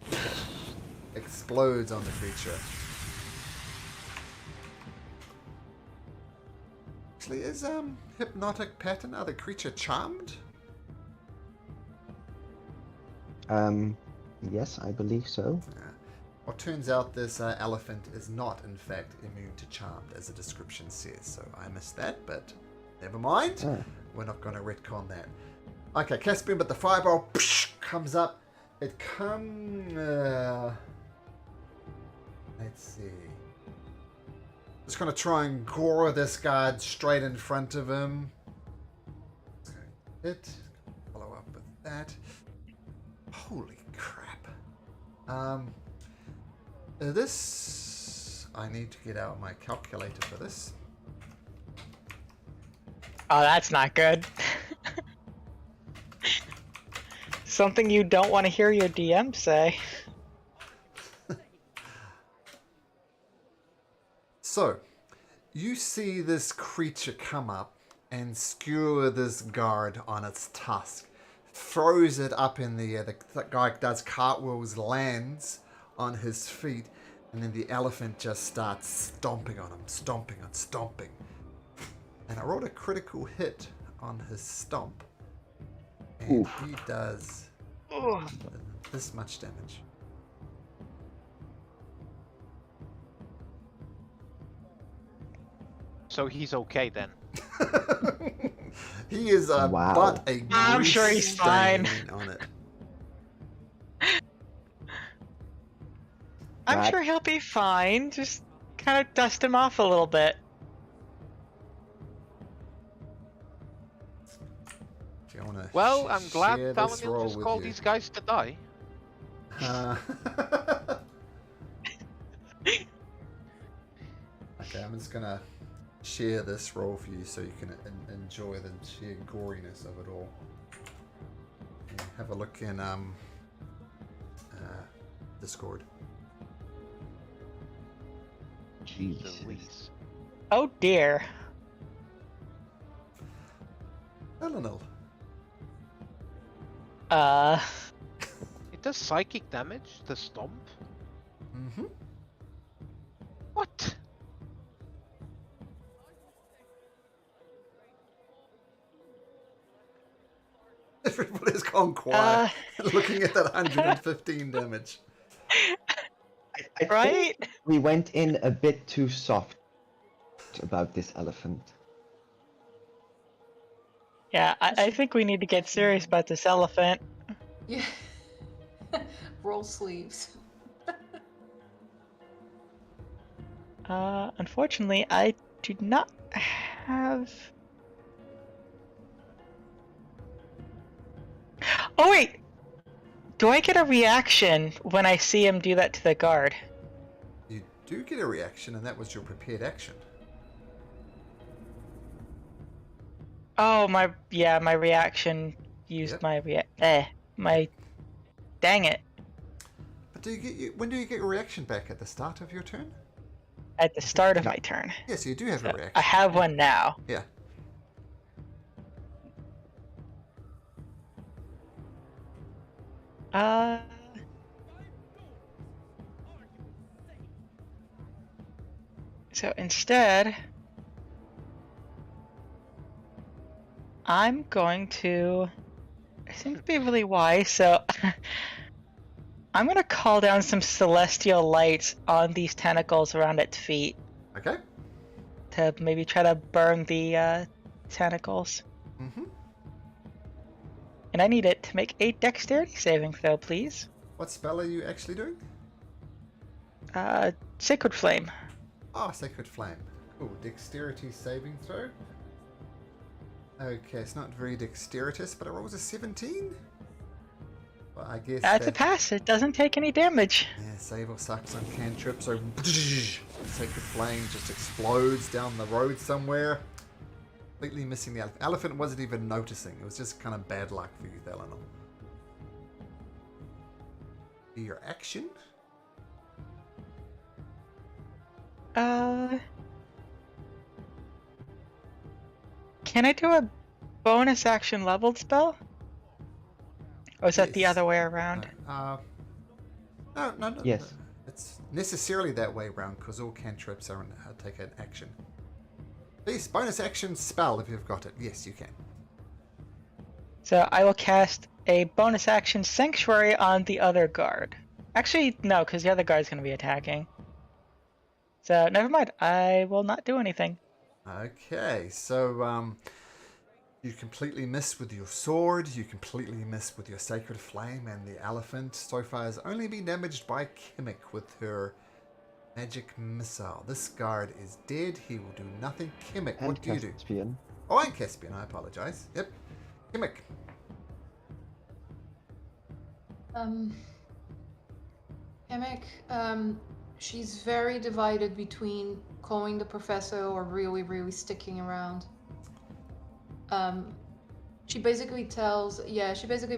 explodes on the creature. Actually, is hypnotic pattern other creature charmed? Yes, I believe so. Well, turns out this elephant is not, in fact, immune to charmed, as the description says. So I missed that, but never mind. We're not going to retcon that. Okay, Caspian, but the fireball comes up. It comes... let's see. Just going to try and gore this guard straight in front of him. Hit. Follow up with that. Holy crap. This... I need to get out my calculator for this. Oh, that's not good. Something you don't want to hear your DM say. So, you see this creature come up and skewer this guard on its tusk. Throws it up in the air. The guy does cartwheels, lands on his feet, and then the elephant just starts stomping on him, stomping. And I rolled a critical hit on his stomp, and he does this much damage. So he's okay then. He is but a I'm sure he's fine. On it. I'm sure he'll be fine. Just kind of dust him off a little bit. Well, I'm glad Thalamil just called these guys to die. Okay, I'm just gonna share this roll for you so you can enjoy the sheer goriness of it all. Yeah, have a look in Discord. Jeez. Oh dear. Eleanor. It does psychic damage, the stomp? Mm-hmm. What? Everybody's gone quiet looking at that 115 damage. I Right? think we went in a bit too soft about this elephant. Yeah, I think we need to get serious about this elephant. Yeah. Roll sleeves. Unfortunately, I do not have Oh wait! Do I get a reaction when I see him do that to the guard? You do get a reaction, and that was your prepared action. Oh, my reaction used Yep. my dang it. But when do you get your reaction back? At the start of your turn? At the start of Yeah. my turn. Yes, you do have So a reaction. I have one now. Yeah. So instead, I'm going to, I seem to be really wise, so I'm going to call down some celestial lights on these tentacles around its feet Okay. to maybe try to burn the tentacles. Mm-hmm. And I need it to make a dexterity saving throw, please. What spell are you actually doing? Sacred Flame. Oh, Sacred Flame. Cool. Dexterity saving throw. Okay, it's not very dexterous, but it rolls a 17? Well, I guess It's a pass. It doesn't take any damage. Yeah, save or sucks on cantrip, so Sacred Flame just explodes down the road somewhere. Completely missing the elephant. Elephant wasn't even noticing. It was just kind of bad luck for you, Eleanor. Your action? Can I do a bonus action leveled spell? Or is that the Yes. other way around? No. No. Yes. It's necessarily that way around because all cantrips are take an action. Please, bonus action spell if you've got it. Yes, you can. So I will cast a bonus action Sanctuary on the other guard. Actually, no, because the other guard's going to be attacking. So never mind. I will not do anything. Okay, so you completely miss with your sword, you completely miss with your Sacred Flame, and the elephant so far has only been damaged by Kimmick with her magic missile. This guard is dead, he will do nothing. Kimmick, what do you do? Caspian. Oh, and Caspian, I apologize. Yep. Kimmick. Emic, she's very divided between calling the professor or really, really sticking around. She basically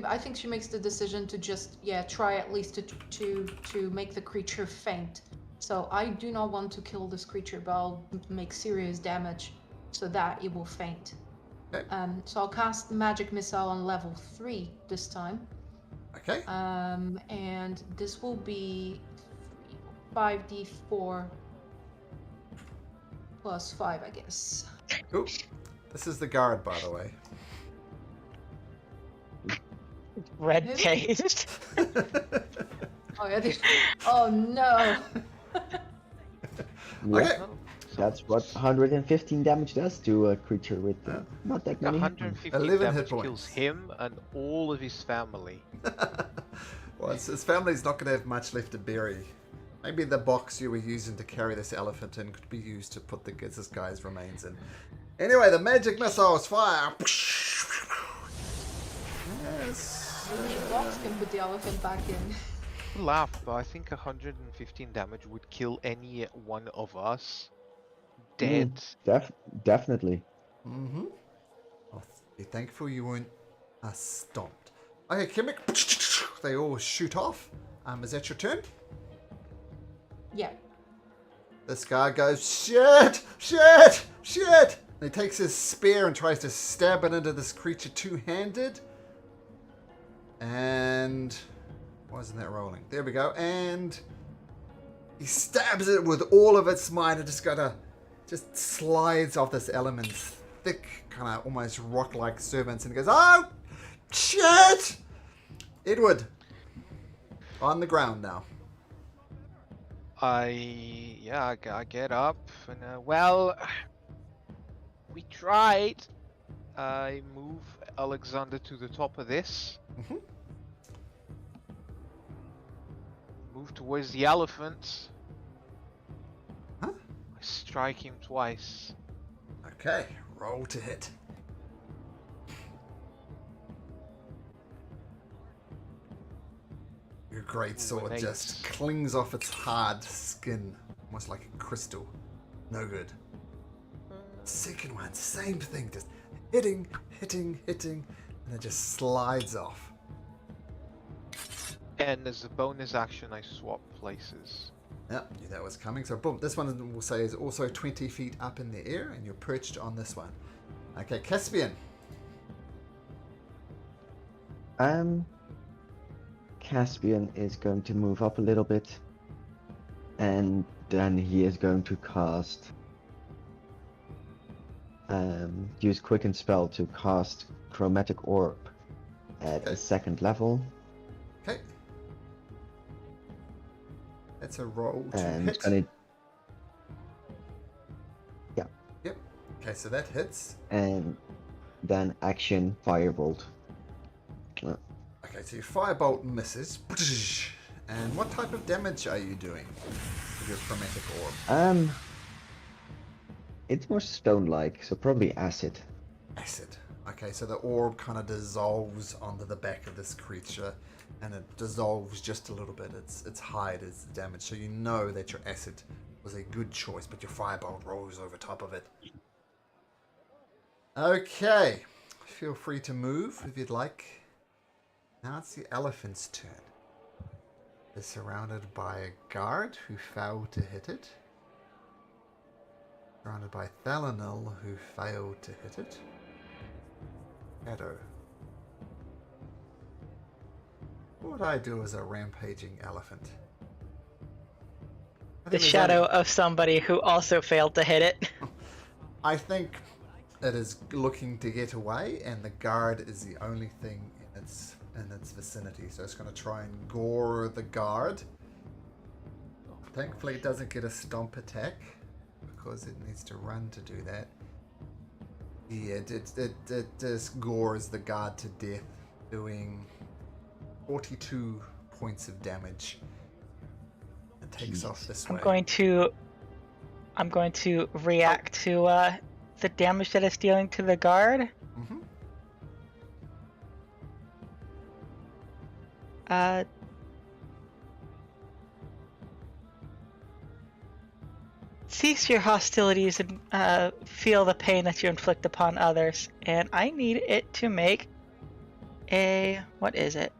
I think she makes the decision to just, try at least to make the creature faint. So I do not want to kill this creature, but I'll make serious damage so that it will faint. Okay. So I'll cast Magic Missile on level 3 this time. Okay. And this will be 5d4 plus 5, I guess. Cool. This is the guard, by the way. Red Who? paste. Oh, yeah, oh no! Yeah, Okay. that's what 115 damage does to a creature with not that many. 150 11 hit damage points. kills him and all of his family. Well, his family's not going to have much left to bury. Maybe the box you were using to carry this elephant in could be used to put this guy's remains in. Anyway, the magic missiles fire. Yes. The box can put the elephant back in. Laugh, but I think 115 damage would kill any one of us. Dead. Definitely. Mm-hmm. I'll be thankful you weren't stomped. Okay, Kimmick. They all shoot off. Is that your turn? Yeah. This guy goes, shit! And he takes his spear and tries to stab it into this creature two-handed. And why isn't that rolling? There we go. And he stabs it with all of its might and just slides off this element's thick, kind of almost rock-like servants, and he goes, oh, shit! Edward, on the ground now. I get up and well, we tried. I move Alexander to the top of this. Mm-hmm. Move towards the elephant. Huh? I strike him twice. Okay, roll to hit. Your great sword Ooh, just clings off its hard skin, almost like a crystal. No good. Second one, same thing, just hitting, and it just slides off. And as a bonus action, I swap places. Yep, knew that was coming. So boom, this one we'll say is also 20 feet up in the air, and you're perched on this one. Okay, Caspian. Caspian is going to move up a little bit, and then he is going to cast use Quicken Spell to cast Chromatic Orb at Okay. the 2nd level. Okay. That's a roll to And hit. it's gonna... Yeah. Yep. Okay, so that hits. And then action Firebolt. Okay, so your firebolt misses. And what type of damage are you doing with your chromatic orb? It's more stone-like, so probably acid. Acid. Okay, so the orb kind of dissolves onto the back of this creature, and it dissolves just a little bit. Its hide is damaged, so you know that your acid was a good choice, but your firebolt rolls over top of it. Okay, feel free to move if you'd like. Now it's the elephant's turn. They're surrounded by a guard who failed to hit it. Surrounded by Thalanil who failed to hit it. Shadow. What would I do as a rampaging elephant? I The think there's shadow only- of somebody who also failed to hit it. I think it is looking to get away, and the guard is the only thing in its vicinity. So it's going to try and gore the guard. Thankfully, it doesn't get a stomp attack because it needs to run to do that. Yeah, it just gores the guard to death, doing 42 points of damage. It takes off this way. I'm going to react to the damage that it's dealing to the guard. Mm-hmm. Cease your hostilities and feel the pain that you inflict upon others. And I need it to make a... what is it?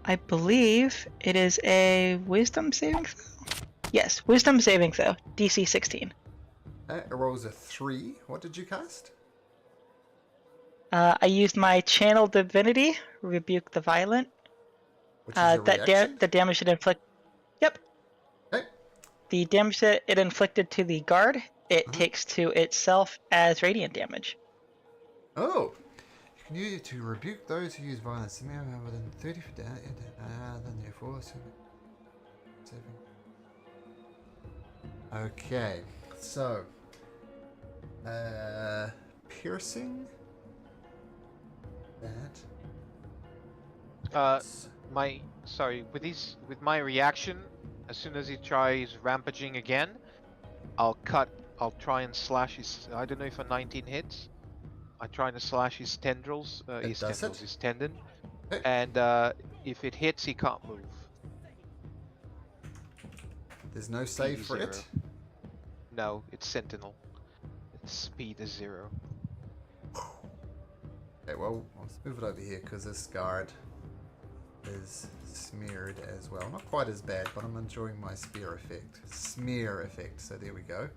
I believe it is a wisdom saving throw? Yes, wisdom saving throw. DC 16. It rolls a 3. What did you cast? I used my channel divinity, rebuke the violent. Which is a reaction? The damage it inflict. Yep. Okay. The damage that it inflicted to the guard, it takes to itself as radiant damage. Oh. You can use it to rebuke those who use violence. Within 30 feet down, then therefore saving. Okay. So. Piercing. That. With my reaction, as soon as he tries rampaging again, I'll try and slash his, I don't know if a 19 hits. I try to slash his tendrils, his tendon. Okay. And if it hits, he can't move. There's no save Speed for is it. 0. No, it's sentinel. Its speed is 0. Okay, well, let's move it over here because this guard is smeared as well. Not quite as bad, but I'm enjoying my smear effect. So there we go.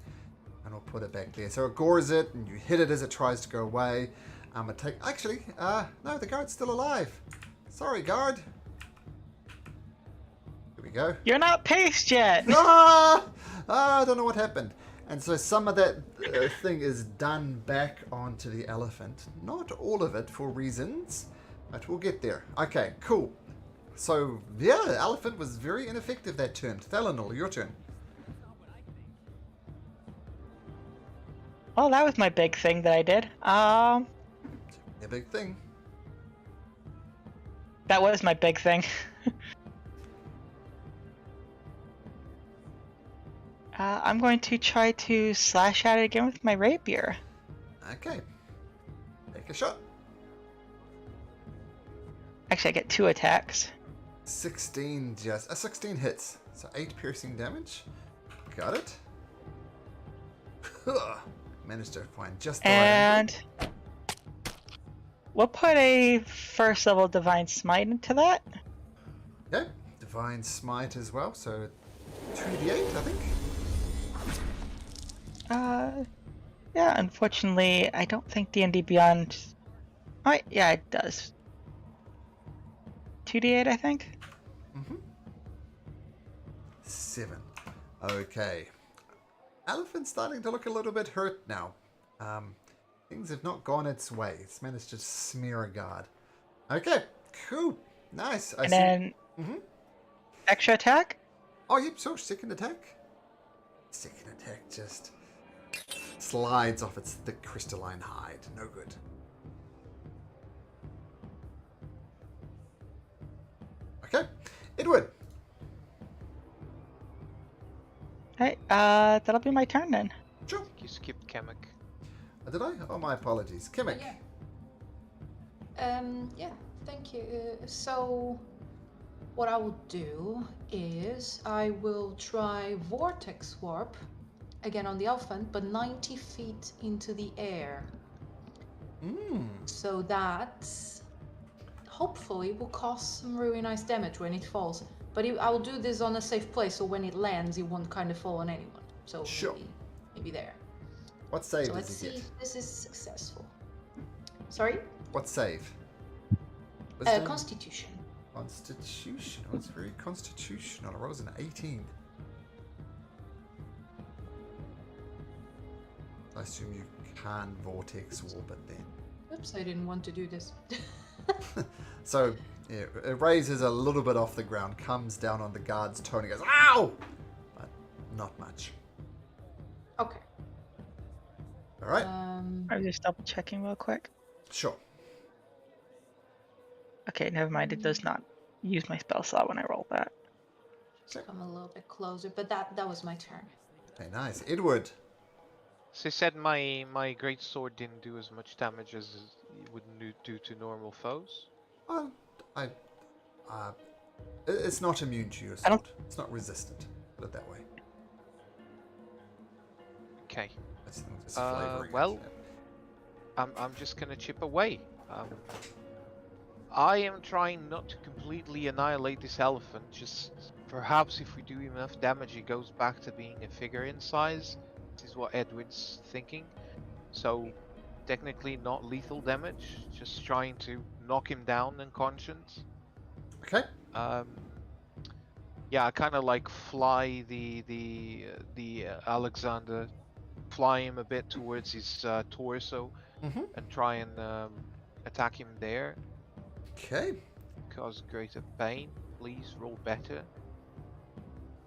And I'll put it back there. So it gores it, and you hit it as it tries to go away. I'm gonna take. Actually, no, the guard's still alive. Sorry, guard. Here we go. You're not paced yet! I don't know what happened. And so some of that thing is done back onto the elephant. Not all of it for reasons, but we'll get there. Okay, cool. So, yeah, the elephant was very ineffective that turn. Thalanil, your turn. Well, that was my big thing that I did. A big thing. That was my big thing. I'm going to try to slash at it again with my rapier. Okay. Take a shot. Actually, I get 2 attacks. 16 just... 16 hits. So 8 piercing damage. Got it. Managed to find just the right angle. And we'll put a first level Divine Smite into that. Okay. Divine Smite as well. So 2d8, I think. Yeah, unfortunately, I don't think D&D Beyond... Oh, yeah, it does. 2d8, I think? 7. Okay. Elephant's starting to look a little bit hurt now. Things have not gone its way. It's managed to smear a guard. Okay, cool. Nice. And then extra attack? Oh, yep, so second attack. Second attack just slides off its thick crystalline hide. No good. Okay, Edward. Hey, that'll be my turn then. Sure. You skipped Kamek. Did I? Oh, my apologies. Kimmik. Yeah, thank you. So, what I will do is I will try Vortex Warp again on the elephant, but 90 feet into the air. So that hopefully will cause some really nice damage when it falls. But I will do this on a safe place, so when it lands, it won't kind of fall on anyone. So Sure. maybe there. What save So let's does see he get? if this is successful. Sorry? What save? Constitution. Constitution. Oh, it's very constitutional. I rolls an 18. I assume you can vortex warp it then. Oops, I didn't want to do this. So, yeah, it raises a little bit off the ground, comes down on the guard's toe and goes, ow! But not much. Okay. All right. I'm just double checking real quick. Sure. Okay, never mind. It does not use my spell slot when I roll that. Just come a little bit closer, but that was my turn. Okay, nice. Edward. So you said my great sword didn't do as much damage as it would do to normal foes? Well, it's not immune to your I don't- sword. It's not resistant. Put it that way. Okay. That's just flavoring. well, I'm just gonna chip away. I am trying not to completely annihilate this elephant. Just perhaps if we do enough damage, it goes back to being a figure in size. This is what Edward's thinking. So technically not lethal damage. Just trying to knock him down unconscious. Okay. Yeah, I kind of like fly the Alexander, fly him a bit towards his torso, and try and attack him there. Okay. Cause greater pain. Please roll better.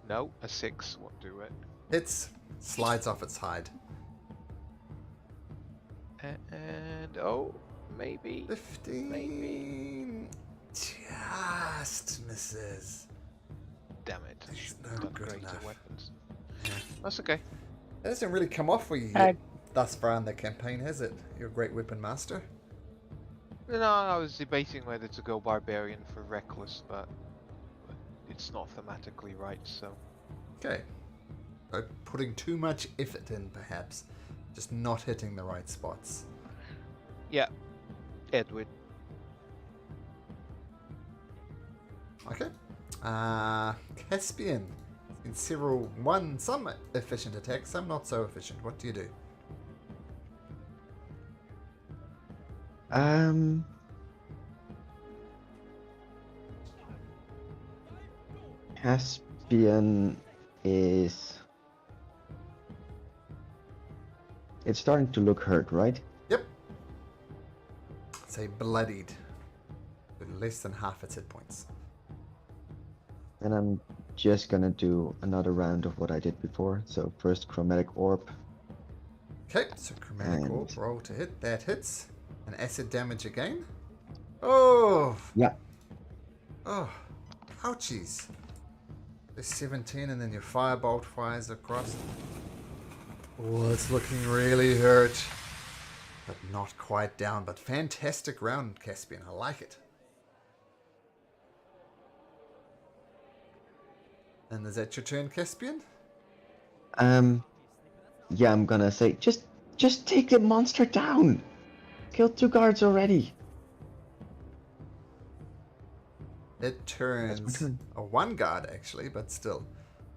No, a 6 won't do it. It slides off its hide. And oh, maybe 15. Maybe. Just misses. Damn it! I It's should no have done good greater enough. weapons. Yeah. That's okay. It hasn't really come off for you yet thus far in the campaign, has it? You're a great weapon master. No, I was debating whether to go barbarian for reckless, but it's not thematically right. So Okay. So putting too much effort in, perhaps. Just not hitting the right spots. yeah, Edward. Okay. Caspian. In some efficient attacks, some not so efficient. What do you do? Caspian is... It's starting to look hurt, right? Yep. Say bloodied. With less than half its hit points. And I'm just gonna do another round of what I did before. So first Chromatic Orb. Okay, so chromatic And- orb roll to hit. That hits. And acid damage again. Oh! Yeah. Oh, ouchies. There's 17 and then your firebolt fires across. Oh, it's looking really hurt. But not quite down. But fantastic round, Caspian. I like it. And is that your turn, Caspian? Yeah, I'm gonna say, just take the monster down. Killed 2 guards already. It That's my turns turn. a 1 guard actually, but still.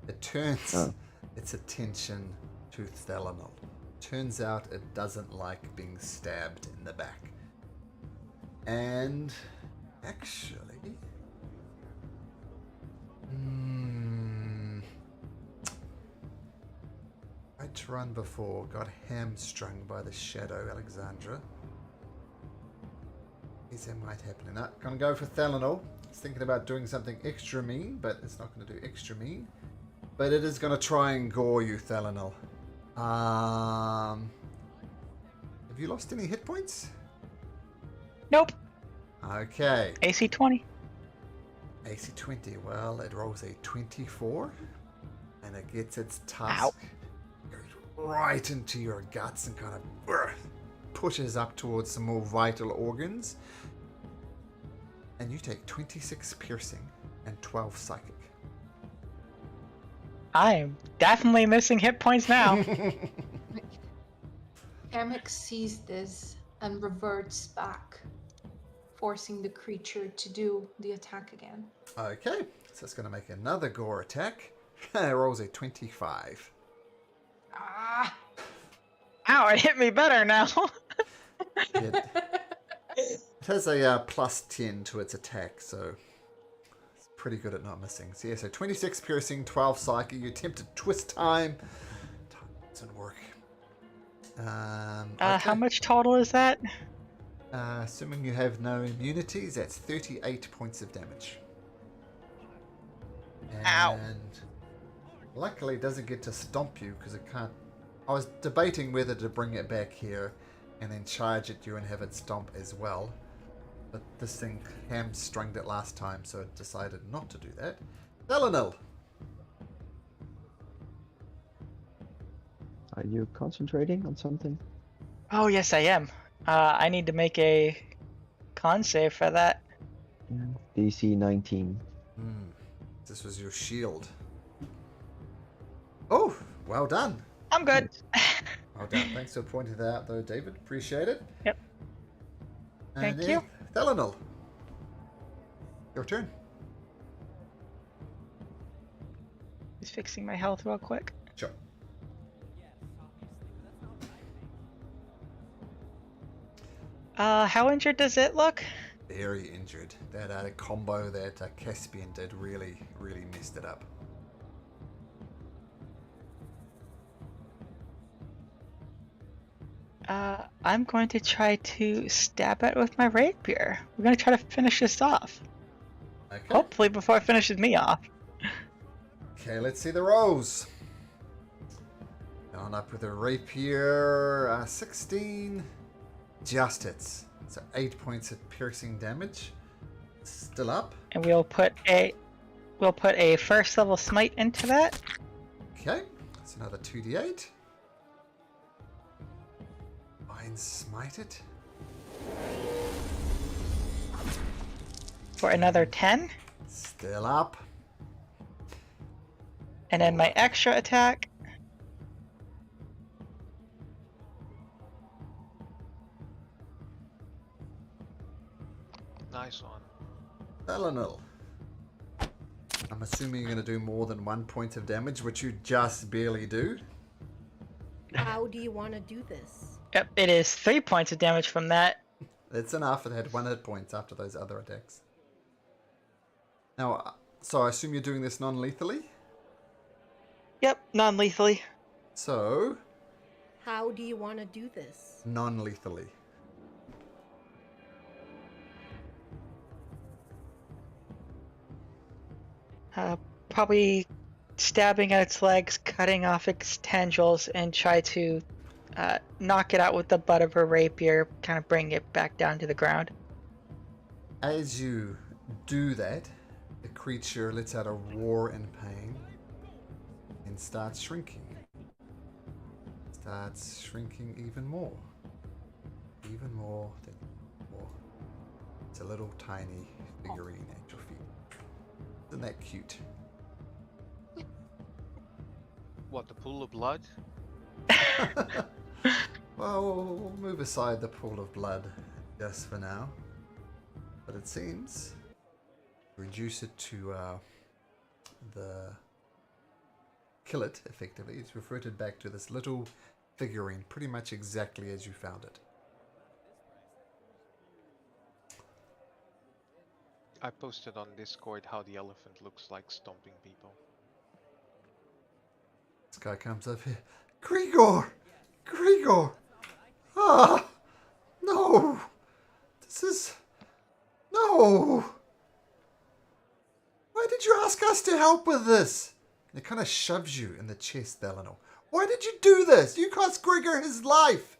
It turns Oh. its attention to Thelanol. Turns out it doesn't like being stabbed in the back. And actually... I'd run before, got hamstrung by the shadow, Alexandra. Guess that might happen. Not gonna go for Thelanol. It's thinking about doing something extra mean, but it's not gonna do extra mean. But it is gonna try and gore you, Thelanol. Have you lost any hit points? Nope. Okay. AC 20. AC 20. Well, it rolls a 24. And it gets its tusk. Ow. Goes right into your guts and kind of pushes up towards some more vital organs. And you take 26 piercing and 12 psychic. I'm definitely missing hit points now. Kamek sees this and reverts back, forcing the creature to do the attack again. Okay, so it's going to make another gore attack. It rolls a 25. Ah! Ow, it hit me better now. It has a plus 10 to its attack, so it's pretty good at not missing. So yeah, so 26 piercing, 12 psychic. You attempt to twist time. Time doesn't work. Okay. How much total is that? Assuming you have no immunities, that's 38 points of damage. And Ow. luckily it doesn't get to stomp you because it can't. I was debating whether to bring it back here and then charge at you and have it stomp as well. But this thing hamstrung it last time, so it decided not to do that. Thelanol. Are you concentrating on something? Oh, yes, I am. I need to make a con save for that. Yeah. DC 19. This was your shield. Oh, well done. I'm good. Well done. Thanks for pointing that out, though, David. Appreciate it. Yep. And Thank you. Thelanol. Your turn. Just fixing my health real quick. Sure. How injured does it look? Very injured. That combo that Caspian did really messed it up. I'm going to try to stab it with my rapier. We're going to try to finish this off. Okay. Hopefully before it finishes me off. Okay, let's see the rolls. Going up with a rapier, 16. Just hits. So 8 points of piercing damage. Still up. And we'll put a first level smite into that. Okay, that's another 2d8. Mind smite it. For another 10. Still up. And then my extra attack. Nice one. Thelanol. I'm assuming you're going to do more than 1 point of damage, which you just barely do. How do you want to do this? Yep, it is 3 points of damage from that. It's enough. It had 1 hit points after those other attacks. Now, so I assume you're doing this non-lethally? Yep, non-lethally. So, How do you want to do this? non-lethally. Probably stabbing at its legs, cutting off its tendrils, and try to knock it out with the butt of her rapier, kind of bring it back down to the ground. As you do that, the creature lets out a roar in pain and starts shrinking. Starts shrinking even more. Even more than more. It's a little tiny figurine at your feet. Isn't that cute? What, the pool of blood? Well, we'll move aside the pool of blood just for now. But it seems reduce it to the kill it effectively. It's reverted back to this little figurine, pretty much exactly as you found it. I posted on Discord how the elephant looks like stomping people. This guy comes up here. Grigor! Grigor! Ah! No! This is... No! Why did you ask us to help with this? And it kind of shoves you in the chest, Eleanor. Why did you do this? You cost Grigor his life!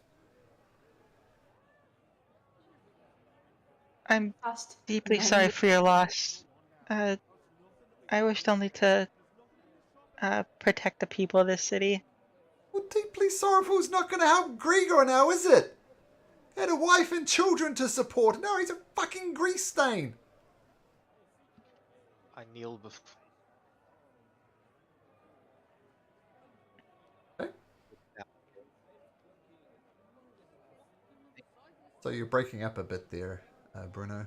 I'm Past deeply many sorry years. for your loss. I wished only to protect the people of this city. Well, deeply sorrowful is not going to help Grigor now, is it? He had a wife and children to support. Now he's a fucking grease stain. I kneel before. Okay. So you're breaking up a bit there, Bruno.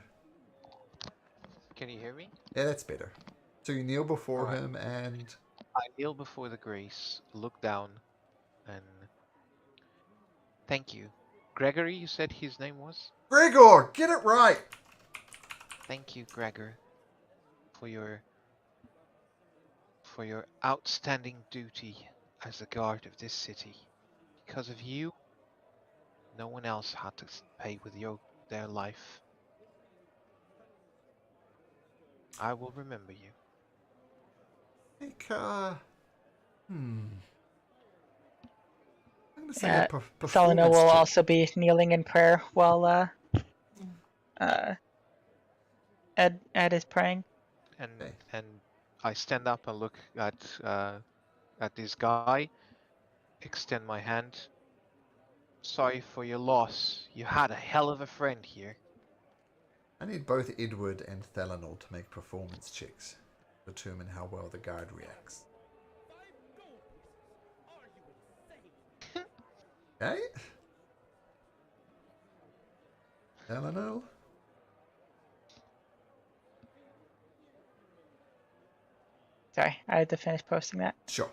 Can you hear me? Yeah, that's better. So you kneel before Alright. him and... I kneel before the grace, look down, and thank you. Gregory, you said his name was? Grigor, get it right! Thank you, Gregor, for your outstanding duty as a guard of this city. Because of you, no one else had to pay with their life. I will remember you. Like, I'm going to say a Selena performance will check. also be kneeling in prayer while Ed is praying. And Okay. and I stand up and look at this guy, extend my hand. Sorry for your loss. You had a hell of a friend here. I need both Edward and Thalanol to make performance checks to determine how well the guard reacts. Okay? Thalanol? Sorry, I had to finish posting that. Sure.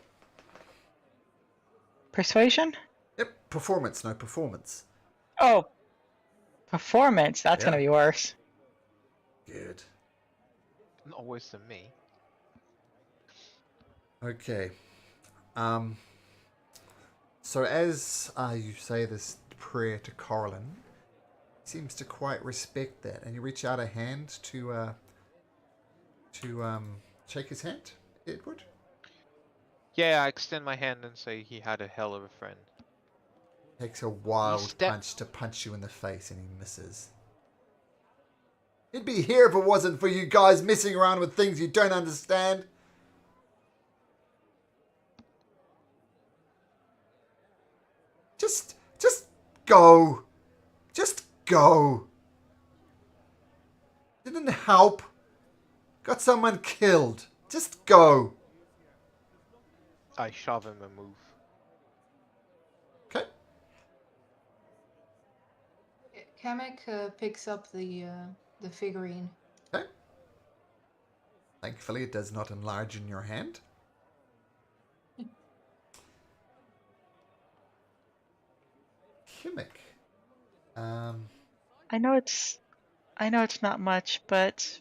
Persuasion? Yep, performance, no performance. Oh, performance. That's Yeah. gonna be worse. Good. Not worse than me. Okay. So as you say this prayer to Corlin, he seems to quite respect that, and you reach out a hand to shake his hand, Edward. Yeah, I extend my hand and say he had a hell of a friend. Takes a wild step- punch to punch you in the face, and he misses. He'd be here if it wasn't for you guys messing around with things you don't understand. Just go. Just go. Didn't help. Got someone killed. Just go. I shove him and move. Okay. Kamek picks up the figurine. Okay. Thankfully, it does not enlarge in your hand. Kimmick. I know it's not much, but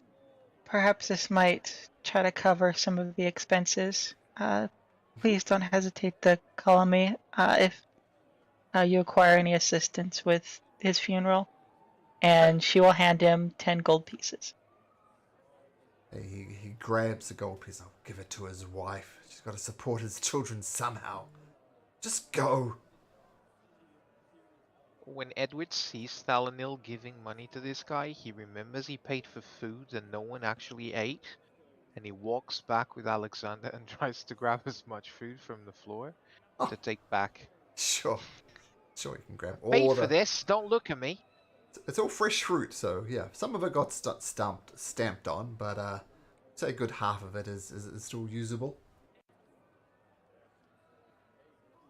perhaps this might try to cover some of the expenses. Please don't hesitate to call on me if you acquire any assistance with his funeral. And she will hand him 10 gold pieces. He grabs the gold piece. I'll give it to his wife. She's got to support his children somehow. Just go. When Edward sees Thalanil giving money to this guy, he remembers he paid for food and no one actually ate. And he walks back with Alexander and tries to grab as much food from the floor to take back. Sure. Sure, you can grab Paid all for the... this, don't look at me. It's all fresh fruit, so yeah. Some of it got stamped on, but say a good half of it is still usable.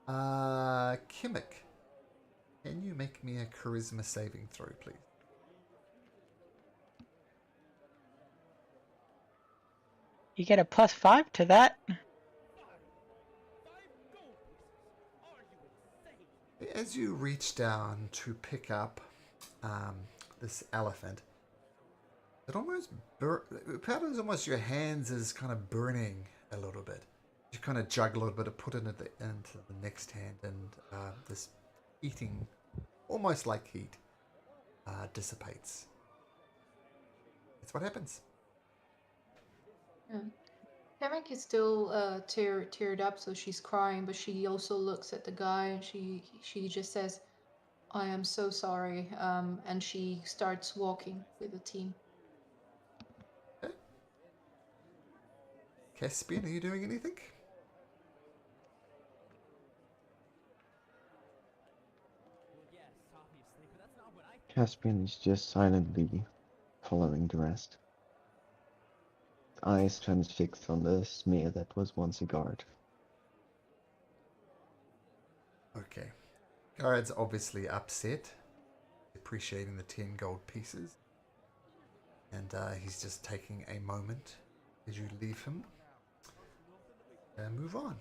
Kimmick, can you make me a charisma saving throw, please? You get a +5 to that. As you reach down to pick up this elephant, it almost part of almost your hands is kind of burning a little bit. You kind of juggle a little bit, put it into the next hand, and this heating, almost like heat, dissipates. That's what happens. Yeah. Kamek is still teared up, so she's crying, but she also looks at the guy and she just says, "I am so sorry," and she starts walking with the team. Okay. Caspian, are you doing anything? Caspian is just silently following the rest. Eyes transfixed on the smear that was once a guard. Okay. Guard's obviously upset, appreciating the 10 gold pieces. And he's just taking a moment as you leave him and move on.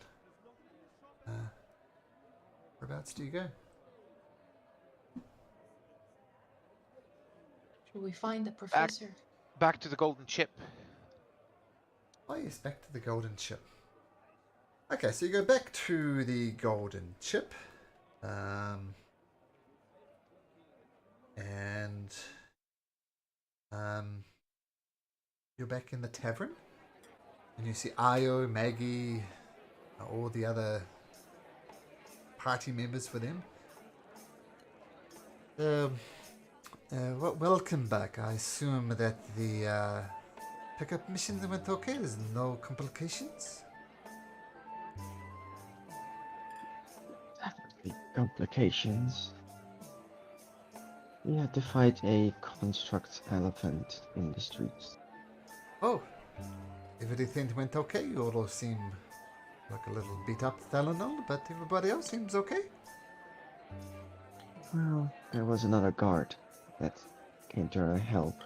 Whereabouts do you go? Should we find the professor? Back to the golden chip. Oh yes, back to the golden chip. Okay, so you go back to the golden chip. And you're back in the tavern. And you see Ayo, Maggie, all the other party members for them. Welcome back. I assume that the pickup mission went okay. There's no complications. The complications. We had to fight a construct elephant in the streets. Oh, everything went okay. You all seem like a little beat up Thalanol, but everybody else seems okay. Well, there was another guard that came to our help,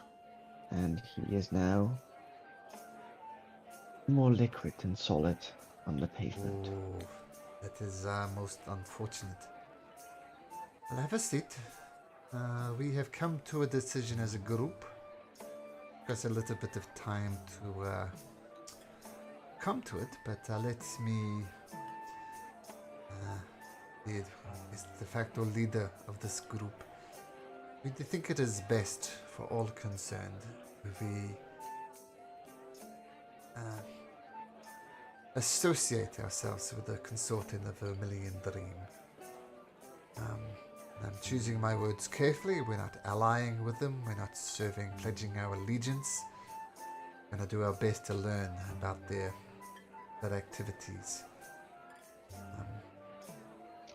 and he is now more liquid and solid on the pavement. Oh, that is most unfortunate. Well, have a seat. We have come to a decision as a group. Took us a little bit of time to come to it, but let me be as the de facto leader of this group. We think it is best for all concerned if we associate ourselves with the consorting of Vermilion Dream. I'm choosing my words carefully. We're not allying with them. We're not pledging our allegiance. We're going to do our best to learn about their activities.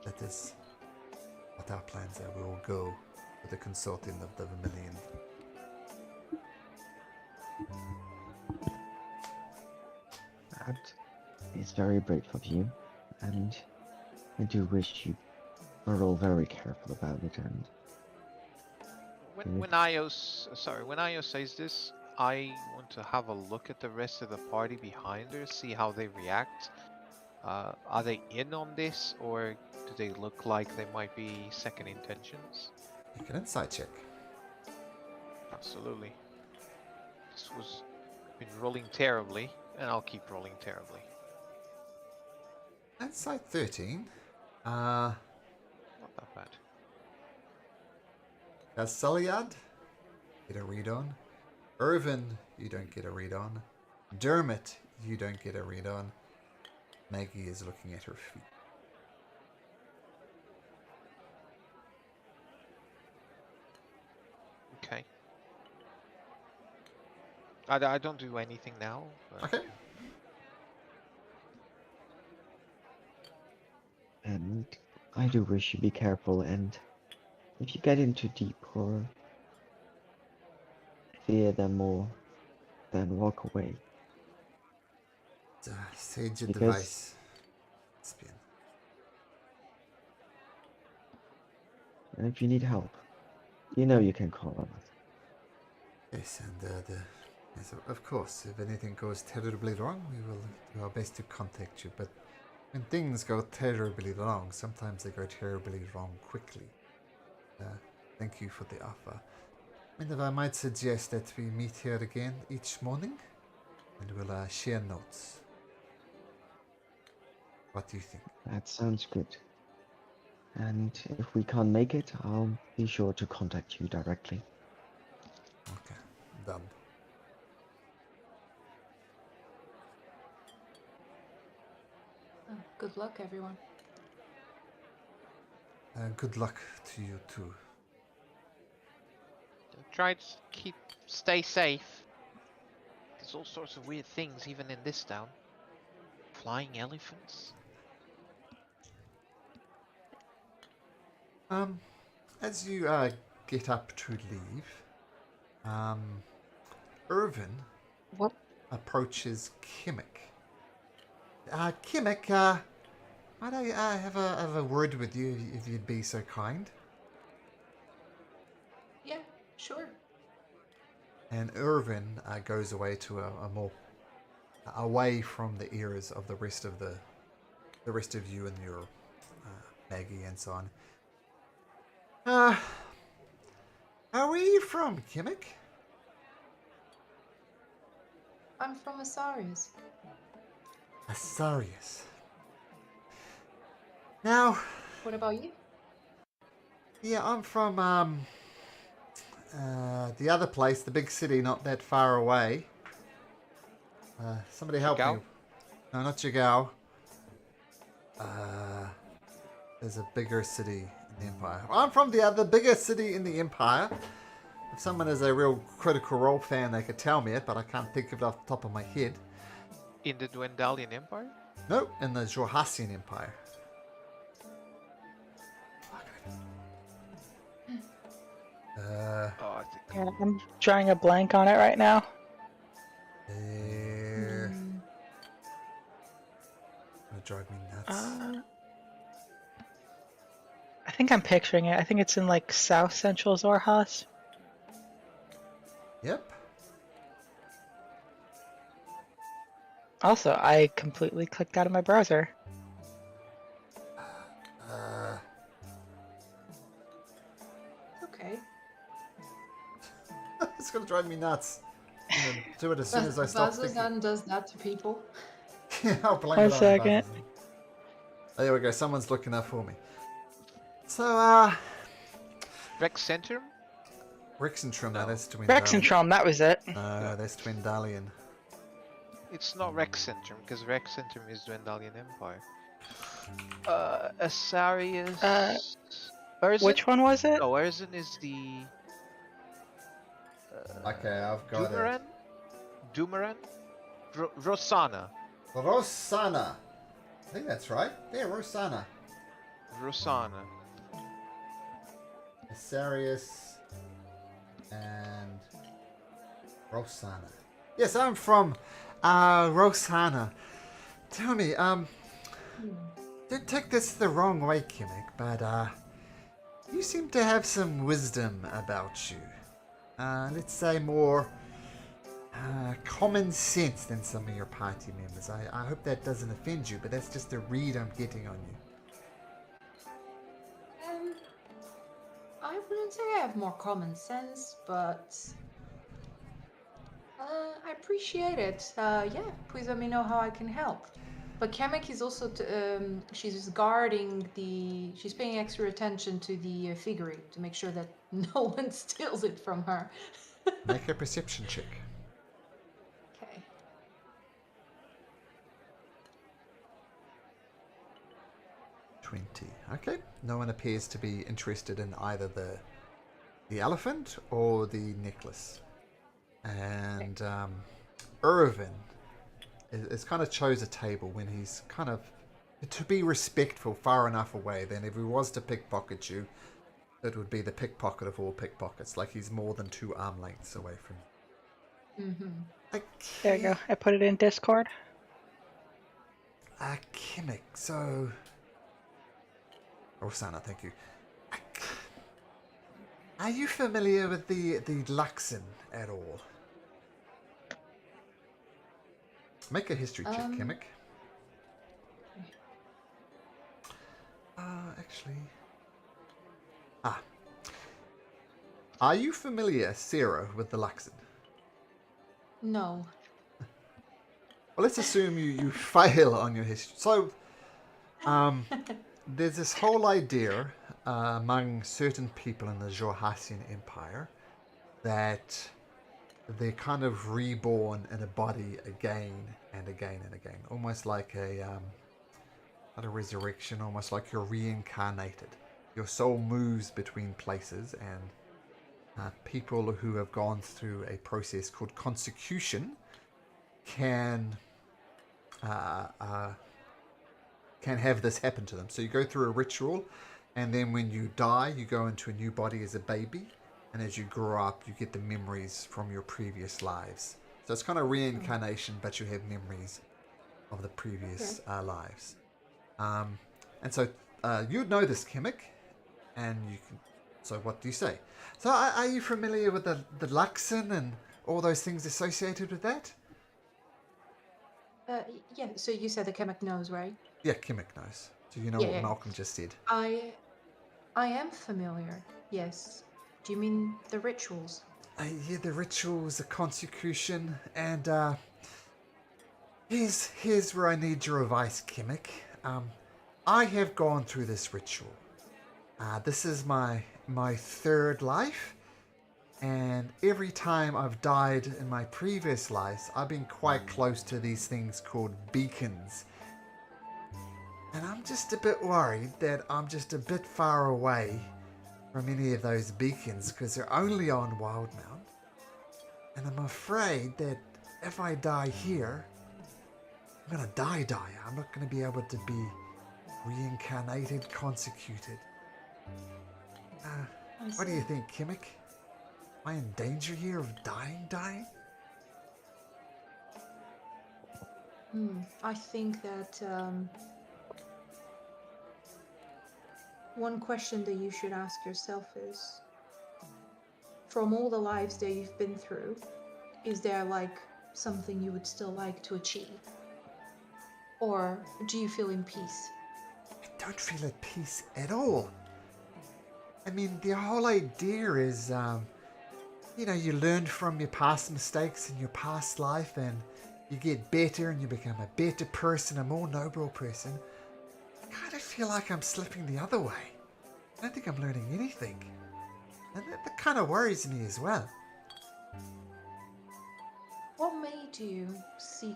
That is what our plans are. We will go with the consorting of the Vermilion. That is very brave of you, and I do wish you were all very careful about it. And When Io says this, I want to have a look at the rest of the party behind her, see how they react. Are they in on this, or do they look like they might be second intentions? You can insight check. Absolutely. This was been rolling terribly, and I'll keep rolling terribly. Insight 13. Not that bad. Saliad, get a read on. Irvin, you don't get a read on. Dermot, you don't get a read on. Maggie is looking at her feet. Okay. I don't do anything now. But... Okay. And I do wish you be careful, and if you get into deep or fear them more, then walk away. Sage Because- advice. Spin. And if you need help, you know you can call on us. Yes, and yes, of course, if anything goes terribly wrong, we will do our best to contact you. But when things go terribly wrong, sometimes they go terribly wrong quickly. Thank you for the offer. And if I might suggest that we meet here again each morning, and we'll share notes. What do you think? That sounds good. And if we can't make it, I'll be sure to contact you directly. Okay, done. Good luck, everyone. Good luck to you too. Try to stay safe. There's all sorts of weird things even in this town. Flying elephants. As you get up to leave, Irvin What? approaches Kimmick. Kimmick, might I have a word with you if you'd be so kind? Yeah, sure. And Irvin goes away to a more away from the ears of the rest of you and your Maggie and so on. Where are you from, Kimmick? I'm from Asarius. Asarius. Now, What about you? yeah, I'm from the other place, the big city, not that far away. Somebody help me. Chigao? No, not Chigao. There's a bigger city in the Empire. I'm from the other bigger city in the Empire. If someone is a real Critical Role fan, they could tell me it, but I can't think of it off the top of my head. In the Dwendalian Empire? No, in the Jorhassian Empire. Oh, I think Yeah, I'm drawing a blank on it right now. Gonna drive me nuts. I think I'm picturing it. I think it's in like South Central Zorhas. Yep. Also, I completely clicked out of my browser. Okay. It's gonna drive me nuts. I'm gonna do it as soon as I stop thinking. Bazzoxan does that to people. Yeah, I'll blame One it on second. Bazzoxan. Oh, there we go. Someone's looking up for me. So, Rex Centrum? Rexentrum, no, that's Dwendalian. Rexentrum, that was it. No, that's Dwendalian. It's not Rex Centrum, because Rex Centrum is Dwendalian Empire. Asarius... Erzin? Which one was it? No, Erzin is the... Okay, I've got Dumaran? Dumaran? Rosanna. it. Rosanna. I think that's right. Yeah, Rosanna. Rosanna. Asarius and Rosanna. Yes, I'm from Rosanna. Tell me, don't take this the wrong way, Kimmick, but you seem to have some wisdom about you. Let's say more common sense than some of your party members. I hope that doesn't offend you, but that's just the read I'm getting on you. I wouldn't say I have more common sense, but I appreciate it. Yeah, please let me know how I can help. But Kamek is also, she's guarding she's paying extra attention to the figurine to make sure that no one steals it from her. Make a perception check. Okay. Okay. No one appears to be interested in either the elephant or the necklace. And Irvin is kind of chose a table when he's kind of to be respectful far enough away. Then if he was to pickpocket you, it would be the pickpocket of all pickpockets. Like he's more than 2 arm lengths away from you. Mm-hmm. There you go. I put it in Discord. Kimmick, so... Rosanna, thank you. Are you familiar with the Luxon at all? Make a history check, Kimmick. Actually... Ah. Are you familiar, Sarah, with the Luxon? No. Well, let's assume you fail on your history. So, there's this whole idea among certain people in the Jorhassian Empire that they're kind of reborn in a body again and again and again, almost like not a resurrection, almost like you're reincarnated. Your soul moves between places, and people who have gone through a process called consecution can have this happen to them. So you go through a ritual, and then when you die, you go into a new body as a baby, and as you grow up, you get the memories from your previous lives. So it's kind of reincarnation, but you have memories of the previous lives. And so you'd know this, Kimmick, and you can. So what do you say? So are you familiar with the Luxon and all those things associated with that? Yeah, so you said the Kemek knows, right? Yeah, Kimmick knows. Do you know Yeah, what yeah. Malcolm just said? I am familiar, yes. Do you mean the rituals? Yeah, the rituals, the consecration, and here's where I need your advice, Kimmick. I have gone through this ritual. This is my third life, and every time I've died in my previous lives, I've been quite close to these things called beacons. And I'm just a bit worried that I'm just a bit far away from any of those beacons because they're only on Wildmount. And I'm afraid that if I die here, I'm gonna die. I'm not gonna be able to be reincarnated, consecuted. What do you think, Kimmick? Am I in danger here of dying? I think that one question that you should ask yourself is, from all the lives that you've been through, is there like something you would still like to achieve? Or do you feel in peace? I don't feel at peace at all. I mean, the whole idea is, you learn from your past mistakes in your past life, and you get better and you become a better person, a more noble person. I kind of feel like I'm slipping the other way. I don't think I'm learning anything. And that kind of worries me as well. What made you seek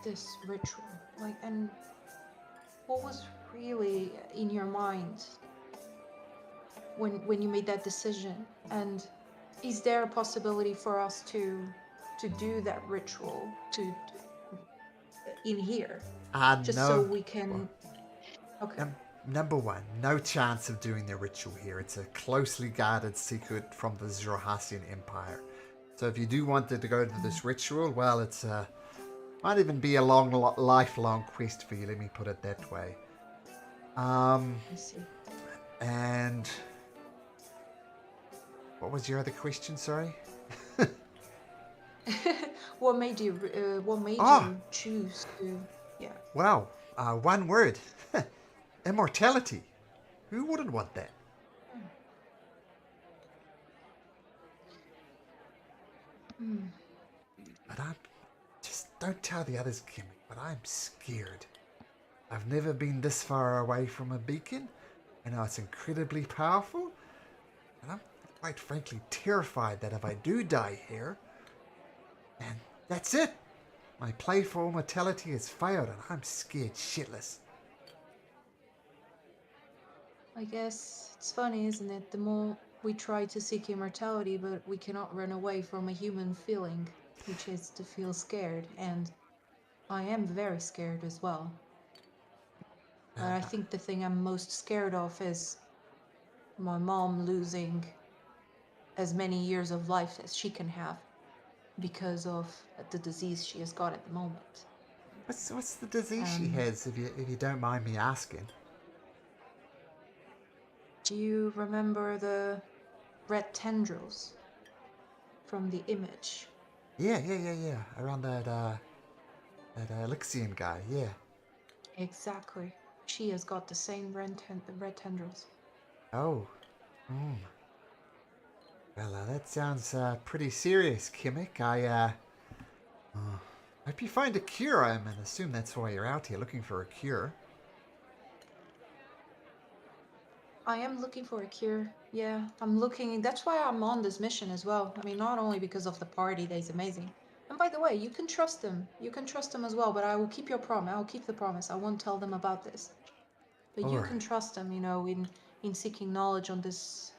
this ritual? And what was really in your mind when you made that decision? And is there a possibility for us to do that ritual in here? Just no. so we can... Okay. Number one, no chance of doing the ritual here. It's a closely guarded secret from the Jorhassian Empire. So if you do want to go to this ritual, well, it's might even be a lifelong quest for you. Let me put it that way. I see. And what was your other question? Sorry. What made you choose to? Yeah. Wow. One word. Immortality. Who wouldn't want that? But don't tell the others, Kimmy, but I'm scared. I've never been this far away from a beacon. I know it's incredibly powerful. And I'm quite frankly terrified that if I do die here, and that's it. My play for immortality has failed and I'm scared shitless. I guess it's funny, isn't it? The more we try to seek immortality, but we cannot run away from a human feeling, which is to feel scared. And I am very scared as well. But I think the thing I'm most scared of is my mom losing as many years of life as she can have because of the disease she has got at the moment. What's the disease she has, if you don't mind me asking? Do you remember red tendrils from the image. Yeah. Around that Elixian guy, yeah. Exactly. She has got the same red tendrils. Oh. Hmm. Well, that sounds pretty serious, Kimmick. Hope you find a cure. I assume that's why you're out here, looking for a cure. I am looking for a cure. Yeah, I'm looking. That's why I'm on this mission as well. I mean, not only because of the party that is amazing. And by the way, you can trust them. You can trust them as well. But I will keep your promise. I will keep the promise. I won't tell them about this. But All you right. can trust them. You know, in seeking knowledge on this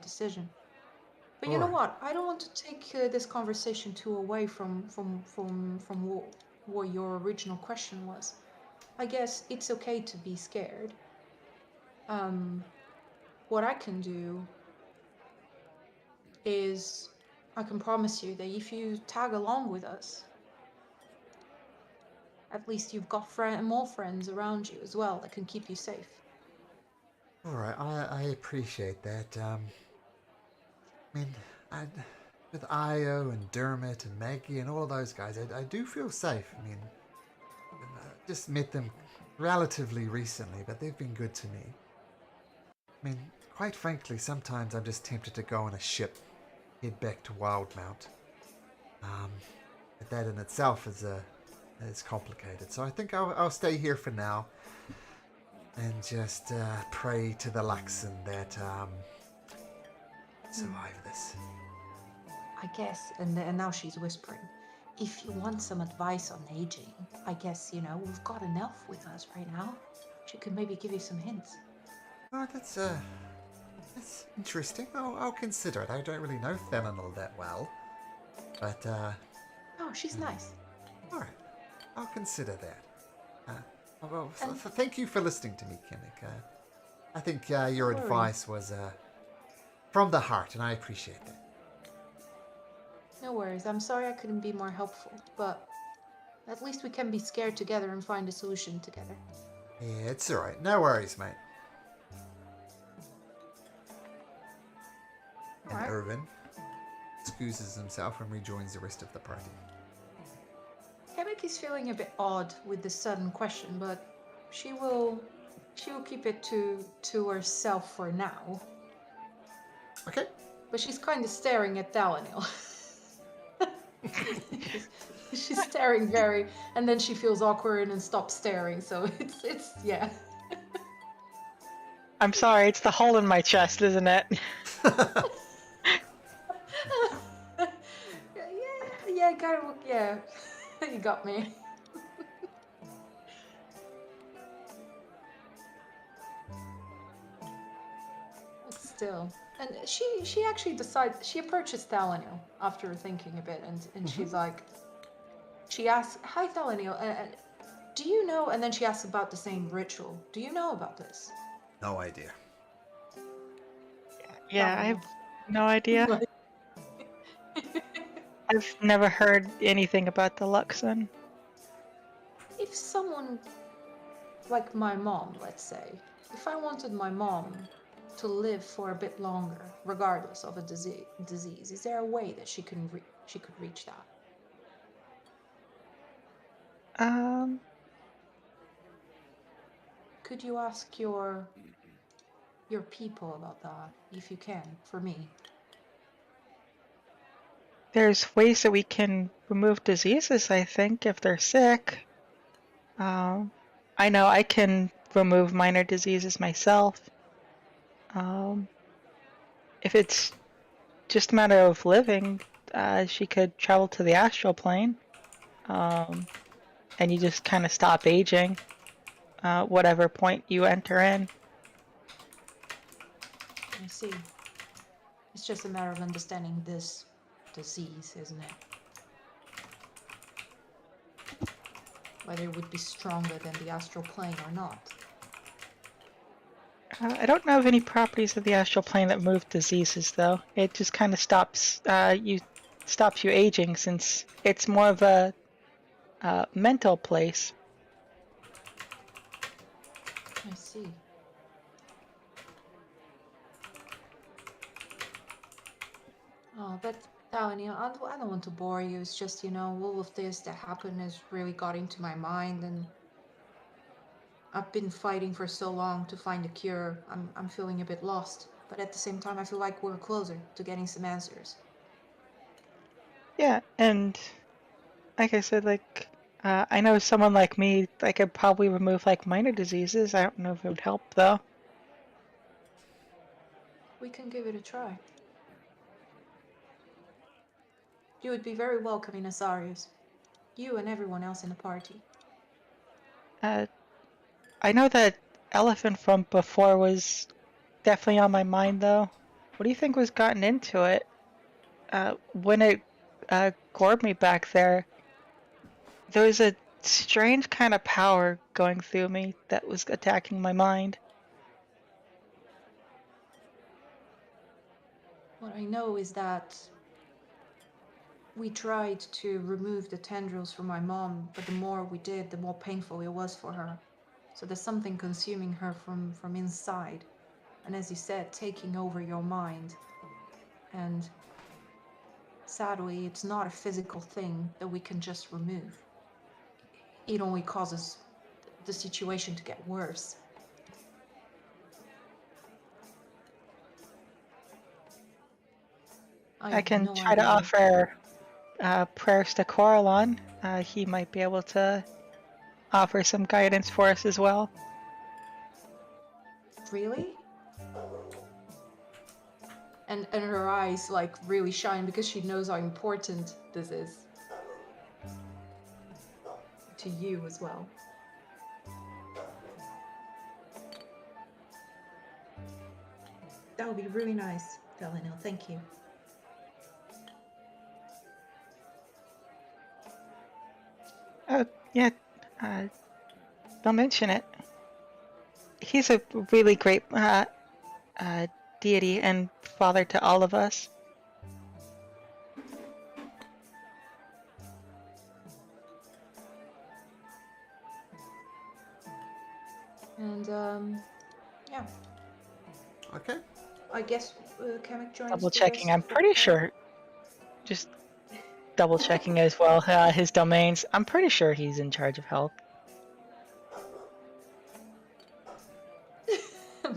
decision. But All you know right. what? I don't want to take this conversation too away from what your original question was. I guess it's okay to be scared. What I can do is I can promise you that if you tag along with us, at least you've got more friends around you as well that can keep you safe. All right. I appreciate that. I mean, I, with Io and Dermot and Maggie and all those guys, I do feel safe. I mean, I just met them relatively recently, but they've been good to me. I mean, quite frankly, sometimes I'm just tempted to go on a ship, head back to Wildmount. But that in itself is complicated. So I think I'll stay here for now and just pray to the Luxon that survive this. I guess, and now she's whispering. If you want some advice on aging, I guess, you know, we've got an elf with us right now. She could maybe give you some hints. Oh, that's interesting. I'll consider it. I don't really know Thelanol that well, but Oh, she's nice. all right, I'll consider that. Well, And- thank you for listening to me, Kimmick. I think your No worries. advice was from the heart, and I appreciate that. No worries. I'm sorry I couldn't be more helpful, but at least we can be scared together and find a solution together. Yeah, it's all right. No worries, mate. And Alright. Irvin excuses himself and rejoins the rest of the party. Kamek is feeling a bit odd with this sudden question, but she will keep it to herself for now. Okay. But she's kind of staring at Thalanil. she's staring very, and then she feels awkward and stops staring. So it's yeah. I'm sorry, it's the hole in my chest, isn't it? yeah, kind of, yeah. You got me. But still, and she actually decides she approaches Thalanil after thinking a bit, and she's like, she asks, "Hi, Thalanil, do you know?" And then she asks about the same ritual. Do you know about this? No idea. Yeah, I have no idea. I've never heard anything about the Luxon. If someone like my mom, let's say, if I wanted my mom to live for a bit longer, regardless of a disease, is there a way that she could reach that? Could you ask your people about that, if you can, for me? There's ways that we can remove diseases, I think, if they're sick. I know I can remove minor diseases myself. If it's just a matter of living, she could travel to the astral plane, and you just kind of stop aging, whatever point you enter in. I see. It's just a matter of understanding this disease, isn't it? Whether it would be stronger than the astral plane or not. I don't know of any properties of the astral plane that move diseases, though. It just kind of stops you aging, since it's more of a mental place. I see. Oh, but Melanie, I don't want to bore you. It's just, all of this that happened has really got into my mind, and I've been fighting for so long to find a cure. I'm feeling a bit lost, but at the same time, I feel like we're closer to getting some answers. Yeah, and like I said, like I know someone like me, I could probably remove like minor diseases. I don't know if it would help though. We can give it a try. You would be very welcome in Asarius. You and everyone else in the party. Uh, I know that elephant from before was definitely on my mind though. What do you think was gotten into it? When it gored me back there, there was a strange kind of power going through me that was attacking my mind. What I know is that we tried to remove the tendrils from my mom, but the more we did, the more painful it was for her. So there's something consuming her from inside. And as you said, taking over your mind. And sadly, it's not a physical thing that we can just remove. It only causes the situation to get worse. I I have can no try to idea. offer prayers to Coralon. He might be able to offer some guidance for us as well. Really? And her eyes like really shine because she knows how important this is to you as well. That would be really nice, Valinil. Thank you. Oh, yeah, uh, don't mention it. He's a really great deity and father to all of us. And yeah, Okay. I guess Kamek joins Double the checking, rest I'm of the pretty party. sure. Just double checking as well his domains. I'm pretty sure he's in charge of health.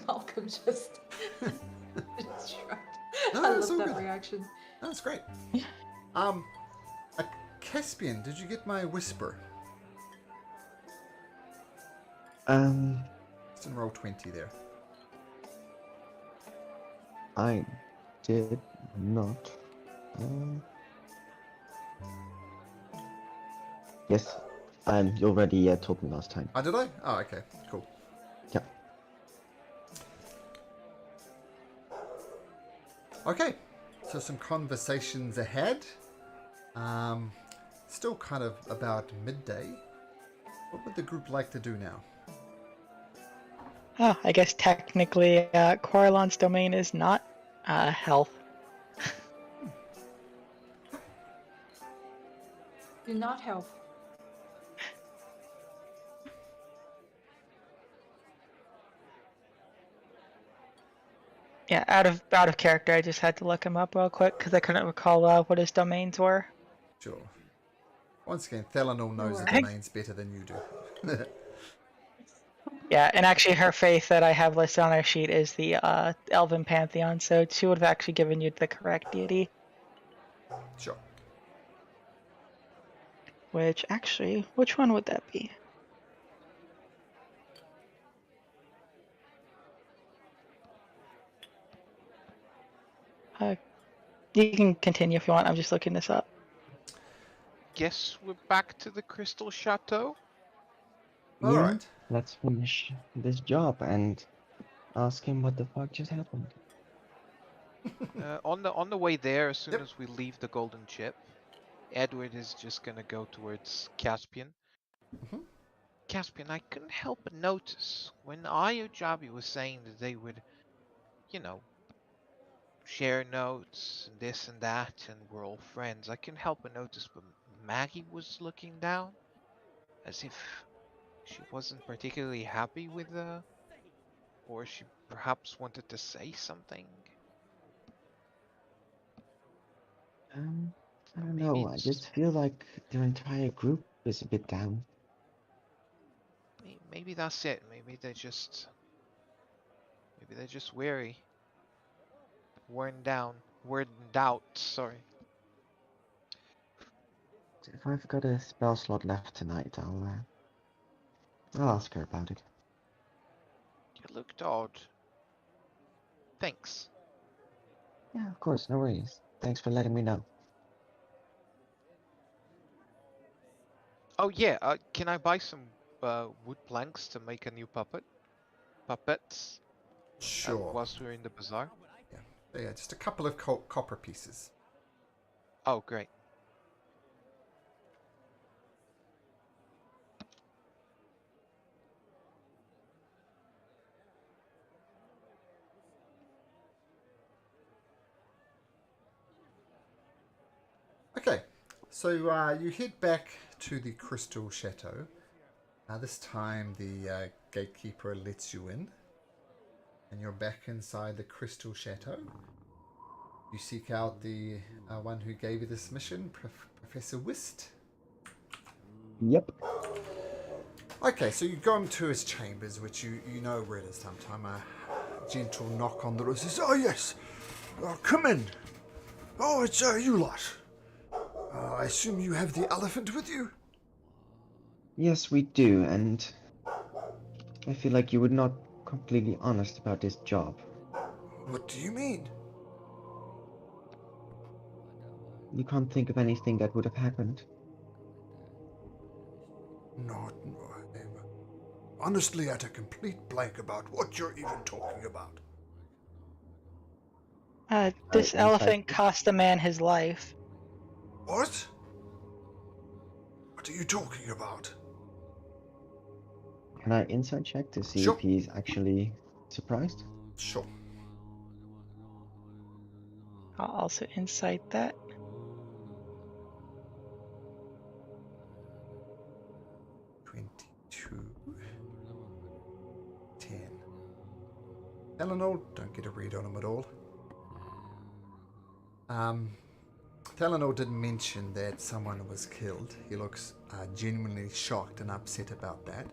Malcolm just shrugged. No, I it's love all that good. reaction. That's great. Caspian, did you get my whisper? It's in roll 20 there. I did not. Yes, you already told me last time. Oh, did I? Oh, okay. Cool. Yeah. Okay. So some conversations ahead. Still kind of about midday. What would the group like to do now? Oh, I guess technically Coralon's domain is not health. Do not help. Yeah, out of character, I just had to look him up real quick because I couldn't recall what his domains were. Sure. Once again, Thelanor knows the I think, domains better than you do. yeah, and actually her faith that I have listed on our sheet is the Elven Pantheon, so she would have actually given you the correct deity. Sure. Which actually, which one would that be? You can continue if you want. I'm just looking this up. Guess we're back to the Crystal Chateau. All Yeah, right. let's finish this job and ask him what the fuck just happened. On the way there, as soon Yep. as we leave the Golden Chip, Edward is just gonna go towards Caspian. Mhm. Caspian, I couldn't help but notice when Ayojabi was saying that they would, you know, share notes and this and that, and we're all friends. I couldn't help but notice, but Maggie was looking down, as if she wasn't particularly happy with or she perhaps wanted to say something. I don't Maybe know. I it's just feel like their entire group is a bit down. maybe that's it. Maybe they're just weary, worn down, worn out. Sorry. If I've got a spell slot left tonight, I'll ask her about it. You looked odd. Thanks. Yeah, of course, no worries. Thanks for letting me know. Oh yeah. Can I buy some wood planks to make a new puppets? Sure. Whilst we're in the bazaar. Yeah. So yeah, just a couple of copper pieces. Oh great. Okay, so you head back to the Crystal Chateau. This time the gatekeeper lets you in, and you're back inside the Crystal Chateau. You seek out the one who gave you this mission, Professor Whist. Yep. Okay, so you go into his chambers, which you know where it is sometime. A gentle knock on the door says, "Oh yes, come in. Oh, it's you lot. I assume you have the elephant with you?" Yes, we do, and I feel like you were not completely honest about this job. What do you mean? You can't think of anything that would have happened. Not, honestly, at a complete blank about what you're even talking about. This Insight. elephant cost a man his life. What? What are you talking about? Can I insight check to see Sure. if he's actually surprised? Sure. I'll also incite that. 22. 10. Eleanor, don't get a read on him at all. Eleanor didn't mention that someone was killed. He looks genuinely shocked and upset about that.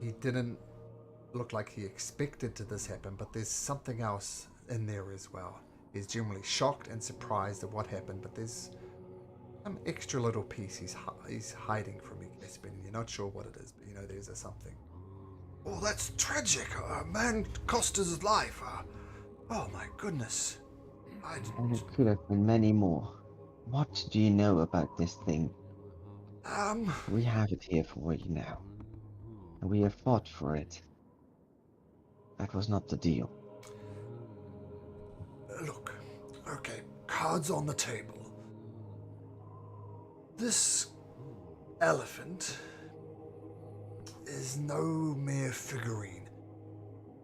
He didn't look like he expected this happen, but there's something else in there as well. He's genuinely shocked and surprised at what happened, but there's some extra little piece he's hiding from you, Gaspin. You're not sure what it is, but you know there's something. Oh, that's tragic. A man cost his life. Oh my goodness. And it could have been many more. What do you know about this thing? We have it here for you now. And we have fought for it. That was not the deal. Look, okay, cards on the table. This elephant is no mere figurine.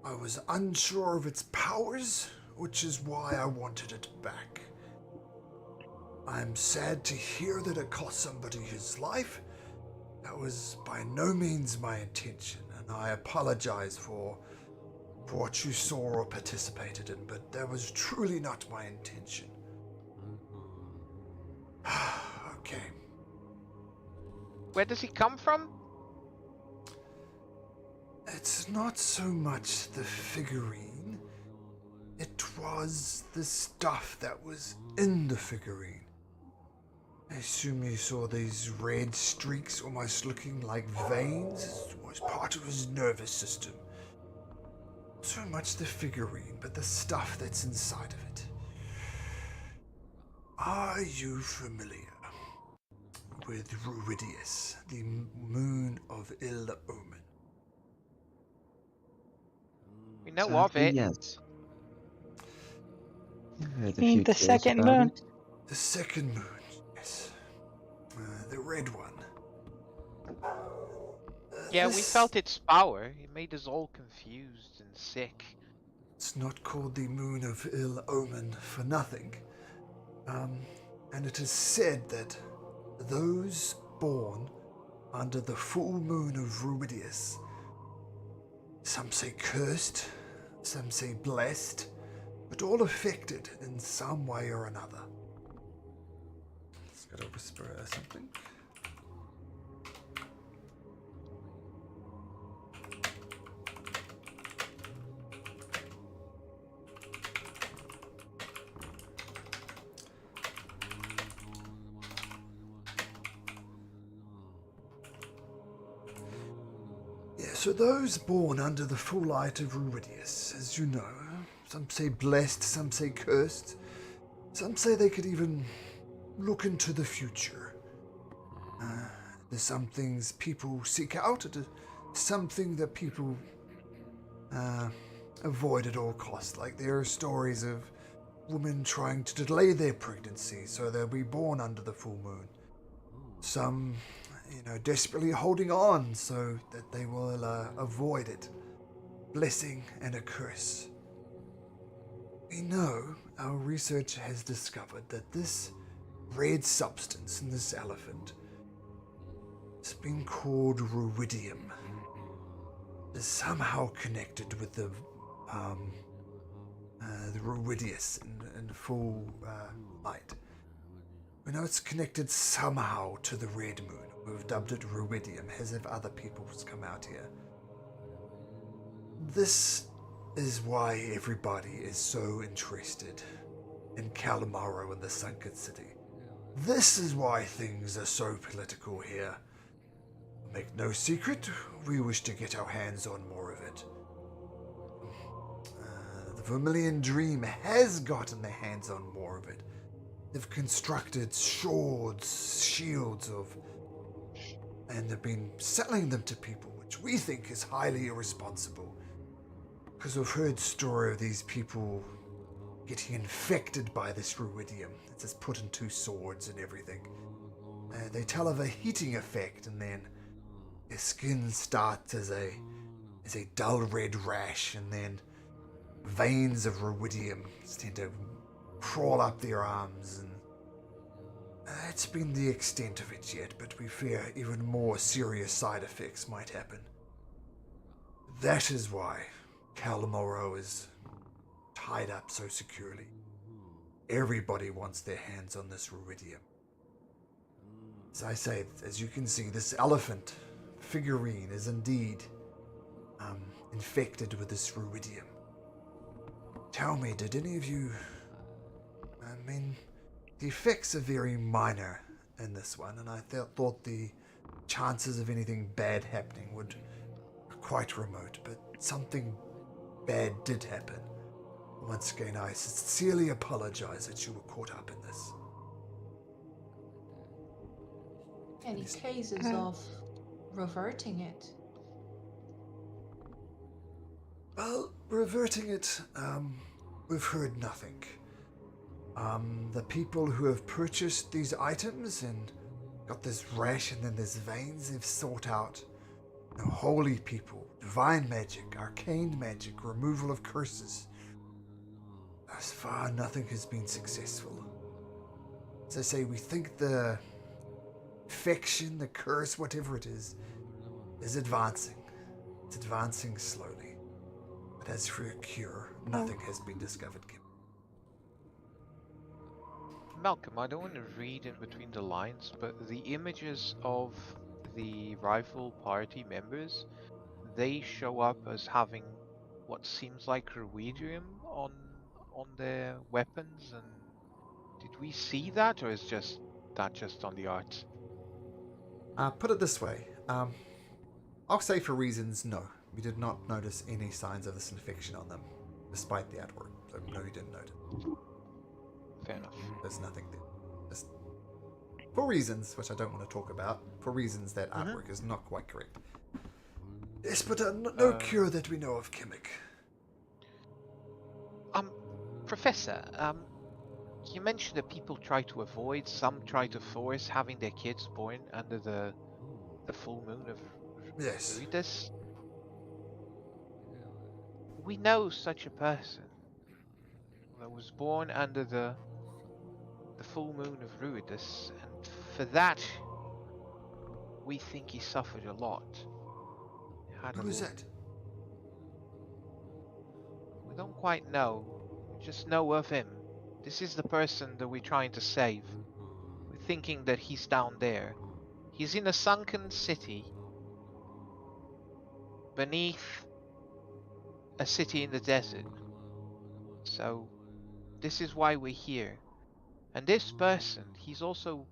I was unsure of its powers, which is why I wanted it back. I'm sad to hear that it cost somebody his life. That was by no means my intention, and I apologize for what you saw or participated in, but that was truly not my intention. Okay. Where does he come from? It's not so much the figurine. It was the stuff that was in the figurine. I assume you saw these red streaks almost looking like veins. It was part of his nervous system. Not so much the figurine, but the stuff that's inside of it. Are you familiar with Ruidius, the moon of ill omen? We know of Sadly, it. yes. I've heard a mean few the tales second about moon? it. The second moon, yes. The red one. Yeah, we felt its power. It made us all confused and sick. It's not called the moon of ill omen for nothing. And it is said that those born under the full moon of Ruidius, some say cursed, some say blessed, but all affected in some way or another. Let's go to whisper something. So those born under the full light of Ruidius, as you know, some say blessed, some say cursed, some say they could even look into the future. There's some things people seek out, and something that people avoid at all costs. Like there are stories of women trying to delay their pregnancy so they'll be born under the full moon. Some, desperately holding on so that they will avoid it. Blessing and a curse. We know our research has discovered that this red substance in this elephant has been called ruidium. Is somehow connected with the Ruidius in full light. We know it's connected somehow to the red moon. We've dubbed it Ruidium, as if other people's come out here. This is why everybody is so interested in Calamaro and the Sunken City. This is why things are so political here. Make no secret, we wish to get our hands on more of it. The Vermilion Dream has gotten their hands on more of it. They've constructed swords, shields and they've been selling them to people, which we think is highly irresponsible. Because we've heard story of these people getting infected by this ruidium. It's just put into swords and everything. They tell of a heating effect, and then their skin starts as a dull red rash, and then veins of ruidium tend to crawl up their arms, and it's been the extent of it yet, but we fear even more serious side effects might happen. That is why Calamoro is tied up so securely. Everybody wants their hands on this ruidium. As I say, as you can see, this elephant figurine is indeed infected with this ruidium. Tell me, did any of you... the effects are very minor in this one, and I thought the chances of anything bad happening were quite remote, but something bad did happen. Once again, I sincerely apologize that you were caught up in this. Any cases of reverting it? Well, reverting it, we've heard nothing. The people who have purchased these items and got this rash and then there's veins, they've sought out holy people, divine magic, arcane magic, removal of curses. Thus far, nothing has been successful. As I say, we think the infection, the curse, whatever it is advancing. It's advancing slowly. But as for a cure, nothing has been discovered. Malcolm, I don't want to read in between the lines, but the images of the rival party members, they show up as having what seems like ruidium on their weapons, and did we see that, or is that just on the art? Put it this way, I'll say for reasons, no. We did not notice any signs of this infection on them, despite the artwork. So no, you didn't notice. Fair enough. There's nothing there. Just for reasons, which I don't want to talk about, for reasons that artwork is not quite correct. Yes, but no cure that we know of, Kimmick. Professor, you mentioned that people try to avoid, some try to force having their kids born under the full moon of Yes. Ruidus. We know such a person that was born under the full moon of Ruidus, and for that we think he suffered a lot. Who is that? We don't quite know. We just know of him. This is the person that we're trying to save. We're thinking that he's down there. He's in a sunken city beneath a city in the desert. So this is why we're here. And this person, he's also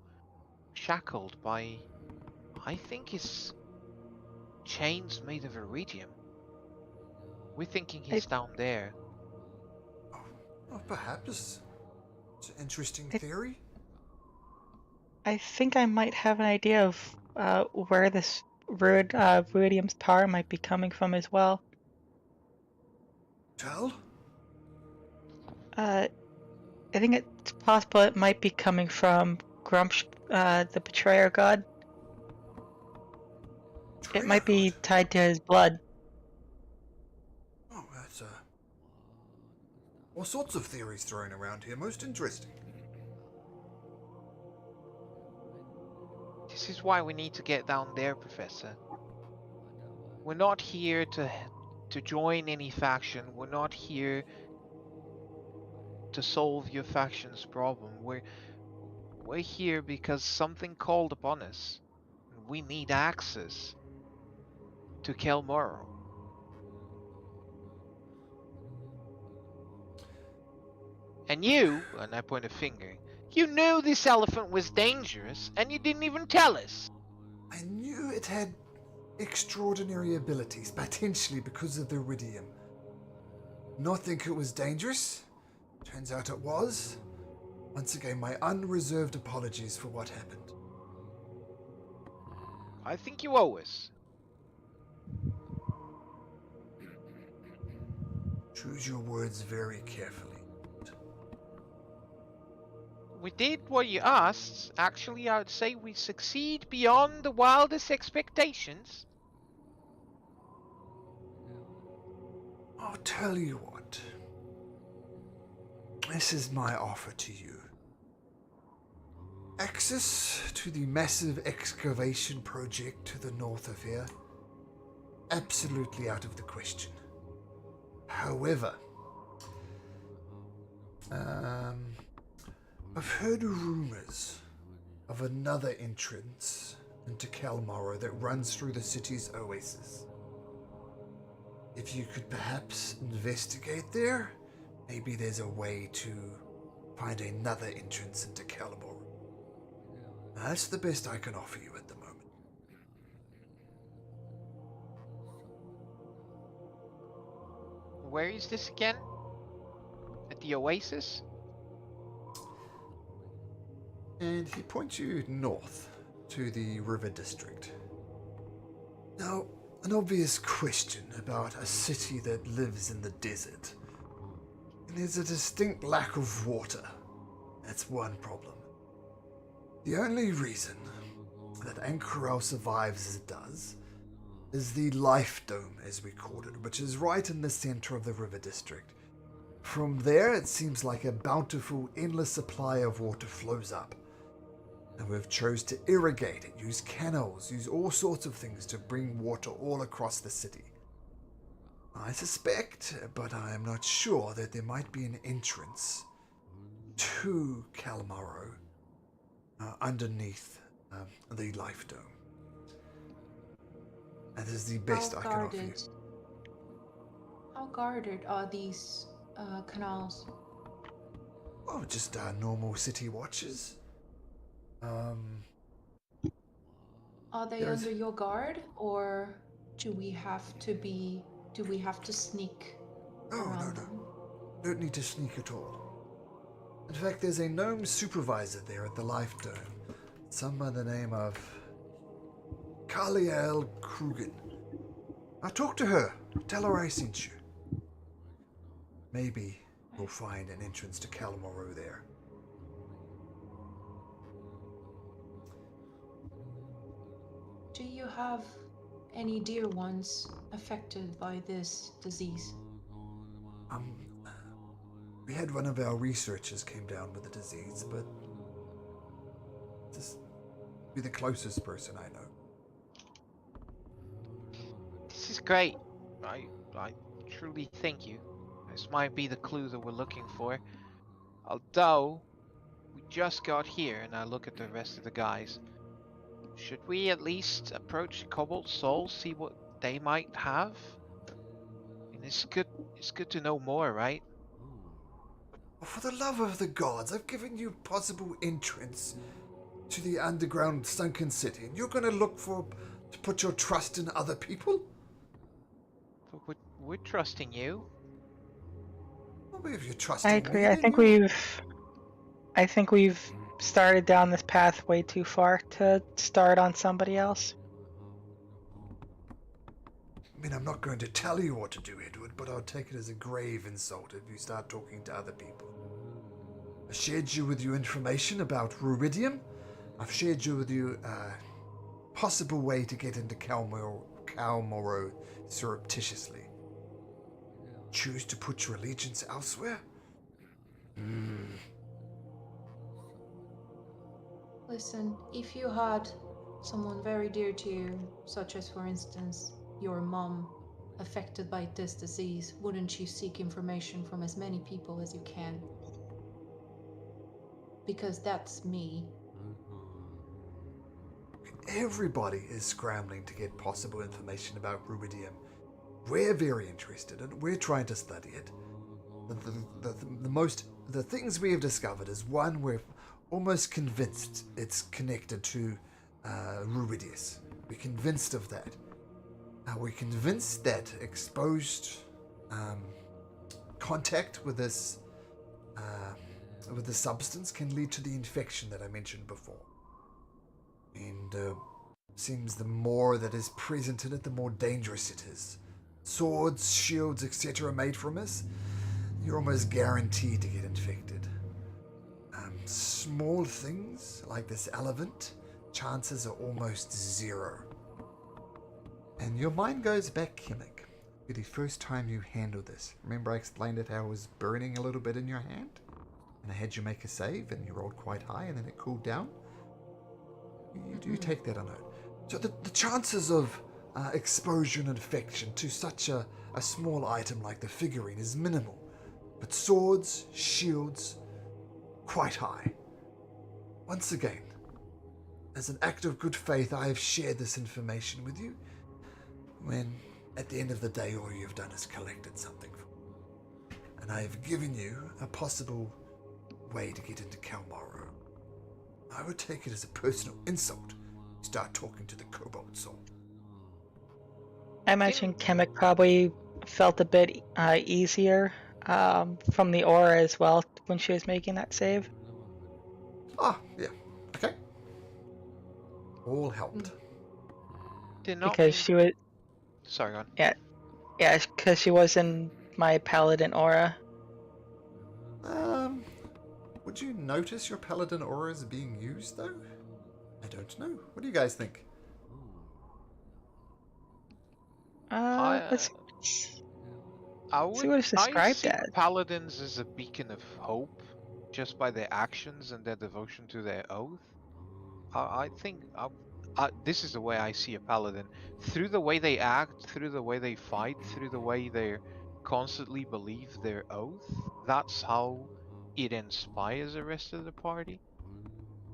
shackled by, I think it's chains made of iridium. We're thinking he's down there. Oh, perhaps. It's an interesting I- theory. I think I might have an idea of where this Ruidium's power might be coming from as well. Tell? I think it's possible it might be coming from Grumsh, the Betrayer God. It might be tied to his blood. Oh, that's all sorts of theories thrown around here. Most interesting. This is why we need to get down there, Professor. We're not here to join any faction. We're not here to solve your faction's problem. We're here because something called upon us. We need access to Kelmoro. And you, and I point a finger, you knew this elephant was dangerous and you didn't even tell us. I knew it had extraordinary abilities, potentially because of the iridium. Not think it was dangerous. Turns out it was. Once again, my unreserved apologies for what happened. I think you owe us. Choose your words very carefully. We did what you asked. Actually, I would say we succeed beyond the wildest expectations. I'll tell you what. This is my offer to you. Access to the massive excavation project to the north of here. Absolutely out of the question. However, I've heard rumors of another entrance into Kelmoro that runs through the city's oasis. If you could perhaps investigate there, maybe there's a way to find another entrance into Kelmoro. That's the best I can offer you at the moment. Where is this again? At the Oasis? And he points you north to the River District. Now, an obvious question about a city that lives in the desert. And there's a distinct lack of water. That's one problem. The only reason that Ankorel survives as it does is the Life Dome, as we called it, which is right in the center of the River District. From there, it seems like a bountiful, endless supply of water flows up. And we've chose to irrigate it, use canals, use all sorts of things to bring water all across the city. I suspect, but I am not sure, that there might be an entrance to Kelmoro underneath the Life Dome. That is the best I can offer you. How guarded are these canals? Oh, just normal city watches. Are they There's- under your guard, or do we have to sneak around them? Don't need to sneak at all. In fact, there's a gnome supervisor there at the Life Dome. Some by the name of Kaliel Krugen. I'll talk to her. Tell her I sent you. Maybe you'll find an entrance to Kelmoro there. Do you have any dear ones affected by this disease? We had one of our researchers came down with the disease, but this be the closest person I know. This is great. I truly thank you. This might be the clue that we're looking for. Although, we just got here, and I look at the rest of the guys. Should we at least approach the Cobalt Soul, see what they might have? And it's good to know more, right? For the love of the gods, I've given you possible entrance to the underground sunken city, and you're gonna look to put your trust in other people? But we're trusting you. Well, if you're I trusting agree. me, then I think we've started down this path way too far to start on somebody else. I mean, I'm not going to tell you what to do, Edward, but I'll take it as a grave insult if you start talking to other people. I shared with you information about Ruidium. I've shared with you a possible way to get into Calmoro surreptitiously. Choose to put your allegiance elsewhere? Listen, if you had someone very dear to you, such as, for instance, your mom, affected by this disease, wouldn't you seek information from as many people as you can? Because that's me. Everybody is scrambling to get possible information about Ruidium. We're very interested and we're trying to study it. The things we have discovered is one, we're almost convinced it's connected to Ruidius. We're convinced of that. We're convinced that exposed contact with this substance can lead to the infection that I mentioned before. And seems the more that is present in it, the more dangerous it is. Swords, shields, etc. made from this, you're almost guaranteed to get infected. Small things like this elephant, chances are almost zero. And your mind goes back, Kimmick, to the first time you handled this. Remember I explained it how it was burning a little bit in your hand? And I had you make a save and you rolled quite high and then it cooled down? You do take that on note. So the chances of exposure and infection to such a small item like the figurine is minimal. But swords, shields, quite high. Once again, as an act of good faith, I have shared this information with you when, at the end of the day, all you've done is collected something from me. And I have given you a possible way to get into Calmaro. I would take it as a personal insult to start talking to the Cobalt Soul. I imagine Kemek probably felt a bit easier from the aura as well when she was making that save. Ah, yeah. Okay. All helped. Did not Because mean... she was, Sorry, go on. yeah, because she was in my paladin aura. Would you notice your paladin aura is being used, though? I don't know. What do you guys think? Let's I see what it's I described see as. paladins as a beacon of hope, just by their actions and their devotion to their oath. I think this is the way I see a paladin. Through the way they act, through the way they fight, through the way they constantly believe their oath, that's how it inspires the rest of the party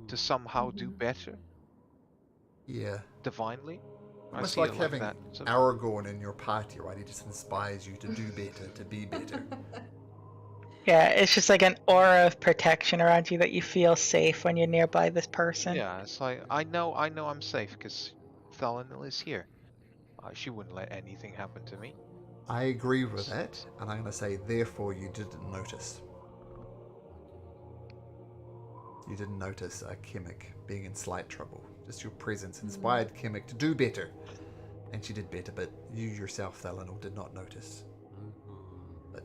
to somehow do better Yeah. divinely. I Almost see like it having that. So, Aragorn in your party, right? He just inspires you to do better, to be better. Yeah, it's just like an aura of protection around you that you feel safe when you're nearby this person. yeah, it's like I know I'm safe because Thalanil is here. She wouldn't let anything happen to me. I agree with that, and I'm going to say, therefore, you didn't notice. You didn't notice Kimmick being in slight trouble. Just your presence inspired Kimmick to do better. And she did better, but you yourself, Thalanor, did not notice.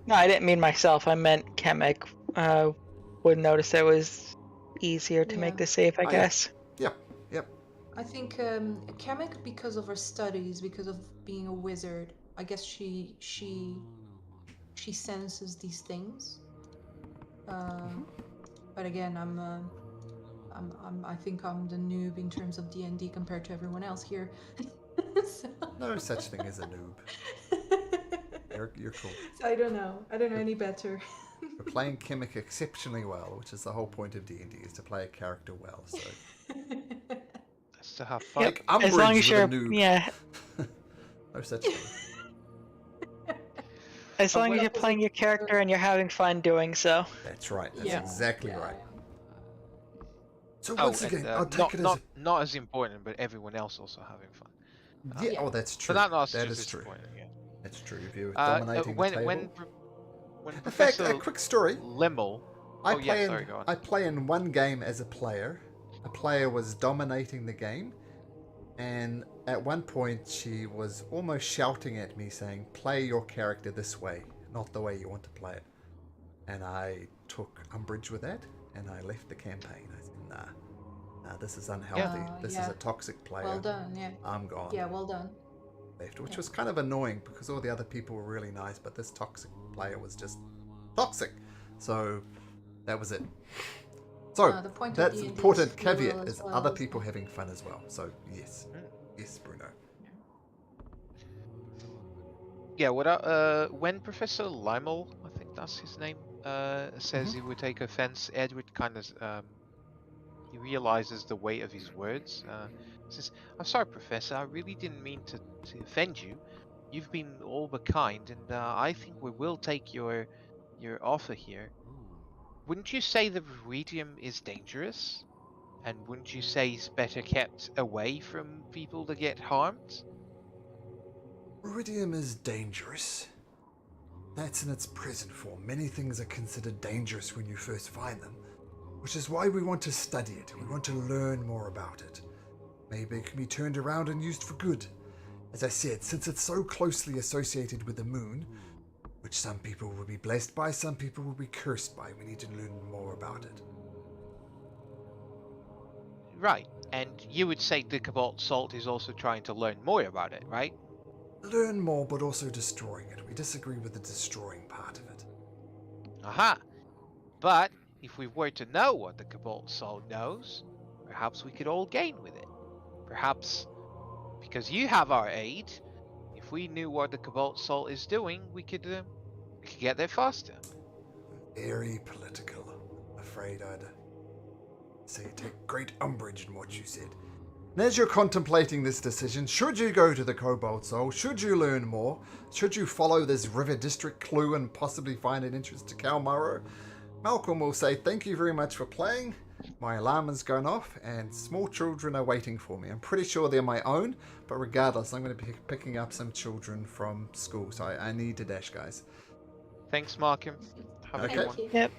No, I didn't mean myself. I meant Kemek would notice it was easier to make the save, I guess. Yep. I think Kamek, because of her studies, because of being a wizard, I guess she senses these things. But again, I think I'm the noob in terms of D&D compared to everyone else here. So... No such thing as a noob. You're cool. So I don't know. I don't know any better. You're playing Chemic exceptionally well, which is the whole point of D&D, is to play a character well. So That's to have fun. take As long umbrage as with a you're noob. yeah, No such thing. as long as well, you're playing your character and you're having fun doing so. That's right. That's Yeah. exactly Yeah. right. So Oh, once and again, I'll take it as not as important, but everyone else also having fun. yeah. Yeah. Oh, that's But true. that not That just is true. disappointing. Yeah. That's true. If you're dominating when the table. when In fact, Professor a quick story. Limmel. Oh yeah, sorry, go on. I play in one game as a player. A player was dominating the game, and at one point she was almost shouting at me, saying, "Play your character this way, not the way you want to play it." And I took umbrage with that, and I left the campaign. I said, "Nah, this is unhealthy. This is yeah. a toxic player. Well done. Yeah. I'm gone." Yeah. Well done. Left, which Yeah. was kind of annoying because all the other people were really nice, but this toxic player was just toxic. So that was it. So The point of that's D&D important is free will caveat as is well, other isn't people it? having fun as well. So yes, yes, Bruno. Yeah, when Professor Limmel, I think that's his name, says he would take offense, Edward kind of he realizes the weight of his words. Says, "I'm sorry, Professor. I really didn't mean to offend you. You've been all but kind, and I think we will take your offer here. Wouldn't you say the Viridium is dangerous? And wouldn't you say it's better kept away from people that get harmed?" Iridium is dangerous. That's in its present form. Many things are considered dangerous when you first find them, which is why we want to study it. We want to learn more about it. Maybe it can be turned around and used for good. As I said, since it's so closely associated with the moon, which some people will be blessed by, some people will be cursed by, we need to learn more about it. Right. And you would say the Cobalt Salt is also trying to learn more about it, right? Learn more, but also destroying it. We disagree with the destroying part of it. Aha. But if we were to know what the Cobalt Salt knows, perhaps we could all gain with it. Perhaps because you have our aid, if we knew what the Cobalt Salt is doing, we could get there faster. Very political. I'm afraid I'd say take great umbrage in what you said. And as you're contemplating this decision, should you go to the Cobalt Soul? Should you learn more? Should you follow this River District clue and possibly find an interest to Kalmaro? Malcolm will say, "Thank you very much for playing. My alarm has gone off and small children are waiting for me. I'm pretty sure they're my own, but regardless, I'm going to be picking up some children from school, so I need to dash, guys." Thanks, Markham. Have a Okay. good one. Thank you. Yep.